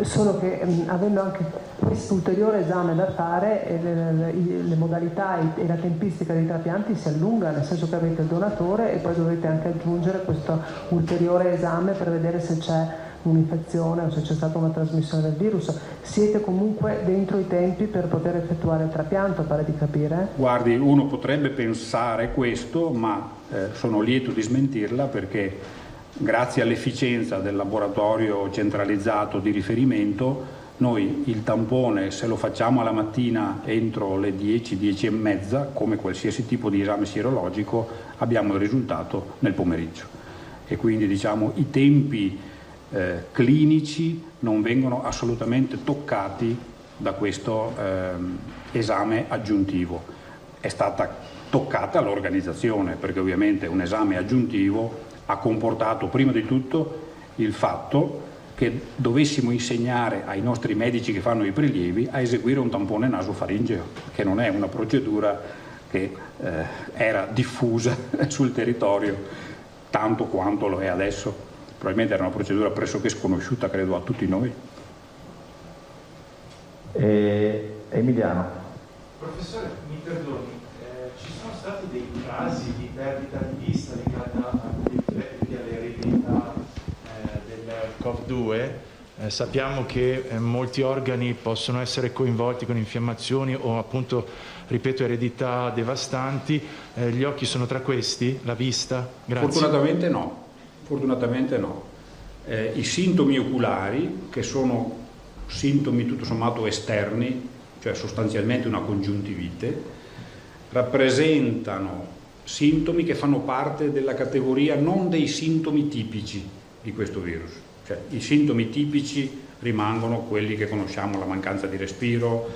Solo che avendo anche questo ulteriore esame da fare, le modalità e la tempistica dei trapianti si allunga, nel senso che avete il donatore e poi dovete anche aggiungere questo ulteriore esame per vedere se c'è un'infezione o se c'è stata una trasmissione del virus. Siete comunque dentro i tempi per poter effettuare il trapianto, pare di capire? Guardi, uno potrebbe pensare questo, ma sono lieto di smentirla, perché grazie all'efficienza del laboratorio centralizzato di riferimento, noi il tampone, se lo facciamo alla mattina entro le 10, 10 e mezza, come qualsiasi tipo di esame sierologico, abbiamo il risultato nel pomeriggio. E quindi i tempi clinici non vengono assolutamente toccati da questo esame aggiuntivo. È stata toccata l'organizzazione, perché ovviamente un esame aggiuntivo ha comportato prima di tutto il fatto che dovessimo insegnare ai nostri medici che fanno i prelievi a eseguire un tampone nasofaringeo, che non è una procedura che era diffusa sul territorio tanto quanto lo è adesso. Probabilmente era una procedura pressoché sconosciuta, credo, a tutti noi. Emiliano. Professore, mi perdoni, ci sono stati dei casi di perdita di vista legata all'eredità del COV2 Sappiamo che molti organi possono essere coinvolti con infiammazioni o appunto, ripeto, eredità devastanti. Gli occhi sono tra questi? La vista? Grazie. Fortunatamente no. Fortunatamente no. I sintomi oculari, che sono sintomi tutto sommato esterni, cioè sostanzialmente una congiuntivite, rappresentano sintomi che fanno parte della categoria non dei sintomi tipici di questo virus. Cioè, i sintomi tipici rimangono quelli che conosciamo, la mancanza di respiro,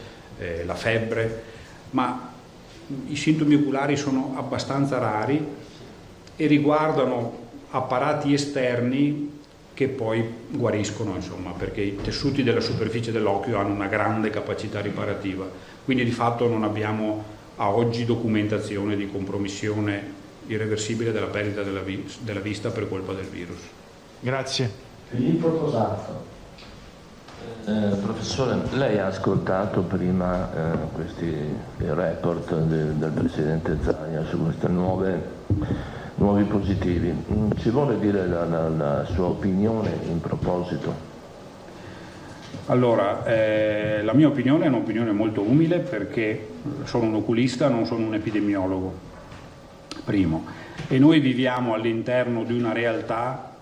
la febbre, ma i sintomi oculari sono abbastanza rari e riguardano apparati esterni che poi guariscono, insomma, perché i tessuti della superficie dell'occhio hanno una grande capacità riparativa, quindi di fatto non abbiamo a oggi documentazione di compromissione irreversibile della perdita della vista per colpa del virus. Grazie. Filippo Tosato. Professore, lei ha ascoltato prima il report del Presidente Zaia su queste nuovi positivi. Ci vuole dire la sua opinione in proposito? Allora, la mia opinione è un'opinione molto umile perché sono un oculista, non sono un epidemiologo, primo. E noi viviamo all'interno di una realtà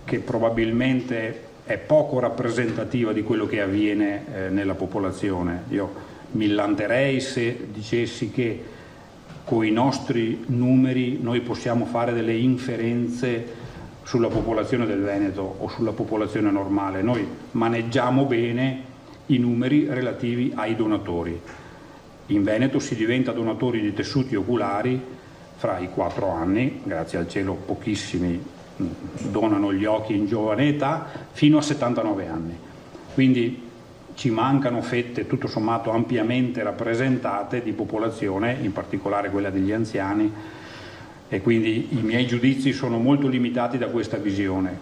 che probabilmente è poco rappresentativa di quello che avviene nella popolazione. Io mi illanterei se dicessi che con i nostri numeri noi possiamo fare delle inferenze sulla popolazione del Veneto o sulla popolazione normale. Noi maneggiamo bene i numeri relativi ai donatori. In Veneto si diventa donatori di tessuti oculari fra i 4 anni, grazie al cielo pochissimi donano gli occhi in giovane età, fino a 79 anni. Quindi ci mancano fette tutto sommato ampiamente rappresentate di popolazione, in particolare quella degli anziani, e quindi i miei giudizi sono molto limitati da questa visione.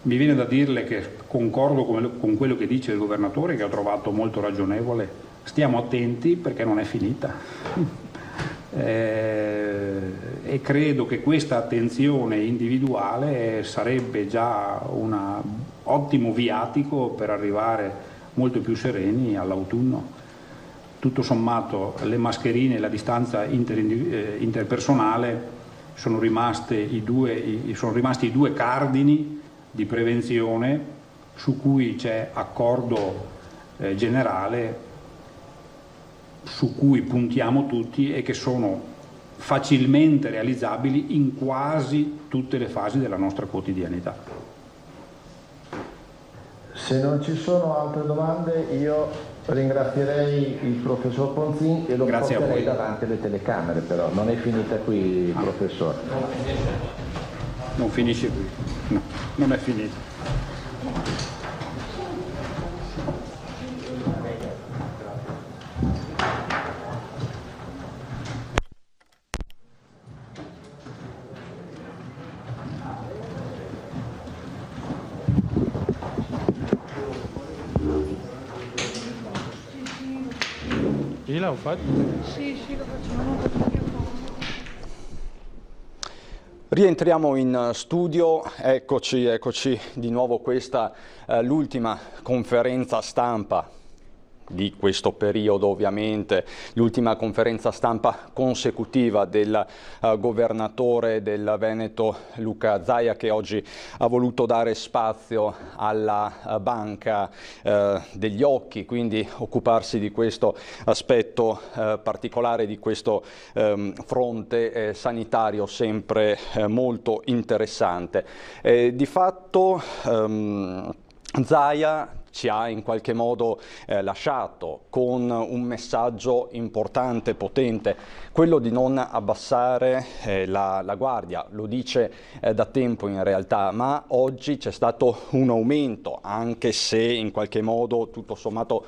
Mi viene da dirle che concordo con quello che dice il governatore, che ho trovato molto ragionevole. Stiamo attenti perché non è finita. E credo che questa attenzione individuale sarebbe già un ottimo viatico per arrivare molto più sereni all'autunno. Tutto sommato le mascherine e la distanza interpersonale sono rimasti i due cardini di prevenzione su cui c'è accordo generale, su cui puntiamo tutti e che sono facilmente realizzabili in quasi tutte le fasi della nostra quotidianità. Se non ci sono altre domande io ringrazierei il professor Ponzin e lo porterei davanti alle telecamere, però non è finita qui, professore. Non finisce qui, no, non è finita. L'ho fatto? Sì, lo facciamo. Rientriamo in studio, eccoci di nuovo. Questa l'ultima conferenza stampa di questo periodo, ovviamente l'ultima conferenza stampa consecutiva del governatore del Veneto Luca Zaia, che oggi ha voluto dare spazio alla banca degli occhi, quindi occuparsi di questo aspetto particolare, di questo fronte sanitario sempre molto interessante. Di fatto Zaia ci ha in qualche modo lasciato con un messaggio importante, potente, quello di non abbassare la guardia. Lo dice da tempo in realtà, ma oggi c'è stato un aumento, anche se in qualche modo tutto sommato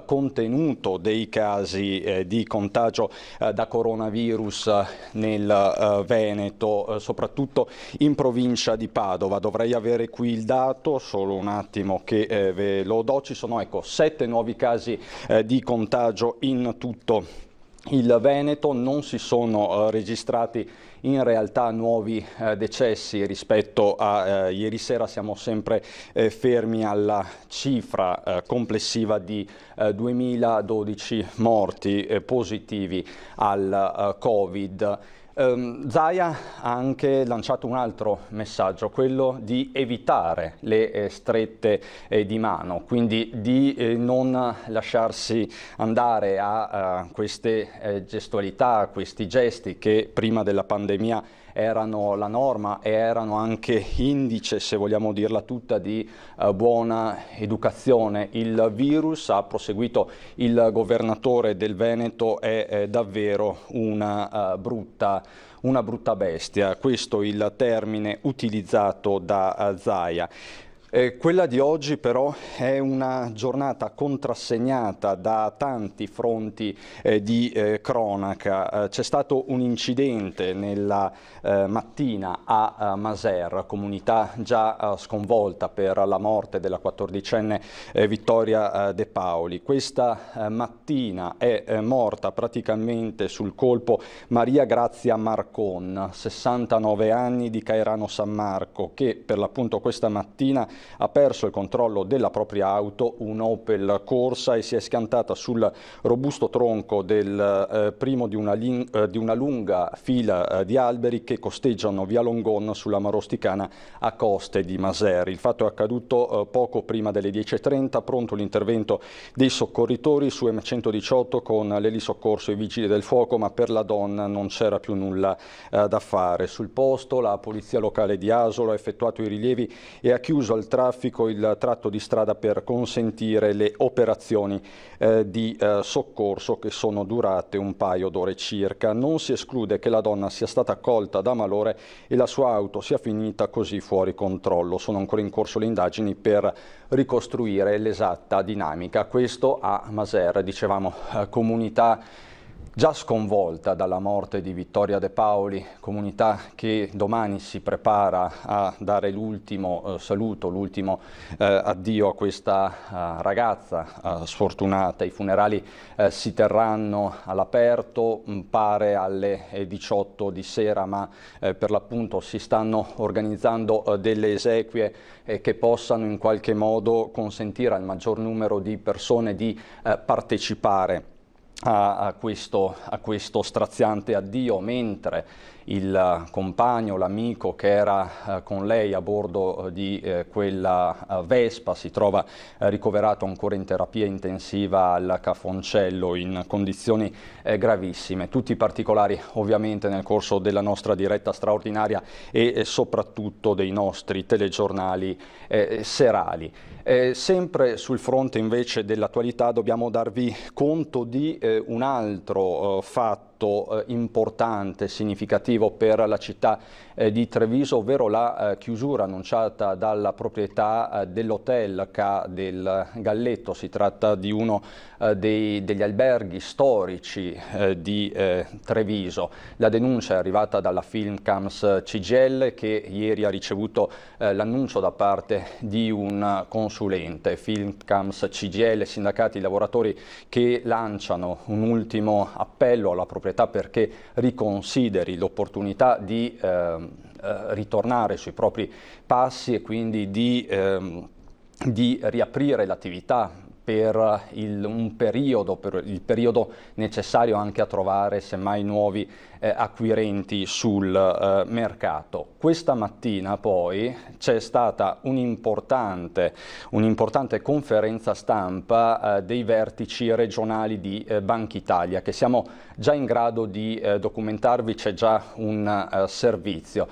contenuto, dei casi di contagio da coronavirus nel Veneto, soprattutto in provincia di Padova. Dovrei avere qui il dato, solo un attimo che ve lo do. Ci sono 7 nuovi casi di contagio in tutto il Veneto, non si sono registrati in realtà nuovi decessi rispetto a ieri sera, siamo sempre fermi alla cifra complessiva di 2012 morti positivi al Covid. Zaia ha anche lanciato un altro messaggio, quello di evitare le strette di mano, quindi di non lasciarsi andare a queste gestualità, a questi gesti che prima della pandemia erano la norma e erano anche indice, se vogliamo dirla tutta, di buona educazione. Il virus, ha proseguito il governatore del Veneto, è davvero una brutta bestia. Questo è il termine utilizzato da Zaia. Quella di oggi però è una giornata contrassegnata da tanti fronti di cronaca. C'è stato un incidente nella mattina a Maser, comunità già sconvolta per la morte della 14enne Vittoria De Paoli. Questa mattina è morta praticamente sul colpo Maria Grazia Marcon, 69 anni, di Cairano San Marco, che per l'appunto questa mattina ha perso il controllo della propria auto, un Opel Corsa, e si è schiantata sul robusto tronco del primo di una lunga fila di alberi che costeggiano via Longon sulla Marosticana a coste di Maser. Il fatto è accaduto poco prima delle 10:30, pronto l'intervento dei soccorritori su M118 con l'elisoccorso e i vigili del fuoco, ma per la donna non c'era più nulla da fare. Sul posto la polizia locale di Asolo ha effettuato i rilievi e ha chiuso al traffico il tratto di strada per consentire le operazioni di soccorso, che sono durate un paio d'ore circa. Non si esclude che la donna sia stata colta da malore e la sua auto sia finita così fuori controllo. Sono ancora in corso le indagini per ricostruire l'esatta dinamica. Questo a Maser, dicevamo, comunità già sconvolta dalla morte di Vittoria De Paoli, comunità che domani si prepara a dare l'ultimo saluto, l'ultimo addio a questa ragazza sfortunata. I funerali si terranno all'aperto, pare alle 18 di sera, ma per l'appunto si stanno organizzando delle esequie che possano in qualche modo consentire al maggior numero di persone di partecipare a questo straziante addio, mentre il compagno, l'amico che era con lei a bordo di quella Vespa si trova ricoverato ancora in terapia intensiva al Cafoncello in condizioni gravissime. Tutti i particolari ovviamente nel corso della nostra diretta straordinaria e soprattutto dei nostri telegiornali serali. Sempre sul fronte invece dell'attualità dobbiamo darvi conto di un altro fatto importante, significativo per la città di Treviso, ovvero la chiusura annunciata dalla proprietà dell'hotel Ca del Galletto. Si tratta di uno degli alberghi storici di Treviso. La denuncia è arrivata dalla Filmcams CGIL, che ieri ha ricevuto l'annuncio da parte di un consulente. Filmcams CGIL, sindacati, lavoratori che lanciano un ultimo appello alla proprietà perché riconsideri l'opportunità di ritornare sui propri passi e quindi di riaprire l'attività per il periodo necessario anche a trovare semmai nuovi acquirenti sul mercato. Questa mattina poi c'è stata un'importante conferenza stampa dei vertici regionali di Banca Italia, che siamo già in grado di documentarvi. C'è già un servizio.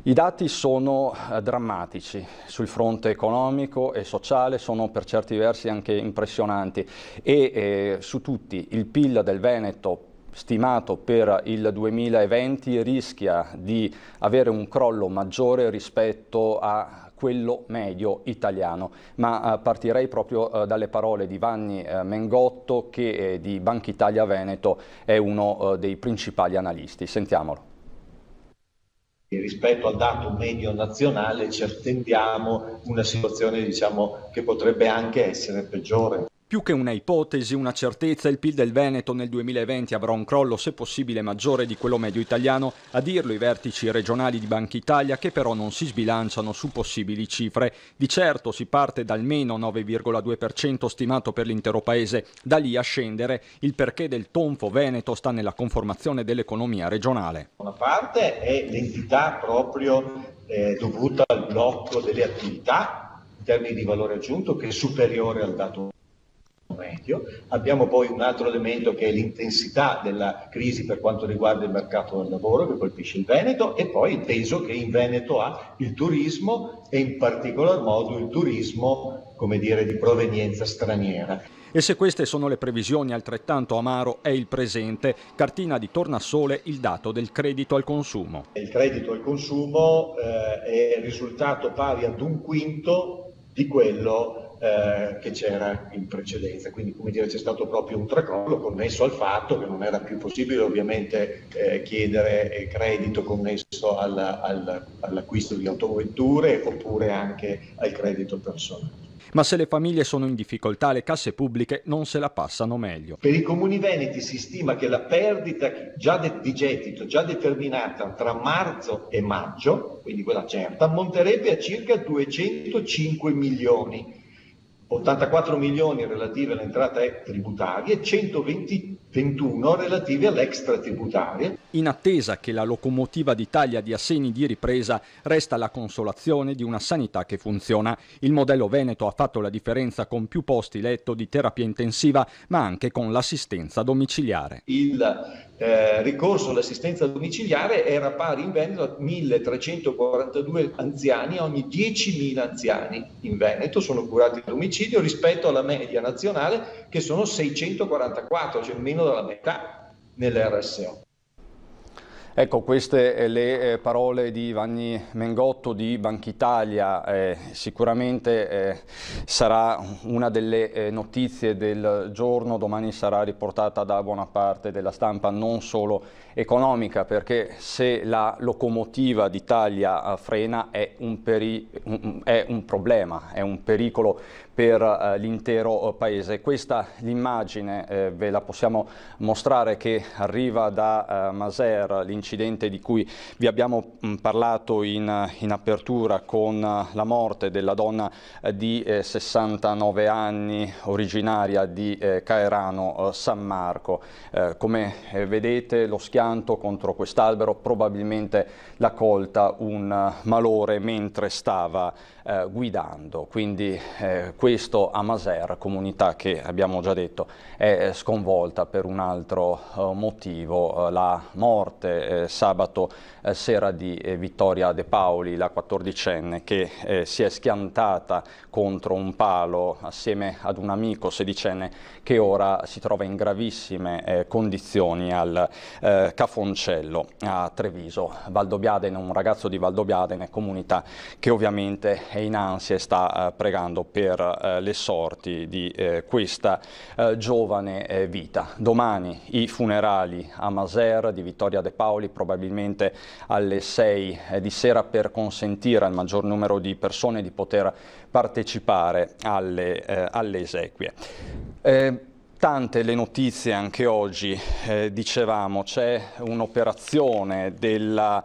I dati sono drammatici sul fronte economico e sociale, sono per certi versi anche impressionanti e su tutti il PIL del Veneto stimato per il 2020 rischia di avere un crollo maggiore rispetto a quello medio italiano, ma partirei proprio dalle parole di Vanni Mengotto, che di Banca Italia Veneto è uno dei principali analisti. Sentiamolo. Rispetto al dato medio nazionale ci attendiamo una situazione che potrebbe anche essere peggiore. Più che una ipotesi, una certezza, il PIL del Veneto nel 2020 avrà un crollo se possibile maggiore di quello medio italiano, a dirlo i vertici regionali di Banca Italia, che però non si sbilanciano su possibili cifre. Di certo si parte dal meno 9,2% stimato per l'intero paese, da lì a scendere. Il perché del tonfo veneto sta nella conformazione dell'economia regionale. Una parte è l'entità proprio dovuta al blocco delle attività in termini di valore aggiunto, che è superiore al dato medio. Abbiamo poi un altro elemento che è l'intensità della crisi per quanto riguarda il mercato del lavoro, che colpisce il Veneto, e poi il peso che in Veneto ha il turismo, e in particolar modo il turismo, come dire, di provenienza straniera. E se queste sono le previsioni, altrettanto amaro è il presente. Cartina di tornasole il dato del credito al consumo. Il credito al consumo è risultato pari ad un quinto di quello che c'era in precedenza, quindi come dire c'è stato proprio un tracollo connesso al fatto che non era più possibile ovviamente chiedere credito connesso all'acquisto di autovetture oppure anche al credito personale. Ma se le famiglie sono in difficoltà, le casse pubbliche non se la passano meglio. Per i comuni veneti si stima che la perdita di gettito già determinata tra marzo e maggio, quindi quella certa, ammonterebbe a circa 205 milioni. 84 milioni relativi alle entrate tributarie e 121 relativi all'extratributarie. In attesa che la locomotiva d'Italia dia segni di ripresa, resta la consolazione di una sanità che funziona. Il modello veneto ha fatto la differenza con più posti letto di terapia intensiva, ma anche con l'assistenza domiciliare. Il ricorso all'assistenza domiciliare era pari in Veneto a 1.342 anziani, ogni 10.000 anziani in Veneto sono curati a domicilio rispetto alla media nazionale che sono 644, cioè meno della metà nell'RSO. Ecco, queste le parole di Vanni Mengotto di Banca Italia. Sicuramente sarà una delle notizie del giorno, domani sarà riportata da buona parte della stampa, non solo economica, perché se la locomotiva d'Italia frena è un problema, è un pericolo per l'intero paese. Questa l'immagine, ve la possiamo mostrare, che arriva da Maser, l'incidente di cui vi abbiamo parlato in apertura, con la morte della donna di 69 anni, originaria di Caerano San Marco. Come vedete, lo schianto contro quest'albero probabilmente l'ha colta un malore mentre stava guidando, quindi questo a Maser, comunità che abbiamo già detto è sconvolta per un altro motivo, la morte sabato sera di Vittoria De Paoli, la 14enne che si è schiantata contro un palo assieme ad un amico 16enne che ora si trova in gravissime condizioni al Cafoncello a Treviso. Valdobbiadene, un ragazzo di Valdobbiadene, comunità che ovviamente è in ansia e sta pregando per le sorti di questa giovane vita. Domani i funerali a Maser di Vittoria De Paoli, probabilmente alle 6 di sera, per consentire al maggior numero di persone di poter partecipare alle esequie. Tante le notizie anche oggi, dicevamo, c'è un'operazione delle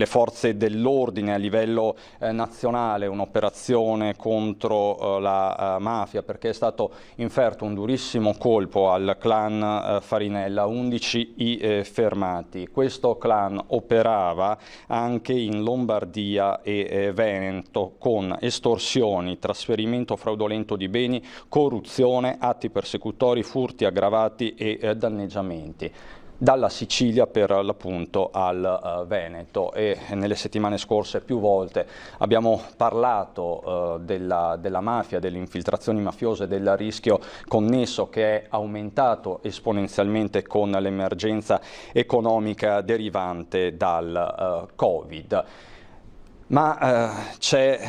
forze dell'ordine a livello nazionale, un'operazione contro la mafia, perché è stato inferto un durissimo colpo al clan Farinella, 11 i fermati. Questo clan operava anche in Lombardia e Veneto con estorsioni, trasferimento fraudolento di beni, corruzione, atti persecutori, furti aggravati e danneggiamenti. Dalla Sicilia per l'appunto al Veneto, e nelle settimane scorse più volte abbiamo parlato della mafia, delle infiltrazioni mafiose, del rischio connesso che è aumentato esponenzialmente con l'emergenza economica derivante dal Covid. Ma c'è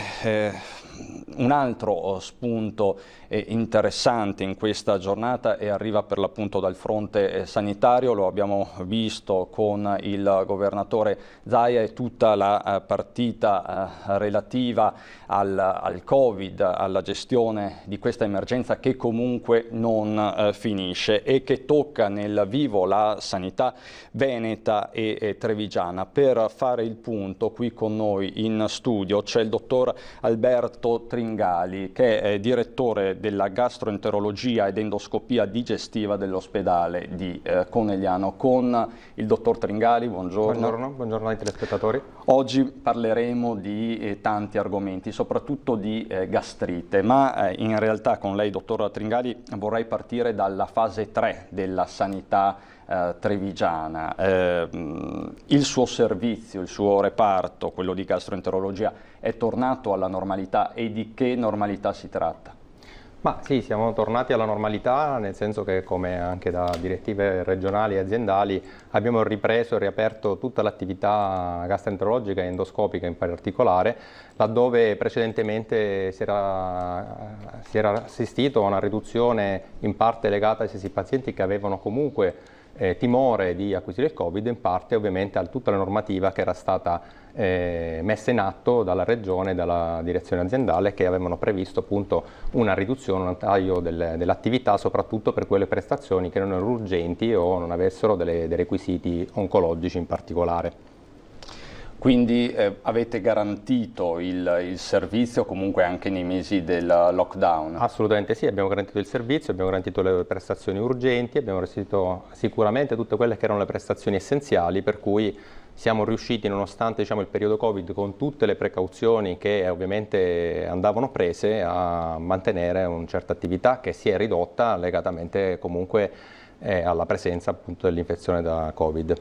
Un altro spunto interessante in questa giornata e arriva per l'appunto dal fronte sanitario, lo abbiamo visto con il governatore Zaia e tutta la partita relativa al Covid, alla gestione di questa emergenza che comunque non finisce e che tocca nel vivo la sanità veneta e trevigiana. Per fare il punto qui con noi in studio c'è il dottor Alberto Tringali, che è direttore della gastroenterologia ed endoscopia digestiva dell'ospedale di Conegliano. Con il dottor Tringali, buongiorno. Buongiorno ai telespettatori. Oggi parleremo di tanti argomenti, soprattutto di gastrite, ma in realtà con lei, dottor Tringali, vorrei partire dalla fase 3 della sanità trevigiana. Il suo servizio, il suo reparto, quello di gastroenterologia, è tornato alla normalità e di che normalità si tratta? Ma sì, siamo tornati alla normalità, nel senso che, come anche da direttive regionali e aziendali, abbiamo ripreso e riaperto tutta l'attività gastroenterologica e endoscopica in particolare, laddove precedentemente si era assistito a una riduzione in parte legata ai stessi pazienti che avevano comunque timore di acquisire il Covid, in parte ovviamente a tutta la normativa che era stata messa in atto dalla Regione e dalla direzione aziendale, che avevano previsto appunto una riduzione, un taglio dell'attività, soprattutto per quelle prestazioni che non erano urgenti o non avessero dei requisiti oncologici in particolare. Quindi avete garantito il servizio comunque anche nei mesi del lockdown? Assolutamente sì, abbiamo garantito il servizio, abbiamo garantito le prestazioni urgenti, abbiamo garantito sicuramente tutte quelle che erano le prestazioni essenziali, per cui siamo riusciti, nonostante il periodo Covid, con tutte le precauzioni che ovviamente andavano prese, a mantenere una certa attività che si è ridotta legatamente comunque alla presenza appunto dell'infezione da Covid.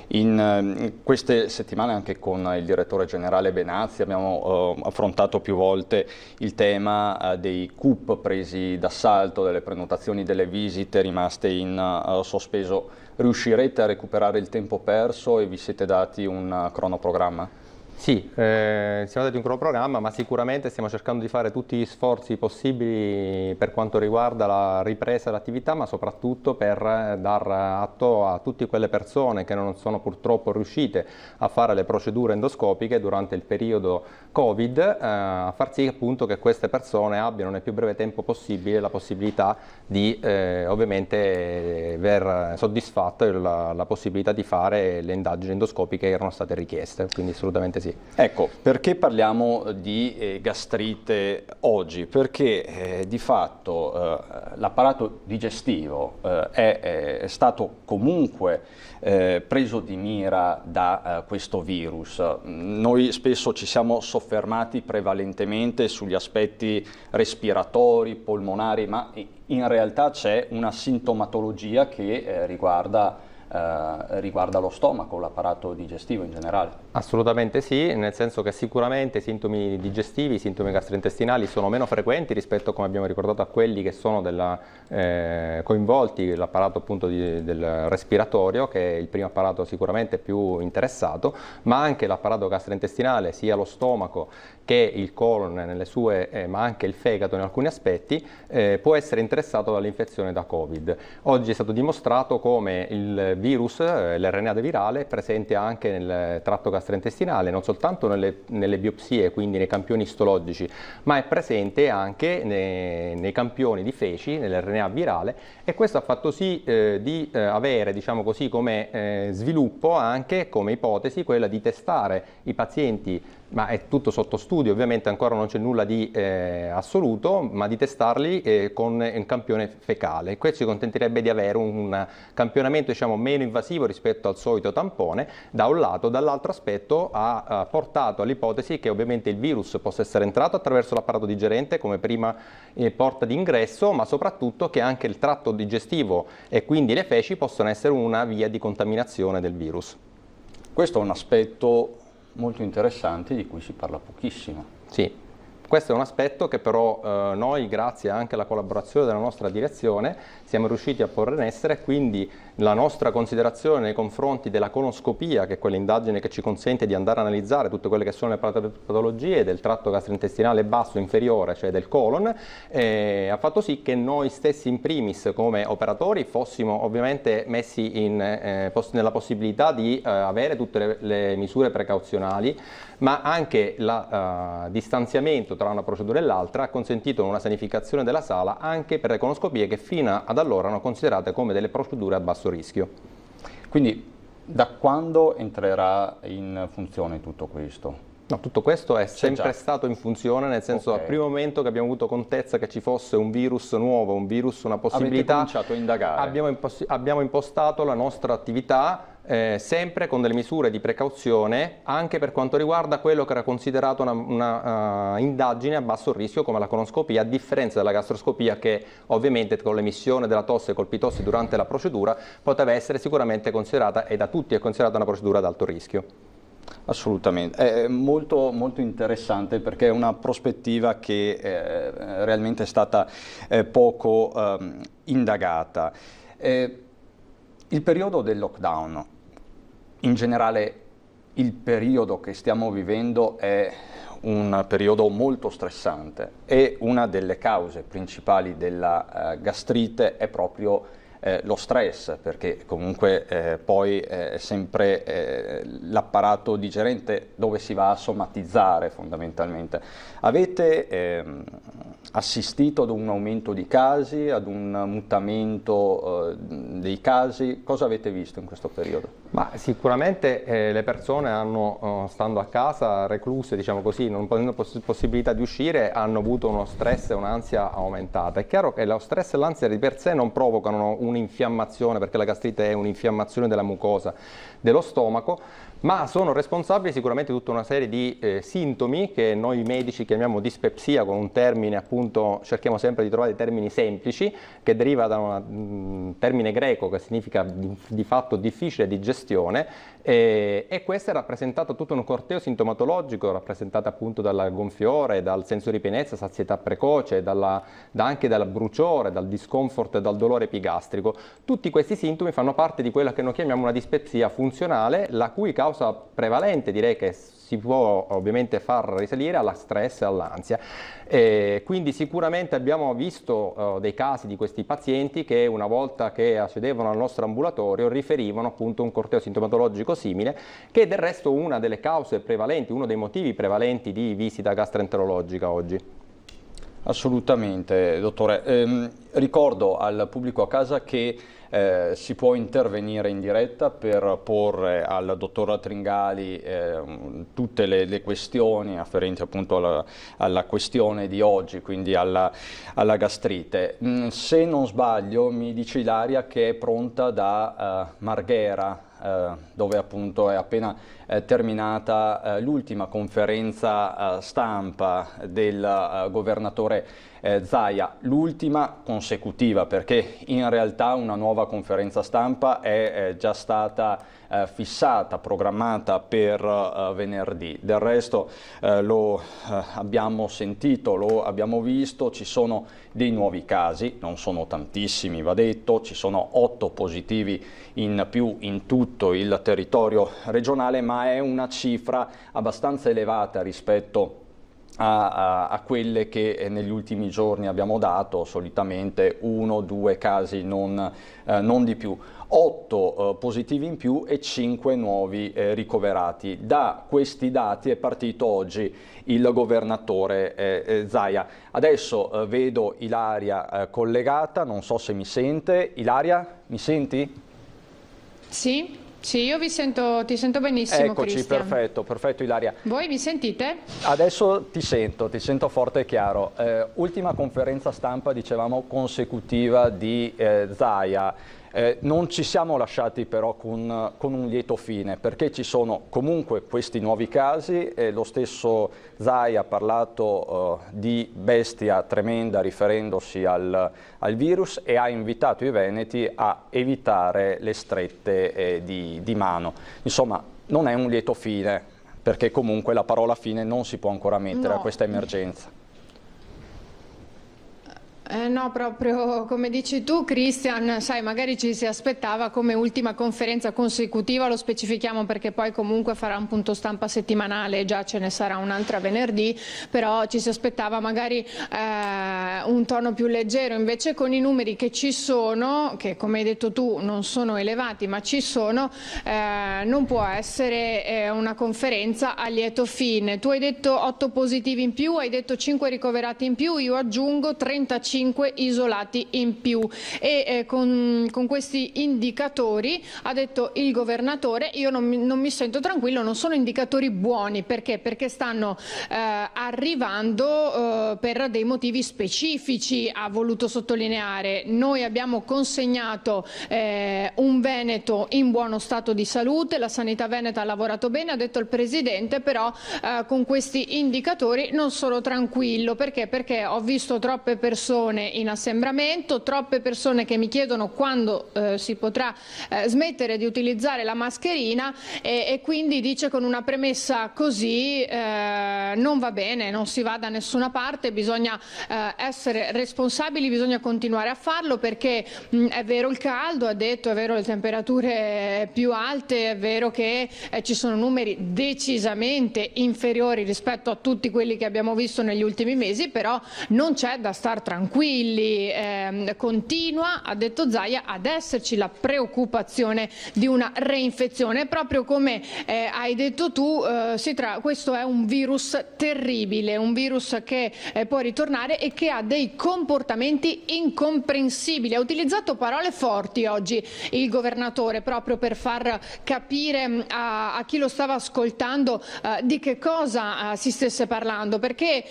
In queste settimane anche con il direttore generale Benazzi abbiamo affrontato più volte il tema dei CUP presi d'assalto, delle prenotazioni delle visite rimaste in sospeso. Riuscirete a recuperare il tempo perso e vi siete dati un cronoprogramma? Sì, siamo dati un cronoprogramma, ma sicuramente stiamo cercando di fare tutti gli sforzi possibili per quanto riguarda la ripresa dell'attività, ma soprattutto per dar atto a tutte quelle persone che non sono purtroppo riuscite a fare le procedure endoscopiche durante il periodo Covid, a far sì appunto che queste persone abbiano nel più breve tempo possibile la possibilità di ovviamente aver soddisfatto la possibilità di fare le indagini endoscopiche che erano state richieste, quindi assolutamente sì. Ecco, perché parliamo di gastrite oggi? Perché di fatto l'apparato digestivo è stato comunque preso di mira da questo virus. Noi spesso ci siamo soffermati prevalentemente sugli aspetti respiratori, polmonari, ma in realtà c'è una sintomatologia che riguarda lo stomaco, l'apparato digestivo in generale. Assolutamente sì, nel senso che sicuramente i sintomi digestivi, i sintomi gastrointestinali sono meno frequenti rispetto, come abbiamo ricordato, a quelli che sono coinvolti l'apparato appunto del respiratorio, che è il primo apparato sicuramente più interessato, ma anche l'apparato gastrointestinale, sia lo stomaco che il colon nelle sue, ma anche il fegato in alcuni aspetti, può essere interessato dall'infezione da Covid. Oggi è stato dimostrato come il virus, l'RNA virale, è presente anche nel tratto gastrointestinale, non soltanto nelle biopsie, quindi nei campioni istologici, ma è presente anche nei campioni di feci, nell'RNA virale, e questo ha fatto sì di avere, diciamo così, come sviluppo anche come ipotesi quella di testare i pazienti, ma è tutto sotto studio, ovviamente ancora non c'è nulla di assoluto, ma di testarli con un campione fecale. Questo ci consentirebbe di avere un campionamento, diciamo, meno invasivo rispetto al solito tampone, da un lato. Dall'altro aspetto ha portato all'ipotesi che ovviamente il virus possa essere entrato attraverso l'apparato digerente come prima porta d'ingresso, ma soprattutto che anche il tratto digestivo e quindi le feci possono essere una via di contaminazione del virus. Questo è un aspetto molto interessante di cui si parla pochissimo. Sì, Questo è un aspetto che però noi, grazie anche alla collaborazione della nostra direzione, siamo riusciti a porre in essere, quindi la nostra considerazione nei confronti della colonoscopia, che è quell'indagine che ci consente di andare a analizzare tutte quelle che sono le patologie del tratto gastrointestinale basso inferiore, cioè del colon, ha fatto sì che noi stessi in primis come operatori fossimo ovviamente messi nella possibilità di avere tutte le misure precauzionali, ma anche il distanziamento tra una procedura e l'altra ha consentito una sanificazione della sala anche per le colonoscopie che fino ad allora erano considerate come delle procedure a basso rischio. Quindi da quando entrerà in funzione tutto questo? No, tutto questo è sempre stato in funzione, nel senso al primo momento che abbiamo avuto contezza che ci fosse un virus nuovo, un virus, una possibilità, avete cominciato a indagare. Abbiamo impostato la nostra attività sempre con delle misure di precauzione anche per quanto riguarda quello che era considerato una indagine a basso rischio come la colonoscopia, a differenza della gastroscopia che ovviamente con l'emissione della tosse e colpi tossi durante la procedura poteva essere sicuramente considerata, e da tutti è considerata, una procedura ad alto rischio. Assolutamente, è molto, molto interessante perché è una prospettiva che realmente è stata poco indagata. Il periodo del lockdown, in generale il periodo che stiamo vivendo è un periodo molto stressante e una delle cause principali della gastrite è proprio lo stress, perché comunque poi è sempre l'apparato digerente dove si va a somatizzare fondamentalmente. Avete assistito ad un aumento di casi, ad un mutamento dei casi? Cosa avete visto in questo periodo? Ma sicuramente le persone hanno, stando a casa, recluse, diciamo così, non avendo possibilità di uscire, hanno avuto uno stress e un'ansia aumentata. È chiaro che lo stress e l'ansia di per sé non provocano un'infiammazione, perché la gastrite è un'infiammazione della mucosa dello stomaco, ma sono responsabili sicuramente tutta una serie di sintomi che noi medici chiamiamo dispepsia, con un termine, appunto, cerchiamo sempre di trovare dei termini semplici, che deriva da un termine greco che significa di fatto difficile di gestione, e questo è rappresentato tutto un corteo sintomatologico, rappresentato appunto dal gonfiore, dal senso di pienezza, sazietà precoce, anche dal bruciore, dal discomfort e dal dolore epigastrico. Tutti questi sintomi fanno parte di quella che noi chiamiamo una dispepsia funzionale, la cui causa prevalente direi che si può ovviamente far risalire alla stress e all'ansia. Quindi sicuramente abbiamo visto dei casi di questi pazienti che una volta che accedevano al nostro ambulatorio riferivano appunto un corteo sintomatologico simile, che è del resto una delle cause prevalenti, uno dei motivi prevalenti di visita gastroenterologica oggi. Assolutamente, dottore. Ricordo al pubblico a casa che si può intervenire in diretta per porre al dottor Tringali tutte le questioni afferenti appunto alla questione di oggi, quindi alla gastrite. Se non sbaglio mi dice Ilaria che è pronta da Marghera, dove appunto è appena terminata l'ultima conferenza stampa del governatore Zaia, l'ultima consecutiva, perché in realtà una nuova conferenza stampa è già stata fissata, programmata per venerdì. Del resto lo abbiamo sentito, lo abbiamo visto, ci sono dei nuovi casi, non sono tantissimi va detto, ci sono 8 positivi in più in tutto il territorio regionale, ma è una cifra abbastanza elevata rispetto a quelle che negli ultimi giorni abbiamo dato, solitamente 1-2 casi, non di più. 8 positivi in più e 5 nuovi ricoverati. Da questi dati è partito oggi il governatore Zaia. Adesso vedo Ilaria collegata, non so se mi sente. Ilaria, mi senti? Sì, io ti sento benissimo. Eccoci, Cristian. Perfetto Ilaria. Voi mi sentite? Adesso ti sento forte e chiaro. Ultima conferenza stampa, dicevamo, consecutiva di Zaia. Non ci siamo lasciati però con un lieto fine, perché ci sono comunque questi nuovi casi. Lo stesso Zaia ha parlato di bestia tremenda riferendosi al virus e ha invitato i veneti a evitare le strette di mano. Insomma, non è un lieto fine. perché comunque la parola fine non si può ancora mettere a questa emergenza. No, proprio come dici tu, Christian, sai, magari ci si aspettava come ultima conferenza consecutiva, lo specifichiamo perché poi comunque farà un punto stampa settimanale, già ce ne sarà un'altra venerdì, però ci si aspettava magari un tono più leggero. Invece con i numeri che ci sono, che come hai detto tu non sono elevati ma ci sono, non può essere una conferenza a lieto fine. Tu hai detto 8 positivi in più, hai detto 5 ricoverati in più, io aggiungo 35 isolati in più e con questi indicatori, ha detto il governatore, io non mi sento tranquillo, non sono indicatori buoni. Perché stanno arrivando per dei motivi specifici, ha voluto sottolineare. Noi abbiamo consegnato un Veneto in buono stato di salute, la sanità veneta ha lavorato bene, ha detto il Presidente, però con questi indicatori non sono tranquillo. Perché ho visto troppe persone in assembramento, troppe persone che mi chiedono quando si potrà smettere di utilizzare la mascherina e quindi dice con una premessa così non va bene, non si va da nessuna parte, bisogna essere responsabili, bisogna continuare a farlo perché è vero il caldo, ha detto, è vero le temperature più alte, è vero che ci sono numeri decisamente inferiori rispetto a tutti quelli che abbiamo visto negli ultimi mesi, però non c'è da star tranquilli. Continua, ha detto Zaia, ad esserci la preoccupazione di una reinfezione, proprio come hai detto tu. Questo è un virus terribile, un virus che può ritornare e che ha dei comportamenti incomprensibili. Ha utilizzato parole forti oggi il governatore proprio per far capire a chi lo stava ascoltando di che cosa si stesse parlando, perché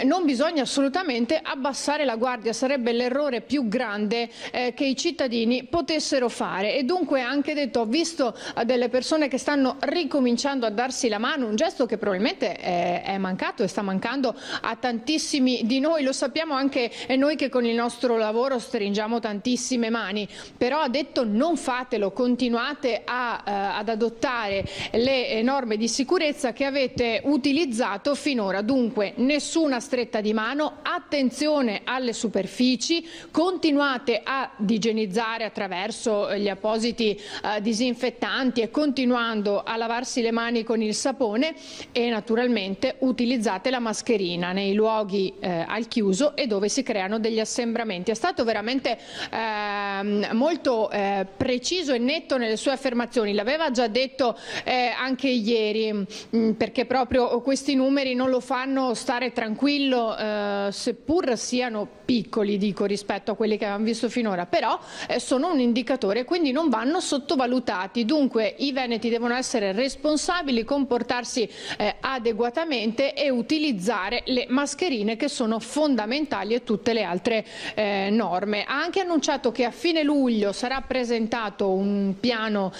non bisogna assolutamente abbassare la guardia, sarebbe l'errore più grande che i cittadini potessero fare. E dunque anche detto, ho visto delle persone che stanno ricominciando a darsi la mano, un gesto che probabilmente è mancato e sta mancando a tantissimi di noi, lo sappiamo anche noi che con il nostro lavoro stringiamo tantissime mani, però ha detto non fatelo, continuate ad adottare le norme di sicurezza che avete utilizzato finora. Dunque nessuna stretta di mano, attenzione alle superfici, continuate ad igienizzare attraverso gli appositi disinfettanti e continuando a lavarsi le mani con il sapone e naturalmente utilizzate la mascherina nei luoghi al chiuso e dove si creano degli assembramenti. È stato veramente molto preciso e netto nelle sue affermazioni, l'aveva già detto anche ieri, perché proprio questi numeri non lo fanno stare tranquillo, seppur siano piccoli, dico, rispetto a quelli che abbiamo visto finora, però sono un indicatore, quindi non vanno sottovalutati. Dunque i veneti devono essere responsabili, comportarsi adeguatamente e utilizzare le mascherine che sono fondamentali e tutte le altre norme. Ha anche annunciato che a fine luglio sarà presentato un piano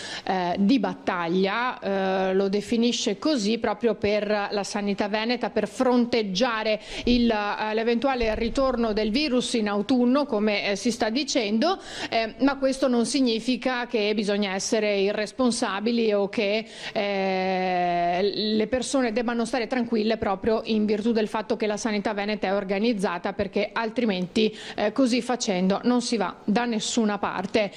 di battaglia, lo definisce così, proprio per la sanità veneta, per fronteggiare l'eventuale ritorno del virus in autunno, come si sta dicendo, ma questo non significa che bisogna essere irresponsabili o che le persone debbano stare tranquille proprio in virtù del fatto che la sanità veneta è organizzata, perché altrimenti così facendo non si va da nessuna parte.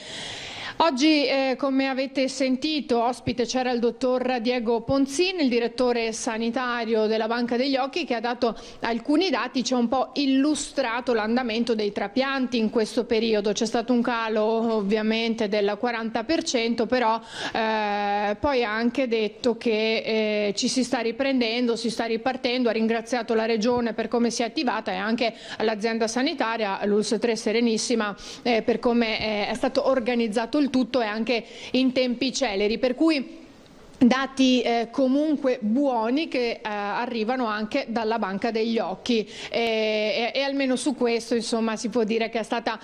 Oggi, come avete sentito, ospite c'era il dottor Diego Ponzin, il direttore sanitario della Banca degli Occhi, che ha dato alcuni dati, ci ha un po' illustrato l'andamento dei trapianti in questo periodo. C'è stato un calo ovviamente del 40%, però poi ha anche detto che ci si sta riprendendo, si sta ripartendo, ha ringraziato la Regione per come si è attivata e anche l'azienda sanitaria, l'ULSS 3 Serenissima, per come è stato organizzato il tutto e anche in tempi celeri, per cui dati comunque buoni che arrivano anche dalla Banca degli Occhi e almeno su questo insomma si può dire che è stata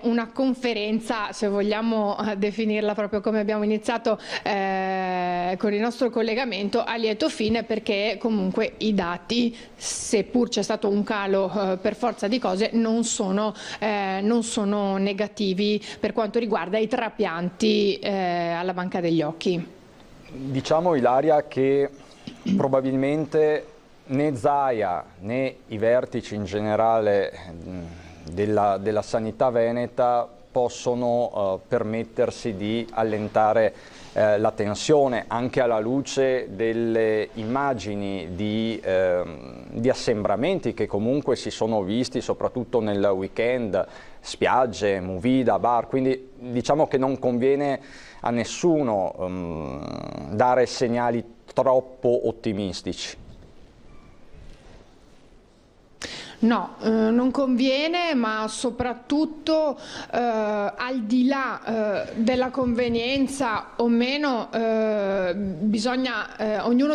una conferenza, se vogliamo definirla proprio come abbiamo iniziato con il nostro collegamento, a lieto fine, perché comunque i dati, seppur c'è stato un calo per forza di cose, non sono negativi per quanto riguarda i trapianti alla Banca degli Occhi. Diciamo, Ilaria, che probabilmente né Zaia né i vertici in generale della sanità veneta possono permettersi di allentare la tensione, anche alla luce delle immagini di assembramenti che comunque si sono visti soprattutto nel weekend, spiagge, movida, bar, quindi diciamo che non conviene a nessuno dare segnali troppo ottimistici. No, non conviene, ma soprattutto al di là della convenienza o meno, ognuno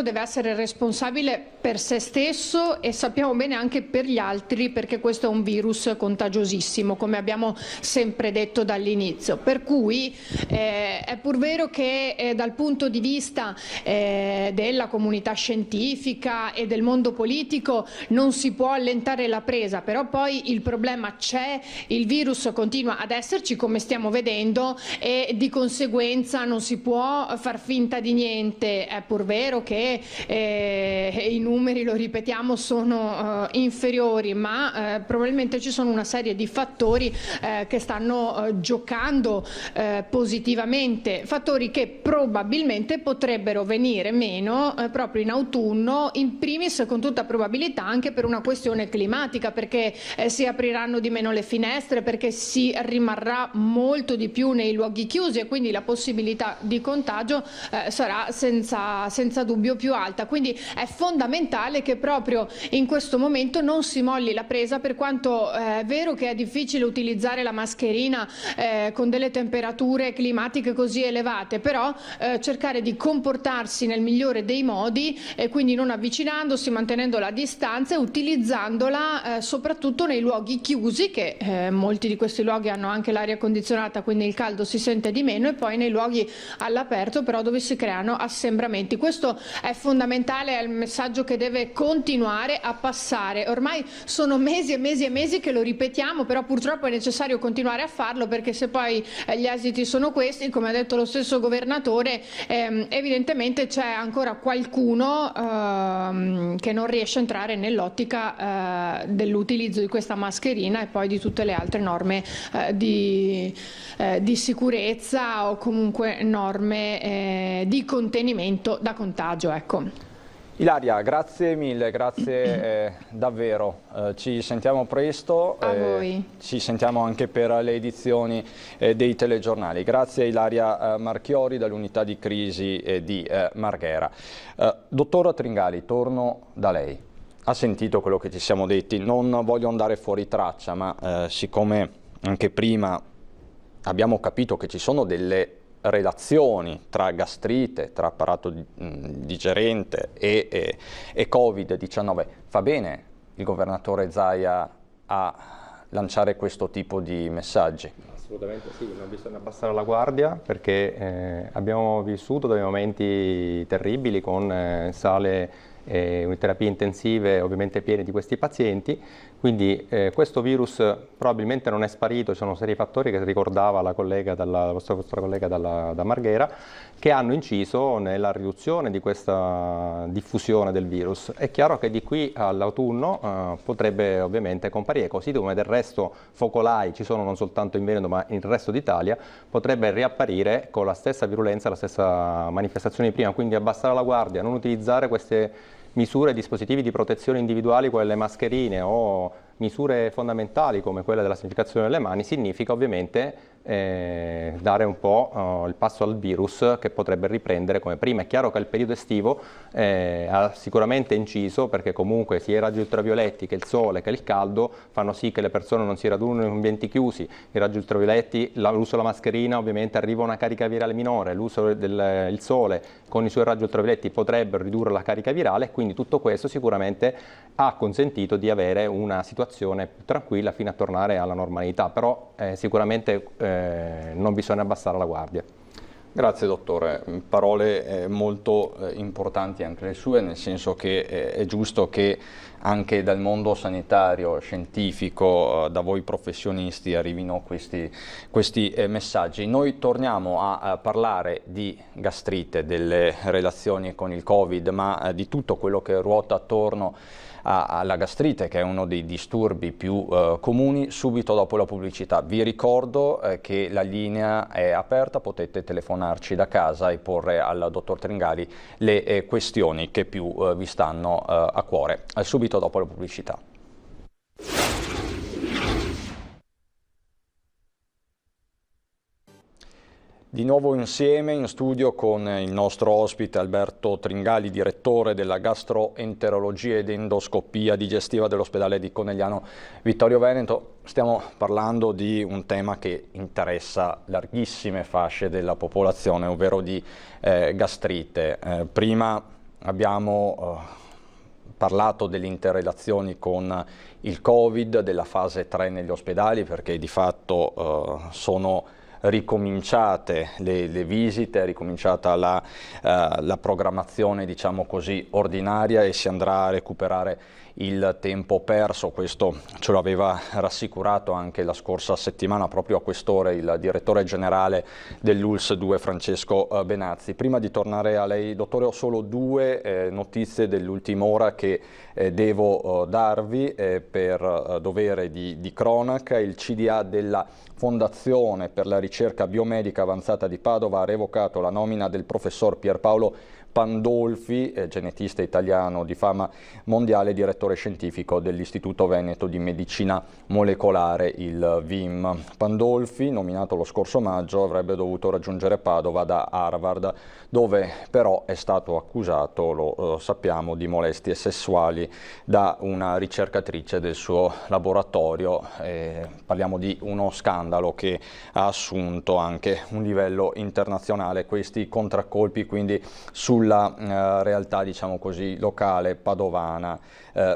deve essere responsabile per se stesso e sappiamo bene anche per gli altri, perché questo è un virus contagiosissimo, come abbiamo sempre detto dall'inizio. Per cui è pur vero che dal punto di vista della comunità scientifica e del mondo politico non si può allentare la presa, però poi il problema c'è, il virus continua ad esserci come stiamo vedendo e di conseguenza non si può far finta di niente. È pur vero che i numeri, lo ripetiamo, sono inferiori, ma probabilmente ci sono una serie di fattori che stanno giocando positivamente, fattori che probabilmente potrebbero venire meno proprio in autunno, in primis con tutta probabilità anche per una questione climatica, perché si apriranno di meno le finestre, perché si rimarrà molto di più nei luoghi chiusi e quindi la possibilità di contagio sarà senza dubbio più alta. Quindi è fondamentale che proprio in questo momento non si molli la presa, per quanto è vero che è difficile utilizzare la mascherina con delle temperature climatiche così elevate, però cercare di comportarsi nel migliore dei modi e quindi non avvicinandosi, mantenendo la distanza e utilizzandola soprattutto nei luoghi chiusi, che molti di questi luoghi hanno anche l'aria condizionata, quindi il caldo si sente di meno, e poi nei luoghi all'aperto però dove si creano assembramenti. Questo è fondamentale, è il messaggio che deve continuare a passare. Ormai sono mesi e mesi e mesi che lo ripetiamo, però purtroppo è necessario continuare a farlo, perché se poi gli esiti sono questi, come ha detto lo stesso governatore, evidentemente c'è ancora qualcuno che non riesce a entrare nell'ottica dell'utilizzo di questa mascherina e poi di tutte le altre norme di sicurezza o comunque norme di contenimento da contagio. Ecco. Ilaria, grazie mille, grazie davvero. Ci sentiamo presto. A voi. Ci sentiamo anche per le edizioni dei telegiornali. Grazie Ilaria Marchiori dall'unità di crisi di Marghera. Dottora Tringali, torno da lei. Ha sentito quello che ci siamo detti, non voglio andare fuori traccia, ma siccome anche prima abbiamo capito che ci sono delle relazioni tra gastrite, tra apparato digerente e Covid-19, fa bene il governatore Zaia a lanciare questo tipo di messaggi? Assolutamente sì, non bisogna abbassare la guardia, perché abbiamo vissuto dei momenti terribili con sale terapie intensive ovviamente piene di questi pazienti, quindi questo virus probabilmente non è sparito. Ci sono serie fattori che ricordava la vostra collega da Marghera, che hanno inciso nella riduzione di questa diffusione del virus. È chiaro che di qui all'autunno potrebbe ovviamente comparire, così come del resto focolai ci sono non soltanto in Veneto ma nel resto d'Italia, potrebbe riapparire con la stessa virulenza, la stessa manifestazione di prima, quindi abbassare la guardia, non utilizzare queste misure e dispositivi di protezione individuali, come le mascherine o misure fondamentali come quella della sanitificazione delle mani, significa ovviamente dare un po' il passo al virus, che potrebbe riprendere come prima. È chiaro che il periodo estivo ha sicuramente inciso, perché comunque sia i raggi ultravioletti che il sole che il caldo fanno sì che le persone non si radunino in ambienti chiusi. I raggi ultravioletti, l'uso della mascherina, ovviamente arriva una carica virale minore, l'uso del sole con i suoi raggi ultravioletti potrebbero ridurre la carica virale, quindi tutto questo sicuramente ha consentito di avere una situazione più tranquilla fino a tornare alla normalità, però sicuramente non bisogna abbassare la guardia. Grazie dottore, parole molto importanti anche le sue, nel senso che è giusto che anche dal mondo sanitario, scientifico, da voi professionisti arrivino questi messaggi. Noi torniamo a parlare di gastrite, delle relazioni con il Covid, ma di tutto quello che ruota attorno alla gastrite, che è uno dei disturbi più comuni, subito dopo la pubblicità. Vi ricordo che la linea è aperta, potete telefonarci da casa e porre al dottor Tringali le questioni che più vi stanno a cuore. Subito dopo la pubblicità. Di nuovo insieme in studio con il nostro ospite Alberto Tringali, direttore della gastroenterologia ed endoscopia digestiva dell'ospedale di Conegliano Vittorio Veneto. Stiamo parlando di un tema che interessa larghissime fasce della popolazione, ovvero di gastrite. Prima abbiamo parlato delle interrelazioni con il Covid, della fase 3 negli ospedali, perché di fatto sono ricominciate le visite, è ricominciata la programmazione, diciamo così, ordinaria, e si andrà a recuperare il tempo perso. Questo ce lo aveva rassicurato anche la scorsa settimana, proprio a quest'ora, il direttore generale dell'ULSS 2 Francesco Benazzi. Prima di tornare a lei, dottore, ho solo due notizie dell'ultima ora che devo darvi per dovere di cronaca. Il CDA della Fondazione per la ricerca biomedica avanzata di Padova ha revocato la nomina del professor Pierpaolo Pandolfi, genetista italiano di fama mondiale, direttore scientifico dell'Istituto Veneto di Medicina Molecolare, il VIM. Pandolfi, nominato lo scorso maggio, avrebbe dovuto raggiungere Padova da Harvard, dove però è stato accusato, lo sappiamo, di molestie sessuali da una ricercatrice del suo laboratorio. Parliamo di uno scandalo che ha assunto anche un livello internazionale. Questi contraccolpi quindi sulla realtà, diciamo così, locale padovana,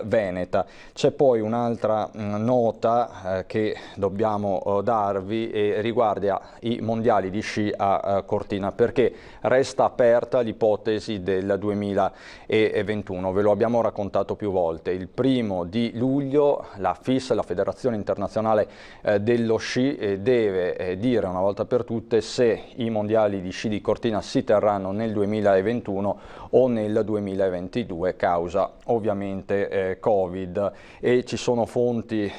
veneta. C'è poi un'altra nota che dobbiamo darvi e riguarda i mondiali di sci a Cortina, perché resta aperta l'ipotesi del 2021. Ve lo abbiamo raccontato più volte. Il 1 luglio la FIS, la Federazione Internazionale dello Sci, deve dire una volta per tutte se i mondiali di sci di Cortina si terranno nel 2021 o nel 2022, causa ovviamente Covid, e ci sono fonti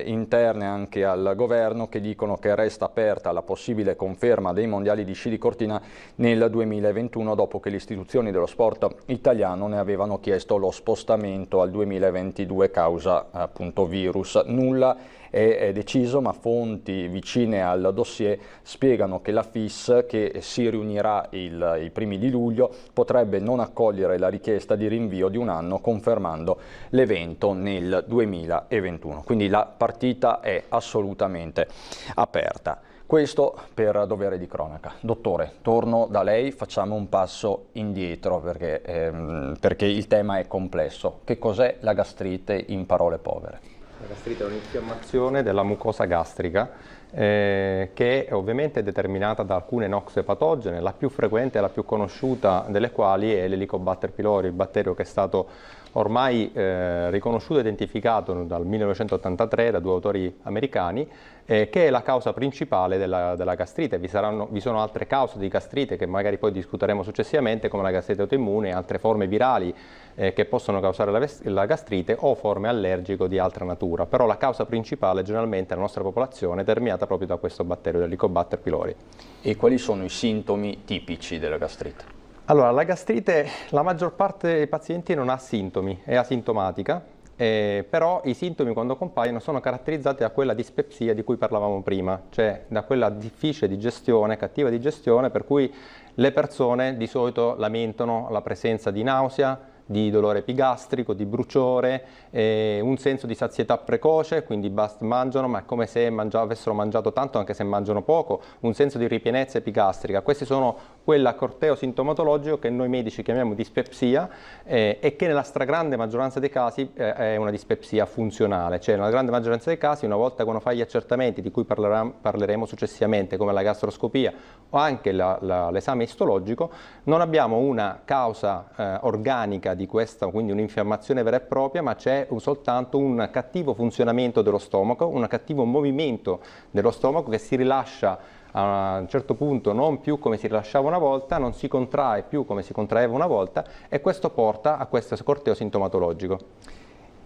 interne anche al governo che dicono che resta aperta la possibile conferma dei mondiali di sci di Cortina nel 2021, dopo che le istituzioni dello sport italiano ne avevano chiesto lo spostamento al 2022 causa appunto virus. Nulla è deciso, ma fonti vicine al dossier spiegano che la FIS, che si riunirà i primi di luglio, potrebbe non accogliere la richiesta di rinvio di un anno, confermando l'evento nel 2021. Quindi la partita è assolutamente aperta. Questo per dovere di cronaca. Dottore, torno da lei, facciamo un passo indietro perché il tema è complesso. Che cos'è la gastrite in parole povere? La gastrite è un'infiammazione della mucosa gastrica che è ovviamente determinata da alcune noxe patogene, la più frequente e la più conosciuta delle quali è l'Helicobacter pylori, il batterio che è stato ormai riconosciuto e identificato dal 1983 da due autori americani, che è la causa principale della gastrite. Vi sono altre cause di gastrite che magari poi discuteremo successivamente, come la gastrite autoimmune e altre forme virali che possono causare la gastrite, o forme allergiche di altra natura, però la causa principale generalmente nella nostra popolazione è determinata proprio da questo batterio, dell'Helicobacter pylori. E quali sono i sintomi tipici della gastrite? Allora, la gastrite, la maggior parte dei pazienti non ha sintomi, è asintomatica, però i sintomi quando compaiono sono caratterizzati da quella dispepsia di cui parlavamo prima, cioè da quella difficile digestione, cattiva digestione, per cui le persone di solito lamentano la presenza di nausea, di dolore epigastrico, di bruciore, un senso di sazietà precoce, quindi mangiano ma è come se avessero mangiato tanto anche se mangiano poco, un senso di ripienezza epigastrica. Questi sono quell'accorteo sintomatologico che noi medici chiamiamo dispepsia e che nella stragrande maggioranza dei casi è una dispepsia funzionale, cioè nella grande maggioranza dei casi, una volta che uno fa gli accertamenti di cui parleremo successivamente, come la gastroscopia o anche l'esame istologico, non abbiamo una causa organica di questa, quindi un'infiammazione vera e propria, ma c'è soltanto un cattivo funzionamento dello stomaco, un cattivo movimento dello stomaco che si rilascia a un certo punto non più come si rilasciava una volta, non si contrae più come si contraeva una volta, e questo porta a questo corteo sintomatologico.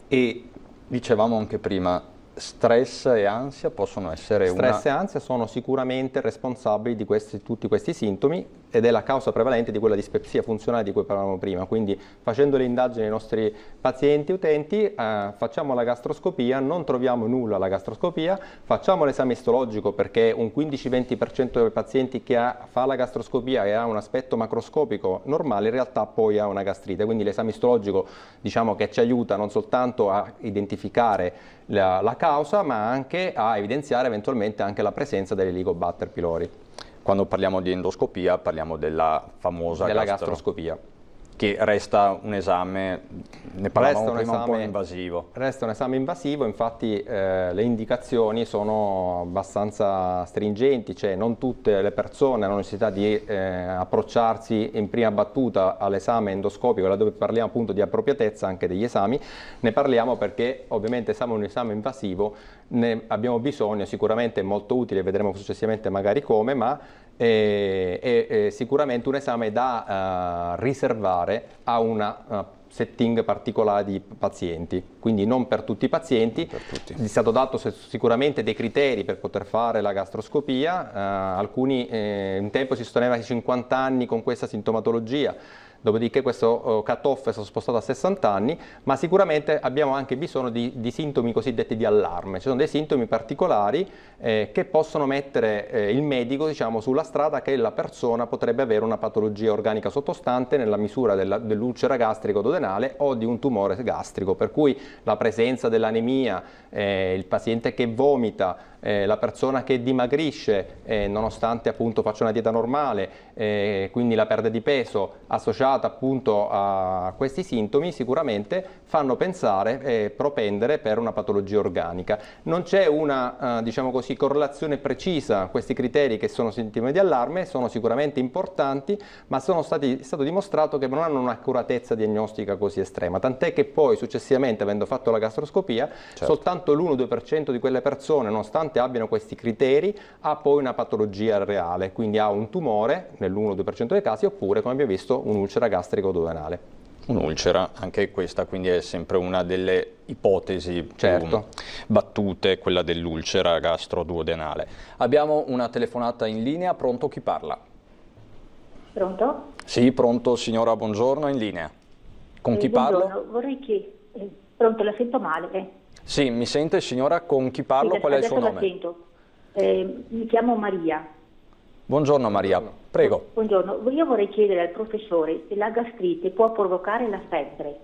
E dicevamo anche prima, stress e ansia possono essere Stress e ansia sono sicuramente responsabili di tutti questi sintomi, ed è la causa prevalente di quella dispepsia funzionale di cui parlavamo prima. Quindi facendo le indagini ai nostri pazienti utenti, facciamo la gastroscopia, non troviamo nulla alla gastroscopia, facciamo l'esame istologico, perché un 15-20% dei pazienti che fa la gastroscopia e ha un aspetto macroscopico normale in realtà poi ha una gastrite, quindi l'esame istologico diciamo che ci aiuta non soltanto a identificare la causa, ma anche a evidenziare eventualmente anche la presenza dell'Helicobacter pylori. Quando parliamo di endoscopia parliamo della famosa gastroscopia, che resta un esame, ne parlavamo prima, un po' invasivo. Resta un esame invasivo, infatti le indicazioni sono abbastanza stringenti, cioè non tutte le persone hanno necessità di approcciarsi in prima battuta all'esame endoscopico, laddove parliamo appunto di appropriatezza anche degli esami. Ne parliamo perché ovviamente essendo un esame invasivo ne abbiamo bisogno, sicuramente è molto utile, vedremo successivamente magari come, ma è sicuramente un esame da riservare a una setting particolare di pazienti, quindi non per tutti i pazienti. È stato dato sicuramente dei criteri per poter fare la gastroscopia, alcuni un tempo si sosteneva ai 50 anni con questa sintomatologia, dopodiché questo cut-off è stato spostato a 60 anni, ma sicuramente abbiamo anche bisogno di sintomi cosiddetti di allarme. Ci sono dei sintomi particolari che possono mettere il medico, diciamo, sulla strada che la persona potrebbe avere una patologia organica sottostante nella misura dell'ulcera gastrico duodenale o di un tumore gastrico, per cui la presenza dell'anemia, il paziente che vomita, la persona che dimagrisce nonostante appunto faccia una dieta normale, quindi la perdita di peso associata appunto a questi sintomi sicuramente fanno pensare e propendere per una patologia organica. Non c'è una diciamo così correlazione precisa, questi criteri che sono sintomi di allarme sono sicuramente importanti, ma è stato dimostrato che non hanno un'accuratezza diagnostica così estrema, tant'è che poi successivamente, avendo fatto la gastroscopia, soltanto l'1-2% di quelle persone, nonostante abbiano questi criteri, ha poi una patologia reale, quindi ha un tumore nell'1-2% dei casi, oppure, come abbiamo visto, un'ulcera gastrico duodenale. Un'ulcera, anche questa quindi è sempre una delle ipotesi più battute, quella dell'ulcera gastroduodenale. Abbiamo una telefonata in linea, pronto, chi parla? Pronto? Sì, pronto signora, buongiorno, in linea. Con chi parlo? Vorrei chiedere, pronto, la sento male. Sì, mi sente signora, con chi parlo, qual è il suo nome? Adesso la sento. Mi chiamo Maria. Buongiorno Maria, prego. Buongiorno, io vorrei chiedere al professore se la gastrite può provocare la febbre.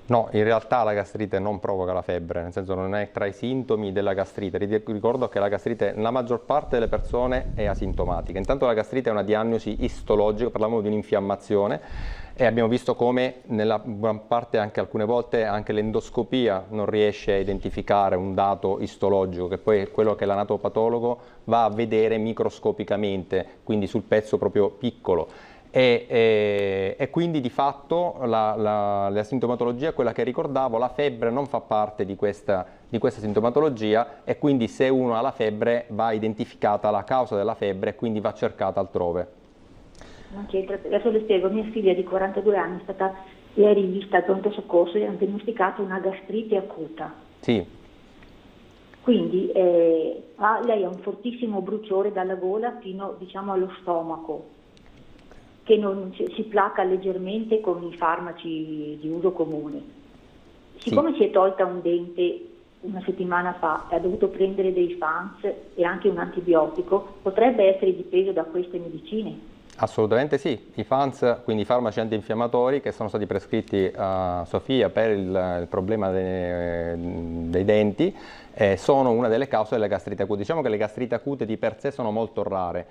No, in realtà la gastrite non provoca la febbre, nel senso non è tra i sintomi della gastrite. Ricordo che la gastrite nella maggior parte delle persone è asintomatica. Intanto la gastrite è una diagnosi istologica, parliamo di un'infiammazione, e abbiamo visto come nella gran parte, anche alcune volte, anche l'endoscopia non riesce a identificare un dato istologico, che poi è quello che l'anatopatologo va a vedere microscopicamente, quindi sul pezzo proprio piccolo. E quindi di fatto la sintomatologia, quella che ricordavo, la febbre non fa parte di questa sintomatologia, e quindi se uno ha la febbre va identificata la causa della febbre e quindi va cercata altrove. Non c'entra, adesso le spiego. Mia figlia di 42 anni è stata ieri vista al pronto soccorso e hanno diagnosticato una gastrite acuta. Sì. Quindi lei ha un fortissimo bruciore dalla gola fino, diciamo, allo stomaco, che non si placa leggermente con i farmaci di uso comune. Siccome si è tolta un dente una settimana fa e ha dovuto prendere dei FANS e anche un antibiotico, potrebbe essere dipeso da queste medicine? Assolutamente sì, i FANS, quindi i farmaci antinfiammatori che sono stati prescritti a Sofia per il problema dei denti, sono una delle cause delle gastrite acute. Diciamo che le gastrite acute di per sé sono molto rare,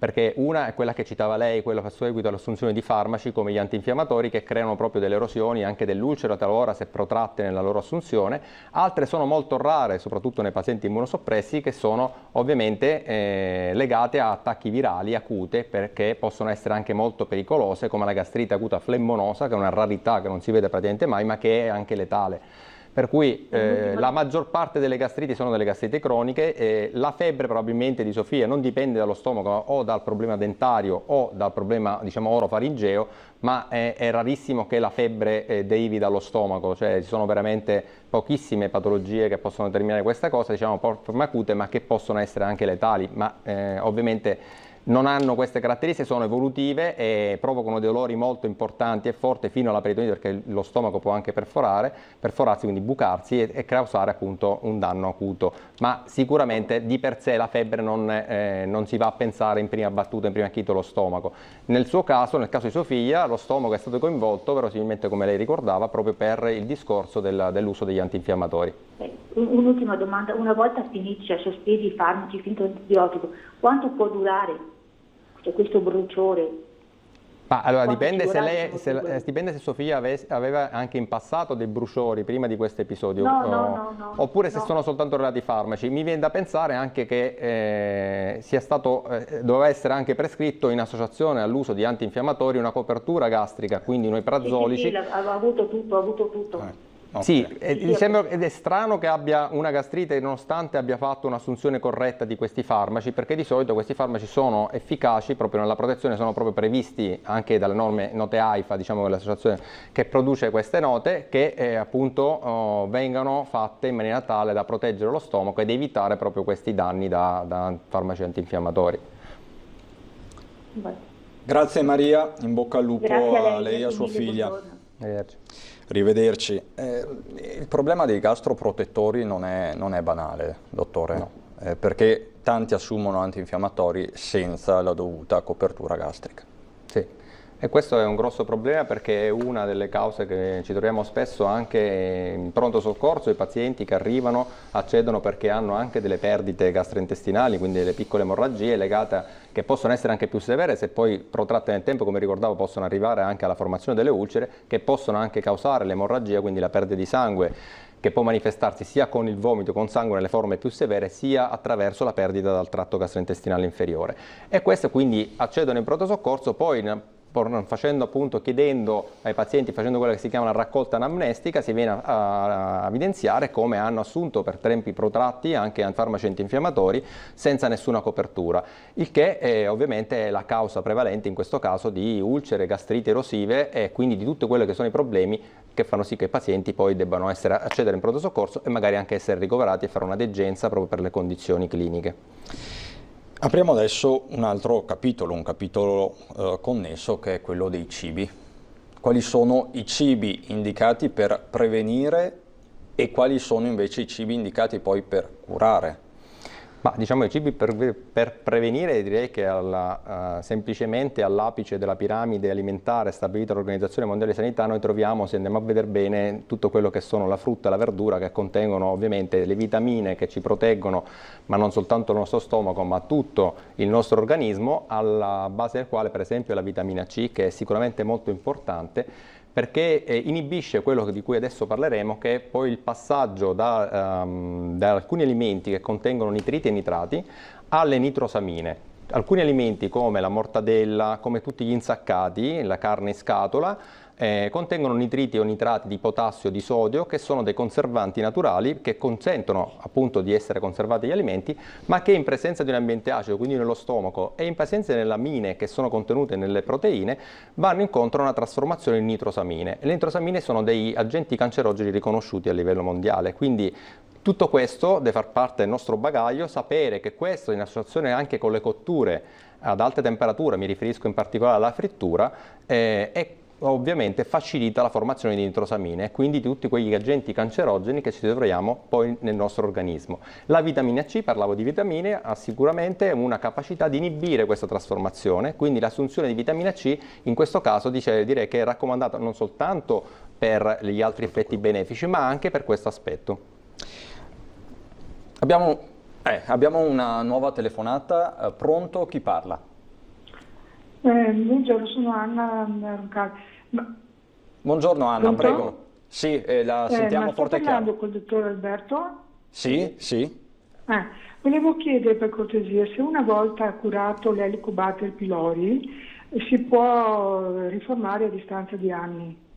perché una è quella che citava lei, quella a seguito all'assunzione di farmaci come gli antinfiammatori, che creano proprio delle erosioni anche dell'ulcero, talora se protratte nella loro assunzione. Altre sono molto rare, soprattutto nei pazienti immunosoppressi, che sono ovviamente legate a attacchi virali acute, perché possono essere anche molto pericolose, come la gastrite acuta flemmonosa, che è una rarità che non si vede praticamente mai, ma che è anche letale. Per cui la maggior parte delle gastriti sono delle gastriti croniche. La febbre probabilmente di Sofia non dipende dallo stomaco o dal problema dentario o dal problema, diciamo, orofaringeo, ma è rarissimo che la febbre derivi dallo stomaco, cioè ci sono veramente pochissime patologie che possono determinare questa cosa, diciamo forme acute, ma che possono essere anche letali, ma ovviamente non hanno queste caratteristiche, sono evolutive e provocano dolori molto importanti e forti fino alla peritonite, perché lo stomaco può anche perforarsi, quindi bucarsi e causare appunto un danno acuto. Ma sicuramente di per sé la febbre non si va a pensare in prima battuta, in prima acchito lo stomaco. Nel suo caso, nel caso di Sofia, lo stomaco è stato coinvolto, verosimilmente come lei ricordava, proprio per il discorso dell'uso degli antinfiammatori. Un'ultima domanda, una volta finiti, cioè sospesi i farmaci, finito l'antibiotico, quanto può durare questo bruciore? Ma allora dipende se Sofia aveva anche in passato dei bruciori prima di questo episodio, no, oppure se sono soltanto relati ai farmaci. Mi viene da pensare anche che doveva essere anche prescritto in associazione all'uso di antinfiammatori una copertura gastrica, quindi noi prazolici. Sì, ha avuto tutto. Sì, ed è strano che abbia una gastrite nonostante abbia fatto un'assunzione corretta di questi farmaci, perché di solito questi farmaci sono efficaci proprio nella protezione, sono proprio previsti anche dalle norme note AIFA, diciamo l'associazione che produce queste note, che appunto vengano fatte in maniera tale da proteggere lo stomaco ed evitare proprio questi danni da farmaci antinfiammatori. Grazie Maria, in bocca al lupo a lei e a sua figlia. Arrivederci. Arrivederci. Il problema dei gastroprotettori non è banale, dottore, no. Perché tanti assumono antinfiammatori senza la dovuta copertura gastrica. Sì, e questo è un grosso problema, perché è una delle cause che ci troviamo spesso anche in pronto soccorso. I pazienti che arrivano accedono perché hanno anche delle perdite gastrointestinali, quindi delle piccole emorragie legate che possono essere anche più severe, se poi protratte nel tempo, come ricordavo, possono arrivare anche alla formazione delle ulcere, che possono anche causare l'emorragia, quindi la perdita di sangue, che può manifestarsi sia con il vomito con sangue nelle forme più severe, sia attraverso la perdita dal tratto gastrointestinale inferiore. E questo quindi accedono in pronto soccorso, poi chiedendo ai pazienti, facendo quella che si chiama la raccolta anamnestica, si viene a evidenziare come hanno assunto per tempi protratti anche farmaci antinfiammatori senza nessuna copertura, il che ovviamente è la causa prevalente in questo caso di ulcere, gastriti erosive e quindi di tutti quelli che sono i problemi che fanno sì che i pazienti poi debbano accedere in pronto soccorso e magari anche essere ricoverati e fare una degenza proprio per le condizioni cliniche. Apriamo adesso un altro capitolo, un capitolo connesso, che è quello dei cibi. Quali sono i cibi indicati per prevenire e quali sono invece i cibi indicati poi per curare? Ma diciamo i cibi per prevenire, direi che semplicemente all'apice della piramide alimentare stabilita dall'Organizzazione Mondiale di Sanità noi troviamo, se andiamo a vedere bene, tutto quello che sono la frutta e la verdura, che contengono ovviamente le vitamine che ci proteggono, ma non soltanto il nostro stomaco, ma tutto il nostro organismo, alla base del quale per esempio la vitamina C, che è sicuramente molto importante, perché inibisce quello di cui adesso parleremo, che è poi il passaggio da alcuni alimenti che contengono nitriti e nitrati alle nitrosamine. Alcuni alimenti come la mortadella, come tutti gli insaccati, la carne in scatola, contengono nitriti o nitrati di potassio e di sodio, che sono dei conservanti naturali che consentono appunto di essere conservati gli alimenti, ma che in presenza di un ambiente acido, quindi nello stomaco, e in presenza delle amine che sono contenute nelle proteine, vanno incontro a una trasformazione in nitrosamine. Le nitrosamine sono dei agenti cancerogeni riconosciuti a livello mondiale, quindi tutto questo deve far parte del nostro bagaglio, sapere che questo, in associazione anche con le cotture ad alte temperature, mi riferisco in particolare alla frittura, è ovviamente facilita la formazione di nitrosamine e quindi di tutti quegli agenti cancerogeni che ci troviamo poi nel nostro organismo. La vitamina C, parlavo di vitamine, ha sicuramente una capacità di inibire questa trasformazione, quindi l'assunzione di vitamina C in questo caso direi che è raccomandata non soltanto per gli altri effetti benefici, ma anche per questo aspetto. Abbiamo una nuova telefonata, pronto? Chi parla? Buongiorno, sono Anna Roncalli. Buongiorno Anna, Pronto? prego. Sì, la sentiamo forte e sto chiaro. parlando col dottor Alberto? Sì, sì. Volevo chiedere per cortesia se una volta curato l'Helicobacter pylori si può riformare a distanza di anni.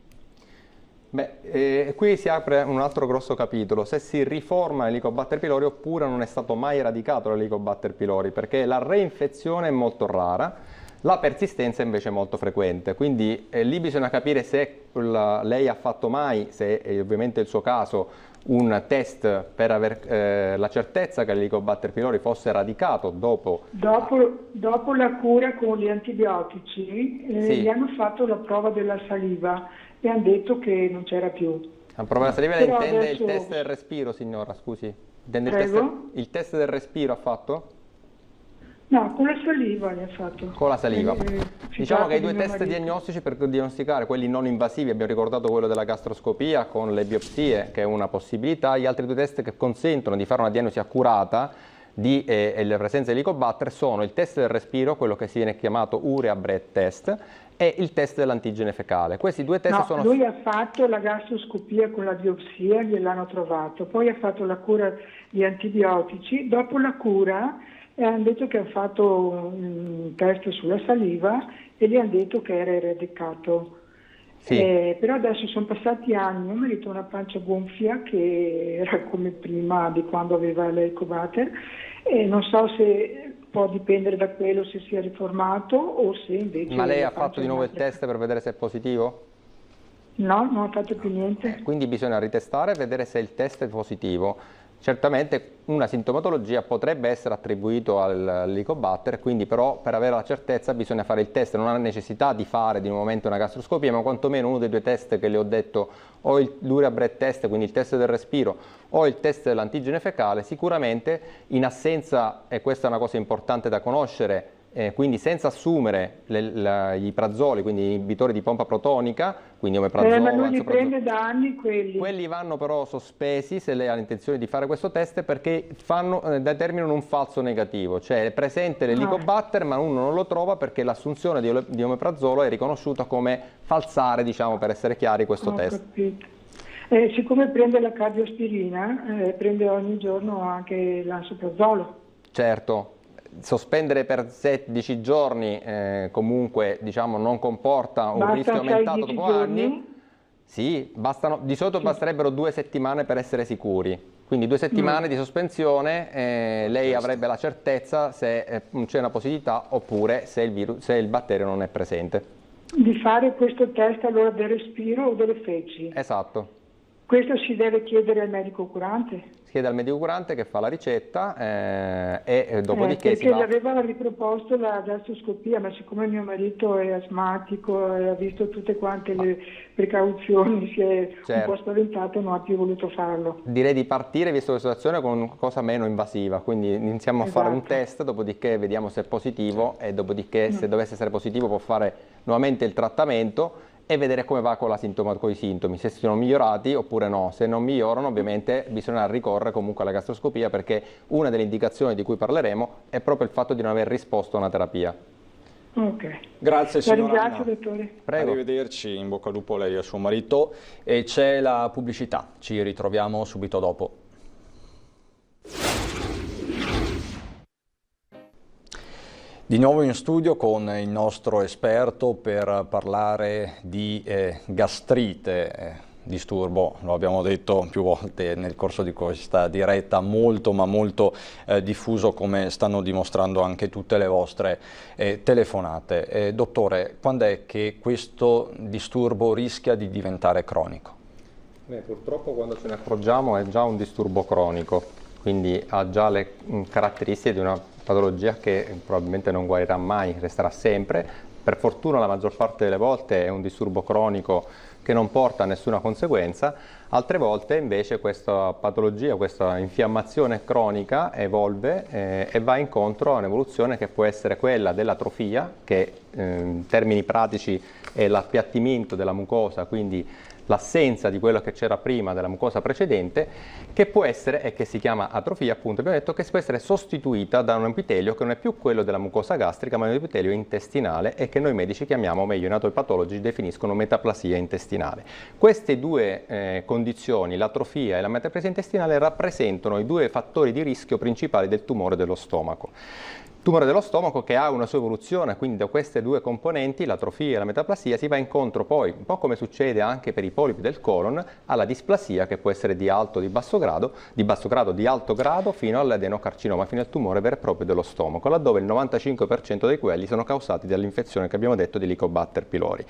Qui si apre un altro grosso capitolo, se si riforma l'Helicobacter pylori oppure non è stato mai eradicato l'Helicobacter pylori, perché la reinfezione è molto rara, la persistenza invece è molto frequente, quindi lì bisogna capire se lei ha fatto mai, se è ovviamente il suo caso, un test per avere la certezza che l'Helicobacter pylori fosse eradicato dopo la cura con gli antibiotici, Sì. gli hanno fatto la prova della saliva e hanno detto che non c'era più. La prova della saliva Però intende adesso- il test del respiro, signora, scusi. Intende Prego? il test del respiro ha fatto? No, con la saliva gli ha fatto. Con la saliva. Diciamo che i due di mio test marito. diagnostici per diagnosticare, quelli non invasivi, abbiamo ricordato quello della gastroscopia con le biopsie, che è una possibilità, gli altri due test che consentono di fare una diagnosi accurata di la presenza di Helicobacter sono il test del respiro, quello che si viene chiamato urea breath test, e il test dell'antigene fecale. Questi due test No, sono... lui ha fatto la gastroscopia con la biopsia, gliel'hanno trovato, poi ha fatto la cura di antibiotici, dopo la cura hanno detto che ha fatto un test sulla saliva e gli hanno detto che era eradicato. Sì. Però adesso sono passati anni, mio marito ha una pancia gonfia che era come prima di quando aveva l'Helicobacter e non so se può dipendere da quello se si è riformato o se invece... Ma lei la ha fatto pancia di nuovo il un'altra. test per vedere se è positivo? No, non ha fatto più niente. Quindi bisogna ritestare e vedere se il test è positivo. Certamente una sintomatologia potrebbe essere attribuito all'Helicobacter, quindi però per avere la certezza bisogna fare il test, non ha necessità di fare di nuovamente una gastroscopia, ma quantomeno uno dei due test che le ho detto, o l'urea breath test, quindi il test del respiro, o il test dell'antigene fecale, sicuramente in assenza, e questa è una cosa importante da conoscere, quindi senza assumere gli prazoli, quindi inibitori di pompa protonica, quindi omeprazolo, Ma lui li lansoprazolo. prende da anni quelli. Quelli vanno però sospesi se lei ha l'intenzione di fare questo test perché determinano un falso negativo, cioè è presente l'Helicobacter ma uno non lo trova perché l'assunzione di omeprazolo è riconosciuta come falsare, diciamo, per essere chiari, questo Ho test. capito. Siccome prende la cardioaspirina, prende ogni giorno anche l'ansoprazolo. Certo. Sospendere per 16 giorni comunque diciamo non comporta un rischio aumentato dopo anni. Sì, di solito basterebbero 2 settimane per essere sicuri. Quindi 2 settimane di sospensione, lei avrebbe la certezza se c'è una positività oppure se il batterio non è presente. Di fare questo test allora del respiro o delle feci? Esatto. Questo si deve chiedere al medico curante? Si chiede al medico curante che fa la ricetta e dopodiché perché si va... gli aveva riproposto la gastroscopia, ma siccome mio marito è asmatico e ha visto tutte quante le precauzioni, si è un po' spaventato e non ha più voluto farlo. Direi di partire, visto la situazione, con una cosa meno invasiva, quindi iniziamo a fare un test, dopodiché vediamo se è positivo e dopodiché se dovesse essere positivo può fare nuovamente il trattamento e vedere come va con i sintomi, se sono migliorati oppure no. Se non migliorano ovviamente bisogna ricorrere comunque alla gastroscopia perché una delle indicazioni di cui parleremo è proprio il fatto di non aver risposto a una terapia. Ok. Grazie La signora ringrazio, Anna. dottore. Prego. Arrivederci, in bocca al lupo lei e suo marito. E c'è la pubblicità, ci ritroviamo subito dopo. Di nuovo in studio con il nostro esperto per parlare di gastrite, disturbo, lo abbiamo detto più volte nel corso di questa diretta, molto ma molto diffuso, come stanno dimostrando anche tutte le vostre telefonate. Dottore, quando è che questo disturbo rischia di diventare cronico? Purtroppo quando ce ne accorgiamo è già un disturbo cronico, quindi ha già le caratteristiche di una patologia che probabilmente non guarirà mai, resterà sempre. Per fortuna la maggior parte delle volte è un disturbo cronico che non porta a nessuna conseguenza, altre volte invece questa patologia, questa infiammazione cronica evolve e va incontro a un'evoluzione che può essere quella dell'atrofia, che in termini pratici è l'appiattimento della mucosa, quindi l'assenza di quello che c'era prima della mucosa precedente, che può essere, e che si chiama atrofia, appunto abbiamo detto, che può essere sostituita da un epitelio che non è più quello della mucosa gastrica, ma è un epitelio intestinale, e che noi medici chiamiamo, o meglio i anatopatologi definiscono metaplasia intestinale. Queste due condizioni, l'atrofia e la metaplasia intestinale, rappresentano i due fattori di rischio principali del tumore dello stomaco. Tumore dello stomaco che ha una sua evoluzione, quindi da queste due componenti, l'atrofia e la metaplasia, si va incontro poi, un po' come succede anche per i polipi del colon, alla displasia, che può essere di alto o di basso grado, di alto grado, fino all'adenocarcinoma, fino al tumore vero e proprio dello stomaco, laddove il 95% di quelli sono causati dall'infezione che abbiamo detto di Helicobacter pylori.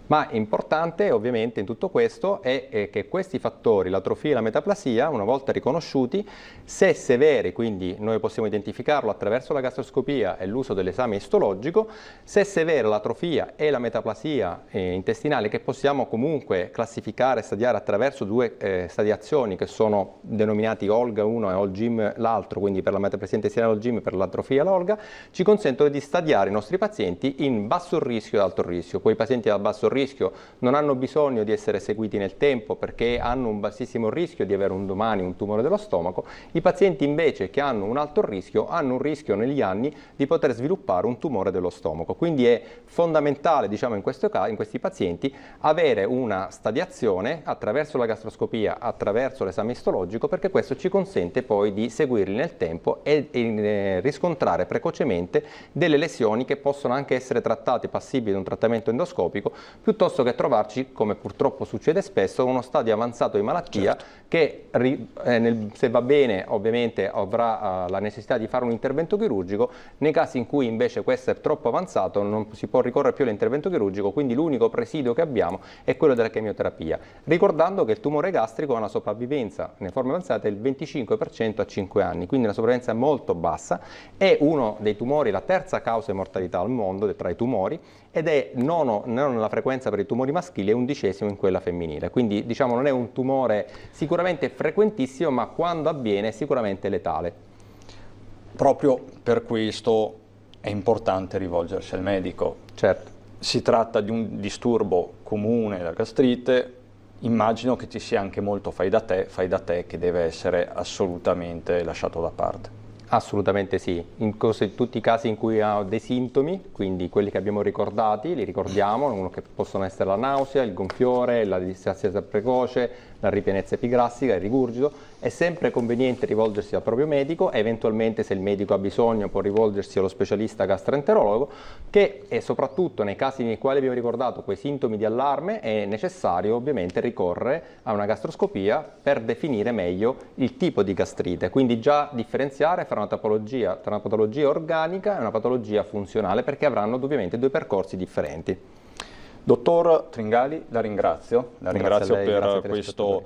Ma importante ovviamente in tutto questo è che questi fattori, l'atrofia e la metaplasia, una volta riconosciuti, se severi, quindi noi possiamo identificarlo attraverso la gastroscopia e l'uso dell'esame istologico, se severa l'atrofia e la metaplasia intestinale, che possiamo comunque classificare e stadiare attraverso due stadiazioni che sono denominati Olga 1 e Olgim l'altro, quindi per la metaplasia intestinale Olgim, per l'atrofia l'Olga, ci consentono di stadiare i nostri pazienti in basso rischio e alto rischio. Quei pazienti a basso rischio non hanno bisogno di essere seguiti nel tempo perché hanno un bassissimo rischio di avere un domani un tumore dello stomaco. I pazienti invece che hanno un alto rischio hanno un rischio negli anni di poter sviluppare un tumore dello stomaco. Quindi è fondamentale, diciamo, in questi pazienti avere una stadiazione attraverso la gastroscopia, attraverso l'esame istologico, perché questo ci consente poi di seguirli nel tempo e riscontrare precocemente delle lesioni che possono anche essere trattate, passibili di un trattamento endoscopico, piuttosto che trovarci, come purtroppo succede spesso, uno stadio avanzato di malattia, certo, che se va bene ovviamente avrà la necessità di fare un intervento chirurgico. Nei casi in cui invece questo è troppo avanzato non si può ricorrere più all'intervento chirurgico, quindi l'unico presidio che abbiamo è quello della chemioterapia, ricordando che il tumore gastrico ha una sopravvivenza nelle forme avanzate del 25% a 5 anni, quindi una sopravvivenza molto bassa, è uno dei tumori, la terza causa di mortalità al mondo tra i tumori, ed è nono nella frequenza per i tumori maschili e 11° in quella femminile, quindi diciamo non è un tumore sicuramente frequentissimo, ma quando avviene è sicuramente letale. Proprio per questo è importante rivolgersi al medico. Certo. Si tratta di un disturbo comune, la gastrite, immagino che ci sia anche molto fai da te che deve essere assolutamente lasciato da parte. Assolutamente sì, in tutti i casi in cui ha dei sintomi, quindi quelli che abbiamo ricordati, li ricordiamo, che possono essere la nausea, il gonfiore, la disfasia precoce, la ripienezza epigastrica, il rigurgito, è sempre conveniente rivolgersi al proprio medico, eventualmente se il medico ha bisogno può rivolgersi allo specialista gastroenterologo, che è soprattutto nei casi nei quali abbiamo ricordato quei sintomi di allarme è necessario ovviamente ricorrere a una gastroscopia per definire meglio il tipo di gastrite, quindi già differenziare fra una patologia organica e una patologia funzionale, perché avranno ovviamente due percorsi differenti. Dottor Tringali, la ringrazio per questo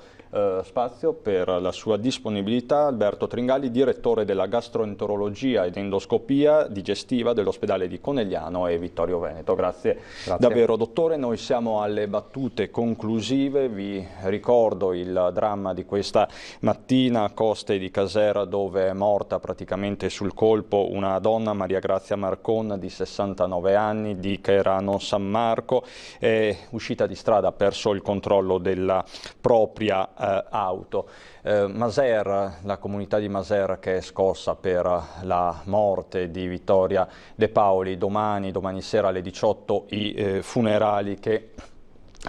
spazio, per la sua disponibilità. Alberto Tringali, direttore della gastroenterologia ed endoscopia digestiva dell'ospedale di Conegliano e Vittorio Veneto. Grazie davvero, dottore. Noi siamo alle battute conclusive. Vi ricordo il dramma di questa mattina a Coste di Casera, dove è morta praticamente sul colpo una donna, Maria Grazia Marcon, di 69 anni, di Caerano San Marco. È uscita di strada, ha perso il controllo della propria auto. Maser, la comunità di Maser che è scossa per la morte di Vittoria De Paoli, domani sera alle 18 i funerali che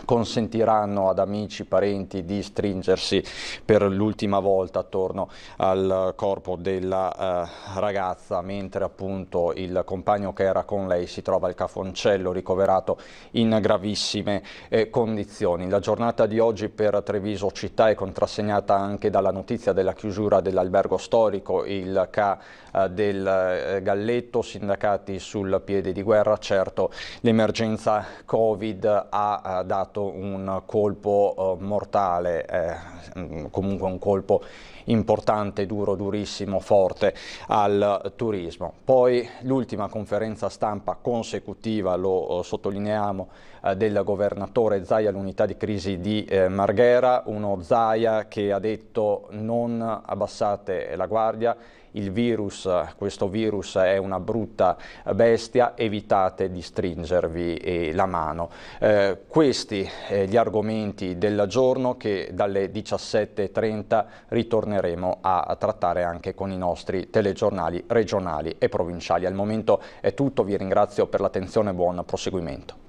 consentiranno ad amici, parenti di stringersi per l'ultima volta attorno al corpo della ragazza, mentre appunto il compagno che era con lei si trova al Cafoncello ricoverato in gravissime condizioni. La giornata di oggi per Treviso città è contrassegnata anche dalla notizia della chiusura dell'albergo storico, il CA del Galletto, sindacati sul piede di guerra. Certo, l'emergenza Covid ha dato un colpo mortale, comunque un colpo importante, duro, durissimo, forte al turismo. Poi l'ultima conferenza stampa consecutiva, lo sottolineiamo, del governatore Zaia all'unità di crisi di Marghera, uno Zaia che ha detto: non abbassate la guardia, questo virus è una brutta bestia, evitate di stringervi la mano. Questi gli argomenti del giorno che dalle 17:30 ritorneremo a trattare anche con i nostri telegiornali regionali e provinciali. Al momento è tutto, vi ringrazio per l'attenzione e buon proseguimento.